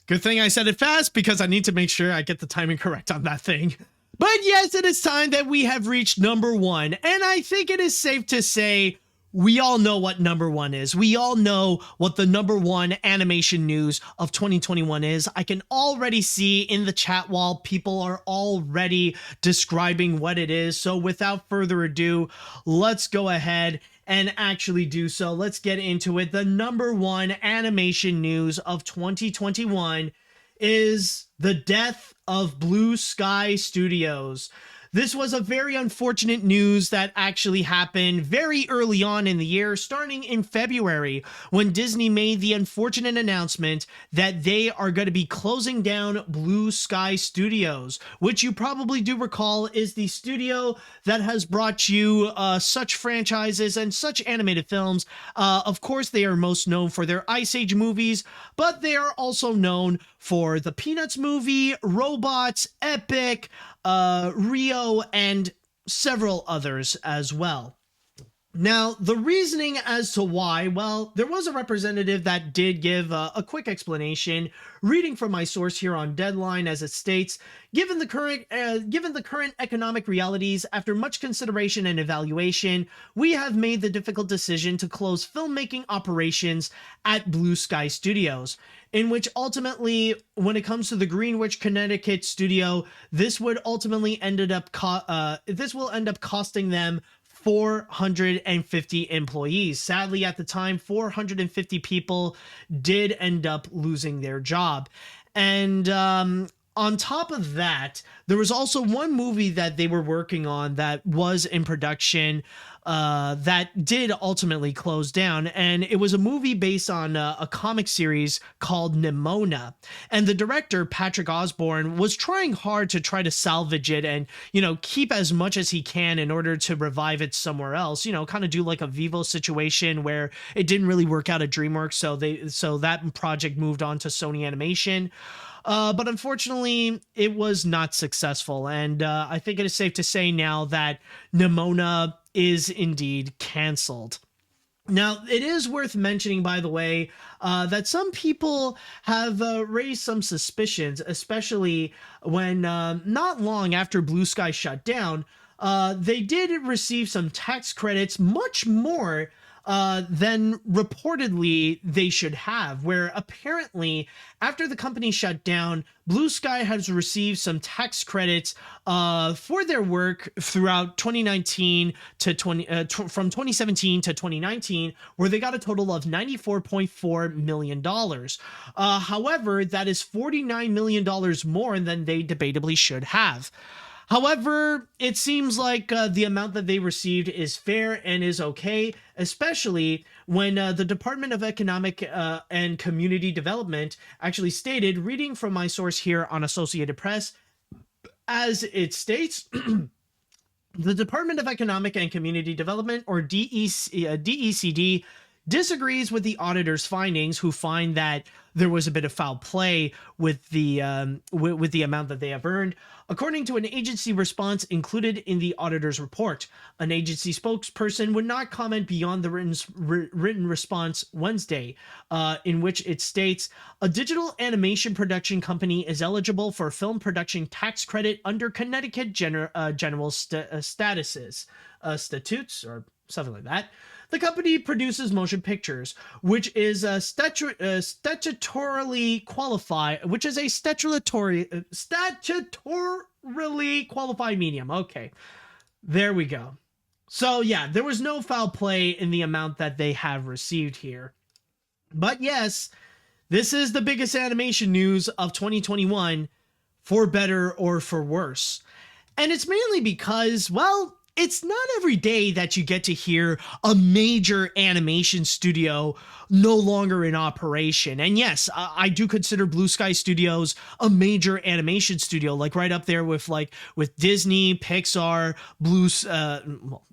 Good thing I said it fast because I need to make sure I get the timing correct on that thing. But yes, it is time that we have reached #1, and I think it is safe to say we all know what #1 is. We all know what the #1 animation news of 2021 is. I can already see in the chat wall people are already describing what it is. So without further ado, let's go ahead and actually do so. Let's get into it. The #1 animation news of 2021 is the death of Blue Sky Studios. This was a very unfortunate news that actually happened very early on in the year, starting in February, when Disney made the unfortunate announcement that they are going to be closing down Blue Sky Studios, which you probably do recall is the studio that has brought you such franchises and such animated films. Of course, they are most known for their Ice Age movies, but they are also known for the Peanuts movie, Robots, Epic, Rio, and several others as well. Now, the reasoning as to why, well, there was a representative that did give a quick explanation, reading from my source here on Deadline, as it states, given the current economic realities, after much consideration and evaluation, we have made the difficult decision to close filmmaking operations at Blue Sky Studios, in which ultimately, when it comes to the Greenwich, Connecticut studio, this would ultimately end up costing them 450 employees. Sadly, at the time, 450 people did end up losing their job. And on top of that, there was also one movie that they were working on that was in production that did ultimately close down, and it was a movie based on a comic series called Nimona. And the director, Patrick Osborne, was trying hard to try to salvage it and, keep as much as he can in order to revive it somewhere else, kind of do like a Vivo situation where it didn't really work out at DreamWorks, so that project moved on to Sony Animation. But unfortunately, it was not successful, and I think it is safe to say now that Nimona is indeed canceled. Now, it is worth mentioning, by the way, that some people have raised some suspicions, especially when not long after Blue Sky shut down, they did receive some tax credits, much more than reportedly they should have, where apparently after the company shut down, Blue Sky has received some tax credits for their work throughout 2019 to from 2017 to 2019, where they got a total of $94.4 million. However, that is $49 million more than they debatably should have. However, it seems like the amount that they received is fair and is okay, especially when the Department of Economic and Community Development actually stated, reading from my source here on Associated Press, as it states, the Department of Economic and Community Development, or DECD, disagrees with the auditor's findings, who find that there was a bit of foul play with the amount that they have earned. According to an agency response included in the auditor's report, an agency spokesperson would not comment beyond the written response Wednesday, in which it states, a digital animation production company is eligible for film production tax credit under Connecticut general statutes, or something like that. The company produces motion pictures, which is statutorily qualified, which is a statutorily qualified medium. Okay, there we go. So yeah, there was no foul play in the amount that they have received here. But yes, this is the biggest animation news of 2021, for better or for worse. And it's mainly because, well, it's not every day that you get to hear a major animation studio no longer in operation. And yes, I do consider Blue Sky Studios a major animation studio, like right up there with Disney, Pixar,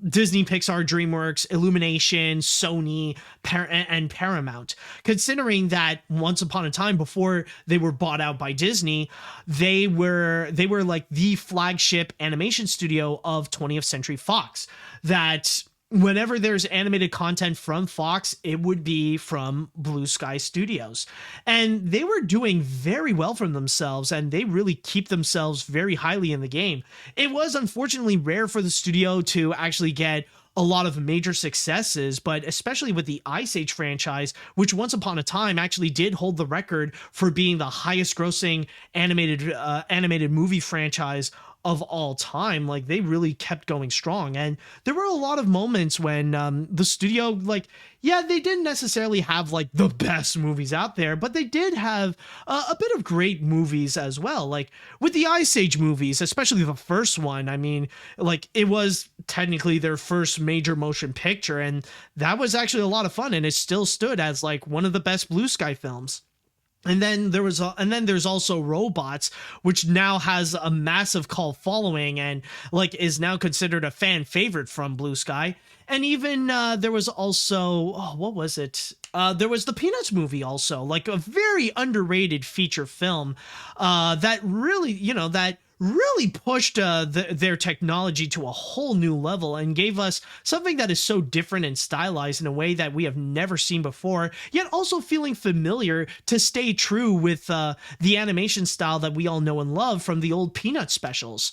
Disney, Pixar, DreamWorks, Illumination, Sony, and Paramount. Considering that once upon a time, before they were bought out by Disney, they were like the flagship animation studio of 20th Century Fox, that whenever there's animated content from Fox, it would be from Blue Sky Studios. And they were doing very well for themselves, and they really keep themselves very highly in the game. It was unfortunately rare for the studio to actually get a lot of major successes, but especially with the Ice Age franchise, which once upon a time actually did hold the record for being the highest grossing animated movie franchise of all time. Like, they really kept going strong. And there were a lot of moments when the studio, like, yeah, they didn't necessarily have like the best movies out there, but they did have a bit of great movies as well. Like with the Ice Age movies, especially the first one, I mean, like, it was technically their first major motion picture, and that was actually a lot of fun, and it still stood as like one of the best Blue Sky films. And then there's also Robots, which now has a massive cult following and like is now considered a fan favorite from Blue Sky. And even there was also, what was it? There was the Peanuts movie also, like a very underrated feature film that really, that really pushed their technology to a whole new level and gave us something that is so different and stylized in a way that we have never seen before, yet also feeling familiar to stay true with the animation style that we all know and love from the old Peanut specials.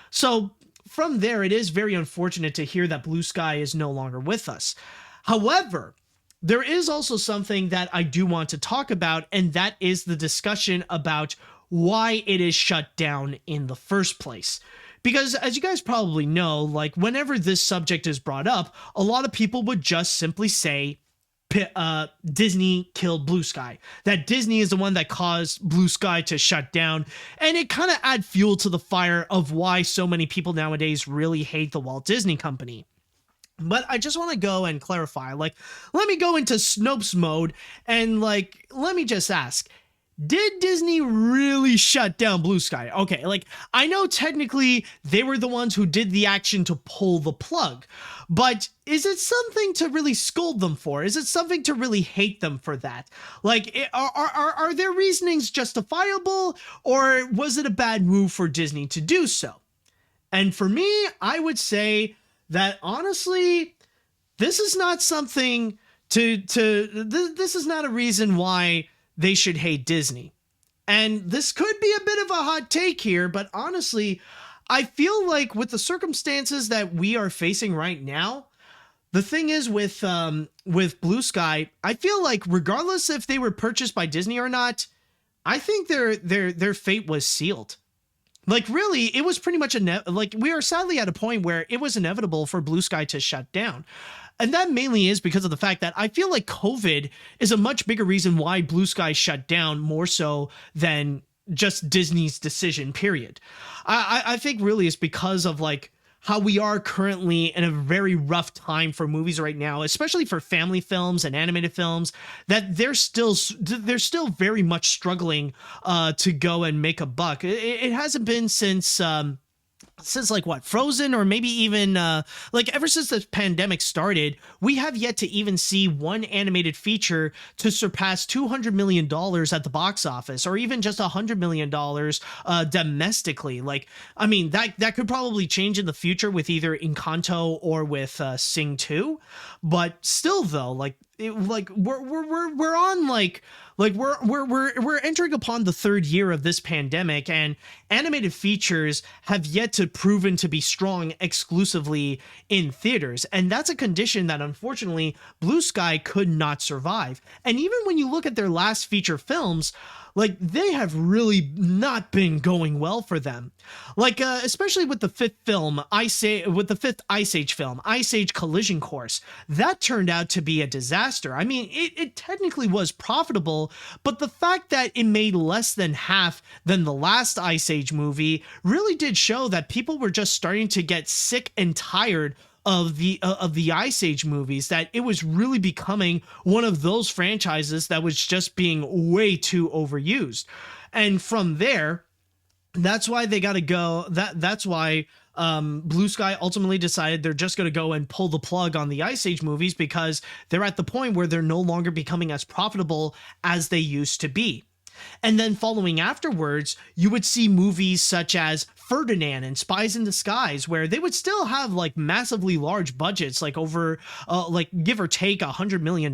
So from there, it is very unfortunate to hear that Blue Sky is no longer with us. However, there is also something that I do want to talk about, and that is the discussion about why it is shut down in the first place. Because as you guys probably know, like whenever this subject is brought up, a lot of people would just simply say Disney killed Blue Sky, that Disney is the one that caused Blue Sky to shut down, and it kind of add fuel to the fire of why so many people nowadays really hate the Walt Disney Company. But I just want to go and clarify, like, let me go into Snopes mode and like, let me just ask, did Disney really shut down Blue Sky? Okay, like, I know technically they were the ones who did the action to pull the plug, but is it something to really scold them for? Is it something to really hate them for that? Like, are their reasonings justifiable, or was it a bad move for Disney to do so? And for me, I would say that honestly, this is not something this is not a reason why they should hate Disney. And this could be a bit of a hot take here, but honestly, I feel like with the circumstances that we are facing right now, the thing is with Blue Sky, I feel like regardless if they were purchased by Disney or not, I think their fate was sealed. Like, really, it was pretty much like, we are sadly at a point where it was inevitable for Blue Sky to shut down. And that mainly is because of the fact that I feel like COVID is a much bigger reason why Blue Sky shut down, more so than just Disney's decision, period. I think really it's because of like how we are currently in a very rough time for movies right now, especially for family films and animated films, that they're still very much struggling to go and make a buck. It hasn't been since like what, Frozen, or maybe even like ever since the pandemic started, we have yet to even see one animated feature to surpass $200 million at the box office, or even just $100 million domestically. Like, I mean, that could probably change in the future with either Encanto or with Sing 2, but still though, like, we're on we're entering upon the third year of this pandemic, and animated features have yet to proven to be strong exclusively in theaters. And that's a condition that unfortunately Blue Sky could not survive. And even when you look at their last feature films, like, they have really not been going well for them. Like, especially with the fifth Ice Age film, Ice Age Collision Course, that turned out to be a disaster. I mean, it technically was profitable, but the fact that it made less than half than the last Ice Age movie really did show that people were just starting to get sick and tired of the Ice Age movies, that it was really becoming one of those franchises that was just being way too overused. And from there, that's why they got to go. That's why Blue Sky ultimately decided they're just going to go and pull the plug on the Ice Age movies, because they're at the point where they're no longer becoming as profitable as they used to be. And then following afterwards, you would see movies such as Ferdinand and Spies in Disguise, where they would still have like massively large budgets, like over like give or take $100 million,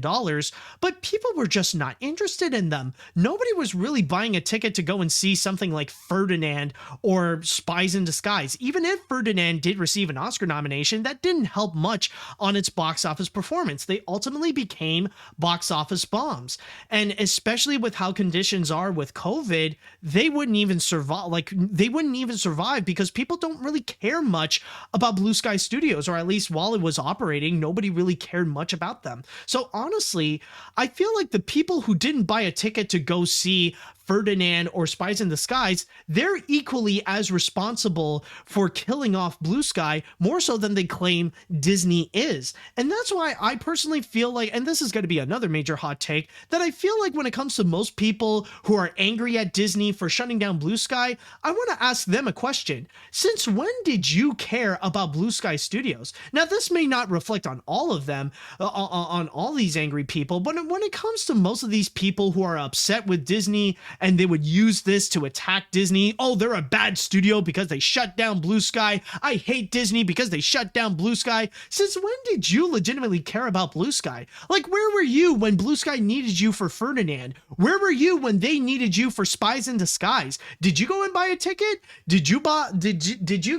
but people were just not interested in them. Nobody was really buying a ticket to go and see something like Ferdinand or Spies in Disguise. Even if Ferdinand did receive an Oscar nomination, that didn't help much on its box office performance. They ultimately became box office bombs. And especially with how conditions are with COVID, they wouldn't even survive survive because people don't really care much about Blue Sky Studios, or at least while it was operating, nobody really cared much about them. So honestly, I feel like the people who didn't buy a ticket to go see Ferdinand or Spies in Disguise, they're equally as responsible for killing off Blue Sky, more so than they claim Disney is. And that's why I personally feel like, and this is going to be another major hot take, that I feel like when it comes to most people who are angry at Disney for shutting down Blue Sky, I want to ask them a question. Since when did you care about Blue Sky Studios? Now, this may not reflect on all of them, on all these angry people, but when it comes to most of these people who are upset with Disney and they would use this to attack Disney, oh, they're a bad studio because they shut down Blue Sky. I hate Disney because they shut down Blue Sky. Since when did you legitimately care about Blue Sky? Like, where were you when Blue Sky needed you for Ferdinand? Where were you when they needed you for Spies in Disguise? Did you go and buy a ticket? Did you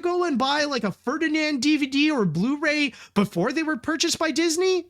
go and buy like a Ferdinand DVD or Blu-ray before they were purchased by Disney?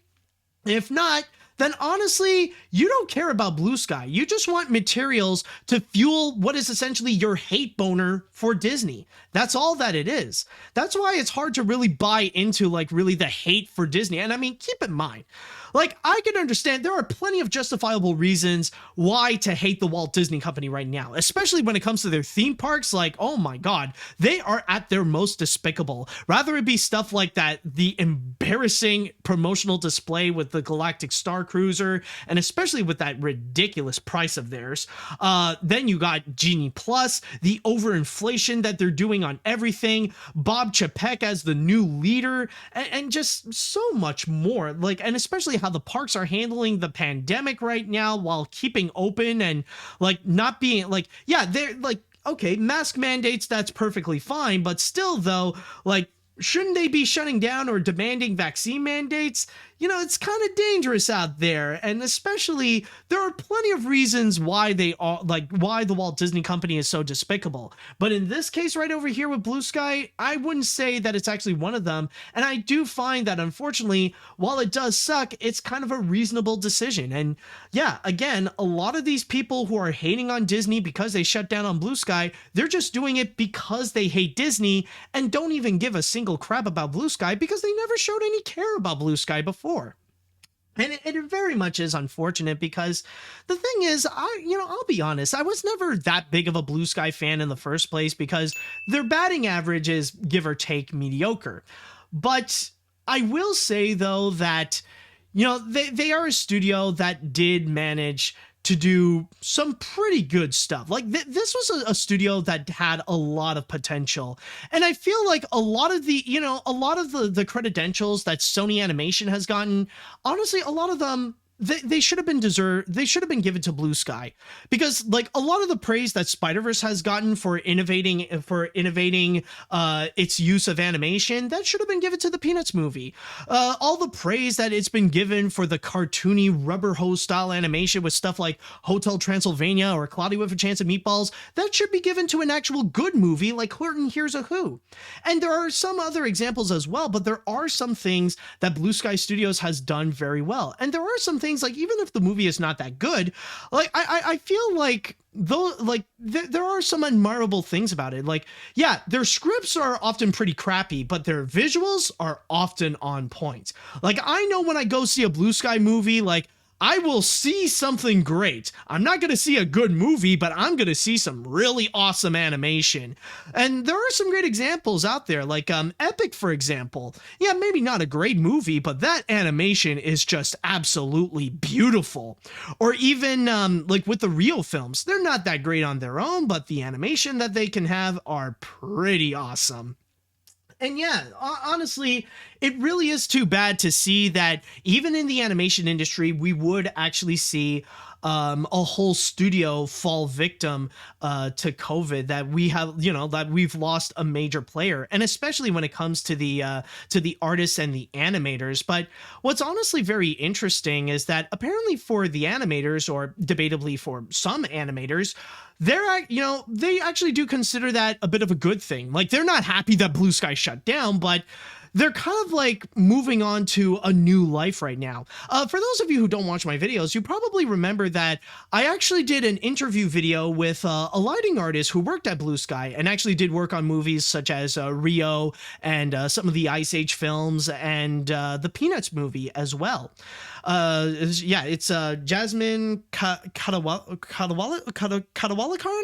If not, then honestly, you don't care about Blue Sky. You just want materials to fuel what is essentially your hate boner for Disney. That's all that it is. That's why it's hard to really buy into like really the hate for Disney. And I mean, keep in mind, like, I can understand there are plenty of justifiable reasons why to hate the Walt Disney Company right now, especially when it comes to their theme parks. Like, oh my God, they are at their most despicable. Rather it be stuff like that, the embarrassing promotional display with the Galactic Star Cruiser, and especially with that ridiculous price of theirs. Then you got Genie Plus, the overinflation that they're doing on everything, Bob Chapek as the new leader, and just so much more. Like, and especially how the parks are handling the pandemic right now while keeping open and like not being like, yeah, they're like, okay, mask mandates, that's perfectly fine, but still though, like, shouldn't they be shutting down or demanding vaccine mandates? You know, it's kind of dangerous out there. And especially, there are plenty of reasons why they are, like, why the Walt Disney Company is so despicable. But in this case right over here with Blue Sky, I wouldn't say that it's actually one of them. And I do find that, unfortunately, while it does suck, it's kind of a reasonable decision. And yeah, again, a lot of these people who are hating on Disney because they shut down on Blue Sky, they're just doing it because they hate Disney and don't even give a single crap about Blue Sky because they never showed any care about Blue Sky before. And it very much is unfortunate because the thing is, I'll be honest, I was never that big of a Blue Sky fan in the first place because their batting average is give or take mediocre. But I will say though that, you know, they are a studio that did manage to do some pretty good stuff. Like this was a studio that had a lot of potential. And I feel like a lot of the credentials that Sony Animation has gotten, honestly, a lot of them, they should have been given to Blue Sky, because like a lot of the praise that Spider-Verse has gotten for innovating its use of animation, that should have been given to the Peanuts movie. All the praise that it's been given for the cartoony rubber hose style animation with stuff like Hotel Transylvania or Cloudy with a Chance of Meatballs, that should be given to an actual good movie like Horton Hears a Who. And there are some other examples as well, but there are some things that Blue Sky Studios has done very well. And there are some things, like, even if the movie is not that good, like I feel like though, like there are some admirable things about it. Like, yeah, their scripts are often pretty crappy, but their visuals are often on point. Like, I know when I go see a Blue Sky movie, like, I will see something great. I'm not going to see a good movie, but I'm going to see some really awesome animation. And there are some great examples out there, like Epic, for example. Yeah, maybe not a great movie, but that animation is just absolutely beautiful. Or even like with the Rio films, they're not that great on their own, but the animation that they can have are pretty awesome. And yeah, honestly, it really is too bad to see that even in the animation industry, we would actually see a whole studio fall victim to COVID, that we have, you know, that we've lost a major player, and especially when it comes to the artists and the animators. But what's honestly very interesting is that apparently for the animators, or debatably for some animators, they actually do consider that a bit of a good thing. Like, they're not happy that Blue Sky shut down, but they're kind of like moving on to a new life right now. For those of you who don't watch my videos, you probably remember that I actually did an interview video with a lighting artist who worked at Blue Sky and actually did work on movies such as Rio and some of the Ice Age films and the Peanuts movie as well. It's Jasmine Kadawalakaran,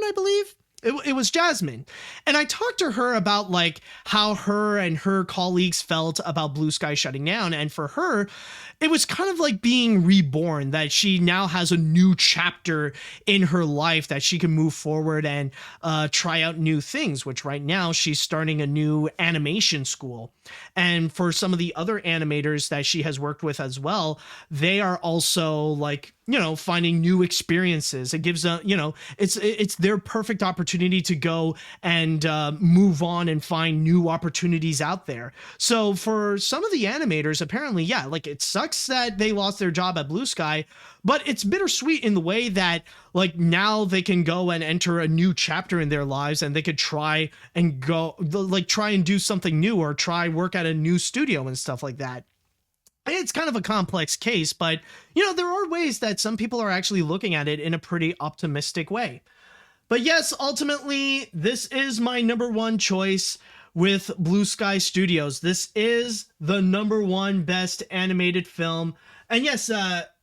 I believe. It was Jasmine. And I talked to her about like how her and her colleagues felt about Blue Sky shutting down. And for her, it was kind of like being reborn, that she now has a new chapter in her life that she can move forward and try out new things, which right now she's starting a new animation school. And for some of the other animators that she has worked with as well, they are also like, you know, finding new experiences. It gives it's their perfect opportunity to go and move on and find new opportunities out there. So for some of the animators, apparently, yeah, like it sucks that they lost their job at Blue Sky, but it's bittersweet in the way that like now they can go and enter a new chapter in their lives, and they could try and do something new or try work at a new studio and stuff like that. It's kind of a complex case, but, you know, there are ways that some people are actually looking at it in a pretty optimistic way. But yes, ultimately, this is my number one choice with Blue Sky Studios. This is the number one best animated film. And yes, I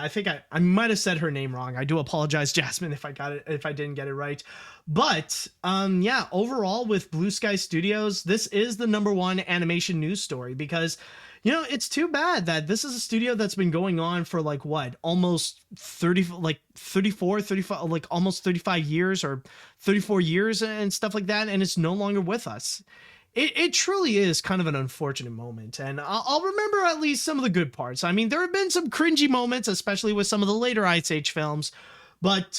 think I might have said her name wrong. I do apologize, Jasmine, if I didn't get it right. But overall with Blue Sky Studios, this is the number one animation news story, because, you know, it's too bad that this is a studio that's been going on for like what, almost 35, like almost 35 years or 34 years and stuff like that, and it's no longer with us. It truly is kind of an unfortunate moment, and I'll remember at least some of the good parts. I mean, there have been some cringy moments, especially with some of the later Ice Age films, but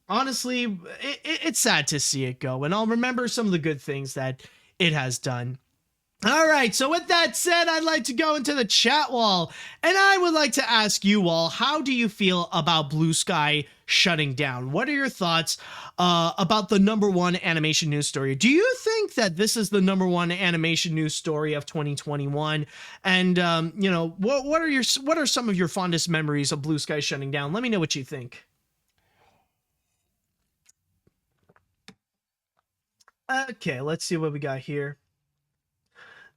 honestly, it's sad to see it go, and I'll remember some of the good things that it has done. All right, so with that said, I'd like to go into the chat wall, and I would like to ask you all, how do you feel about Blue Sky shutting down? What are your thoughts about the number one animation news story? Do you think that this is the number one animation news story of 2021? And what are some of your fondest memories of Blue Sky shutting down? Let me know what you think. Okay, let's see what we got here.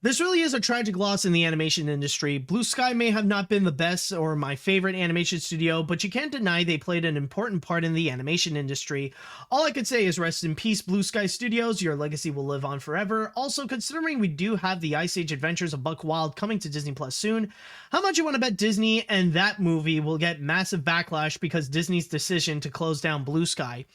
This really is a tragic loss in the animation industry. Blue Sky may have not been the best or my favorite animation studio, but you can't deny they played an important part in the animation industry. All I could say is rest in peace, Blue Sky Studios. Your legacy will live on forever. Also, considering we do have the Ice Age Adventures of Buck Wild coming to Disney Plus soon, how much you want to bet Disney and that movie will get massive backlash because Disney's decision to close down Blue Sky?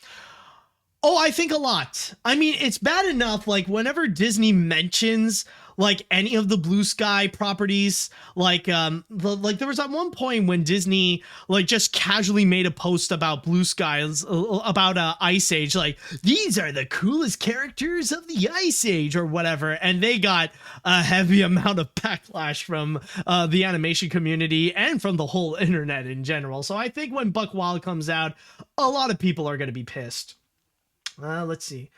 Oh, I think a lot. I mean, it's bad enough, like, whenever Disney mentions, like, any of the Blue Sky properties, like, there was at one point when Disney, like, just casually made a post about Blue Skies, about Ice Age, like, these are the coolest characters of the Ice Age, or whatever, and they got a heavy amount of backlash from the animation community and from the whole internet in general. So I think when Buck Wild comes out, a lot of people are going to be pissed. Let's see.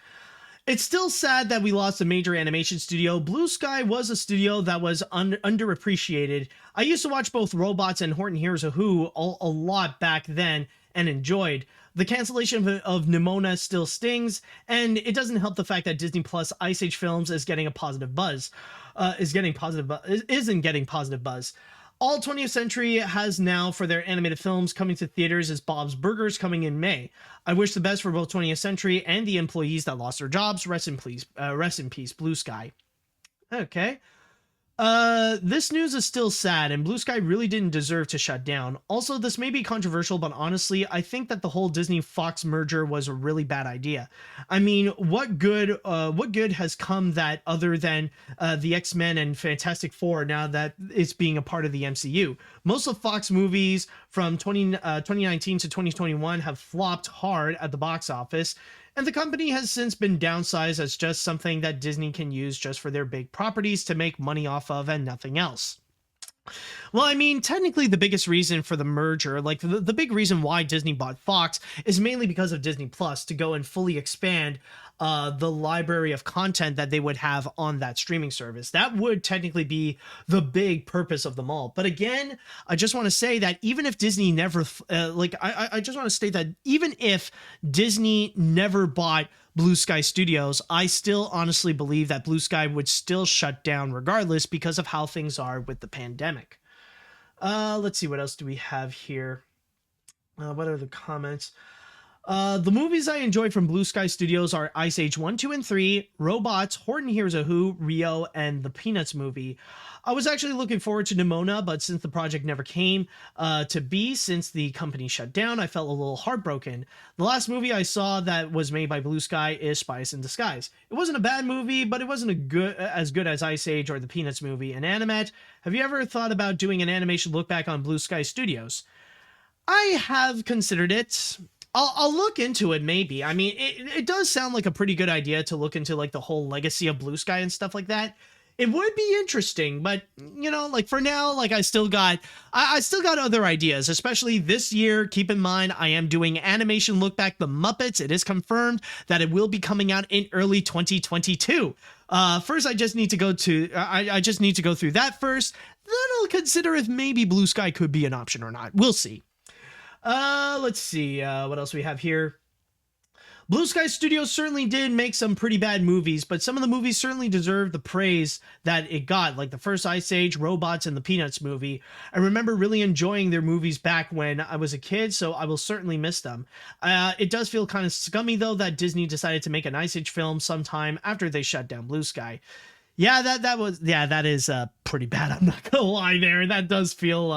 It's still sad that we lost a major animation studio. Blue Sky was a studio that was underappreciated. I used to watch both Robots and Horton Hears a Who a lot back then and enjoyed. The cancellation of Nimona still stings, and it doesn't help the fact that Disney Plus Ice Age Films is getting a positive buzz. Isn't getting positive buzz. All 20th Century has now for their animated films coming to theaters is Bob's Burgers coming in May. I wish the best for both 20th Century and the employees that lost their jobs. Rest in peace, Blue Sky. Okay. This news is still sad, and Blue Sky really didn't deserve to shut down. Also, this may be controversial, but honestly, I think that the whole Disney-Fox merger was a really bad idea. I mean, what good has come that other than the X-Men and Fantastic Four now that it's being a part of the MCU? Most of Fox movies from 2019 to 2021 have flopped hard at the box office, and the company has since been downsized as just something that Disney can use just for their big properties to make money off of and nothing else. Well, I mean, technically the biggest reason for the merger, like the big reason why Disney bought Fox, is mainly because of Disney Plus to go and fully expand the library of content that they would have on that streaming service. That would technically be the big purpose of them all. But again, I just want to say that even if Disney never, I just want to state that even if Disney never bought Blue Sky Studios, I still honestly believe that Blue Sky would still shut down regardless because of how things are with the pandemic. Let's see, what else do we have here? What are the comments? The movies I enjoy from Blue Sky Studios are Ice Age 1, 2, and 3, Robots, Horton Hears a Who, Rio, and the Peanuts movie. I was actually looking forward to Nimona, but since the project never came to be since the company shut down, I felt a little heartbroken. The last movie I saw that was made by Blue Sky is Spies in Disguise. It wasn't a bad movie, but it wasn't as good as Ice Age or the Peanuts movie. And AniMat's, have you ever thought about doing an animation look back on Blue Sky Studios? I have considered it. I'll look into it, maybe. I mean, it does sound like a pretty good idea to look into like the whole legacy of Blue Sky and stuff like that. It would be interesting, but you know, like for now, like I still got other ideas, especially this year. Keep in mind, I am doing animation look back The Muppets. It is confirmed that it will be coming out in early 2022. First, I just need to go through that first. Then I'll consider if maybe Blue Sky could be an option or not. We'll see. Let's see, what else we have here. Blue Sky Studios certainly did make some pretty bad movies, but some of the movies certainly deserve the praise that it got, like the first Ice Age, Robots, and the Peanuts movie. I remember really enjoying their movies back when I was a kid, so I will certainly miss them. It does feel kind of scummy, though, that Disney decided to make an Ice Age film sometime after they shut down Blue Sky. Yeah, that is pretty bad. I'm not gonna lie there. That does feel,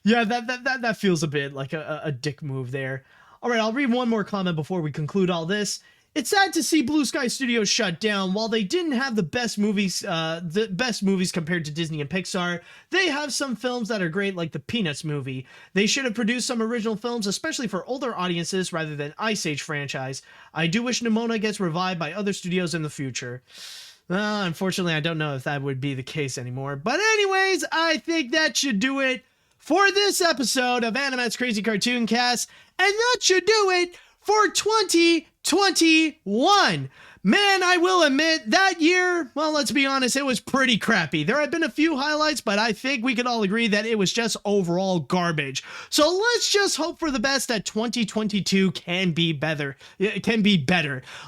that feels a bit like a dick move there. All right, I'll read one more comment before we conclude all this. It's sad to see Blue Sky Studios shut down. While they didn't have the best movies compared to Disney and Pixar, they have some films that are great, like the Peanuts movie. They should have produced some original films, especially for older audiences, rather than Ice Age franchise. I do wish Nimona gets revived by other studios in the future. Unfortunately, I don't know if that would be the case anymore. But anyways, I think that should do it for this episode of AniMat's Crazy Cartoon Cast, and that should do it for 2021. Man, I will admit, that year, well, let's be honest, it was pretty crappy. There have been a few highlights, but I think we could all agree that it was just overall garbage. So let's just hope for the best that 2022 can be better.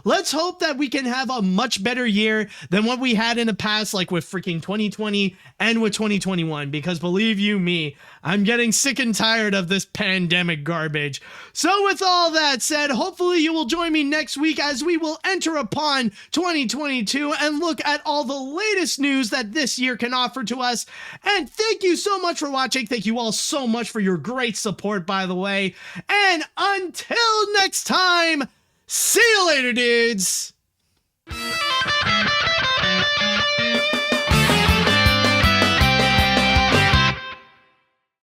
Let's hope that we can have a much better year than what we had in the past, like with freaking 2020 and with 2021, because believe you me, I'm getting sick and tired of this pandemic garbage. So with all that said, hopefully you will join me next week as we will enter upon 2022 and look at all the latest news that this year can offer to us. And thank you so much for watching. Thank you all so much for your great support, by the way. And until next time, see you later, dudes.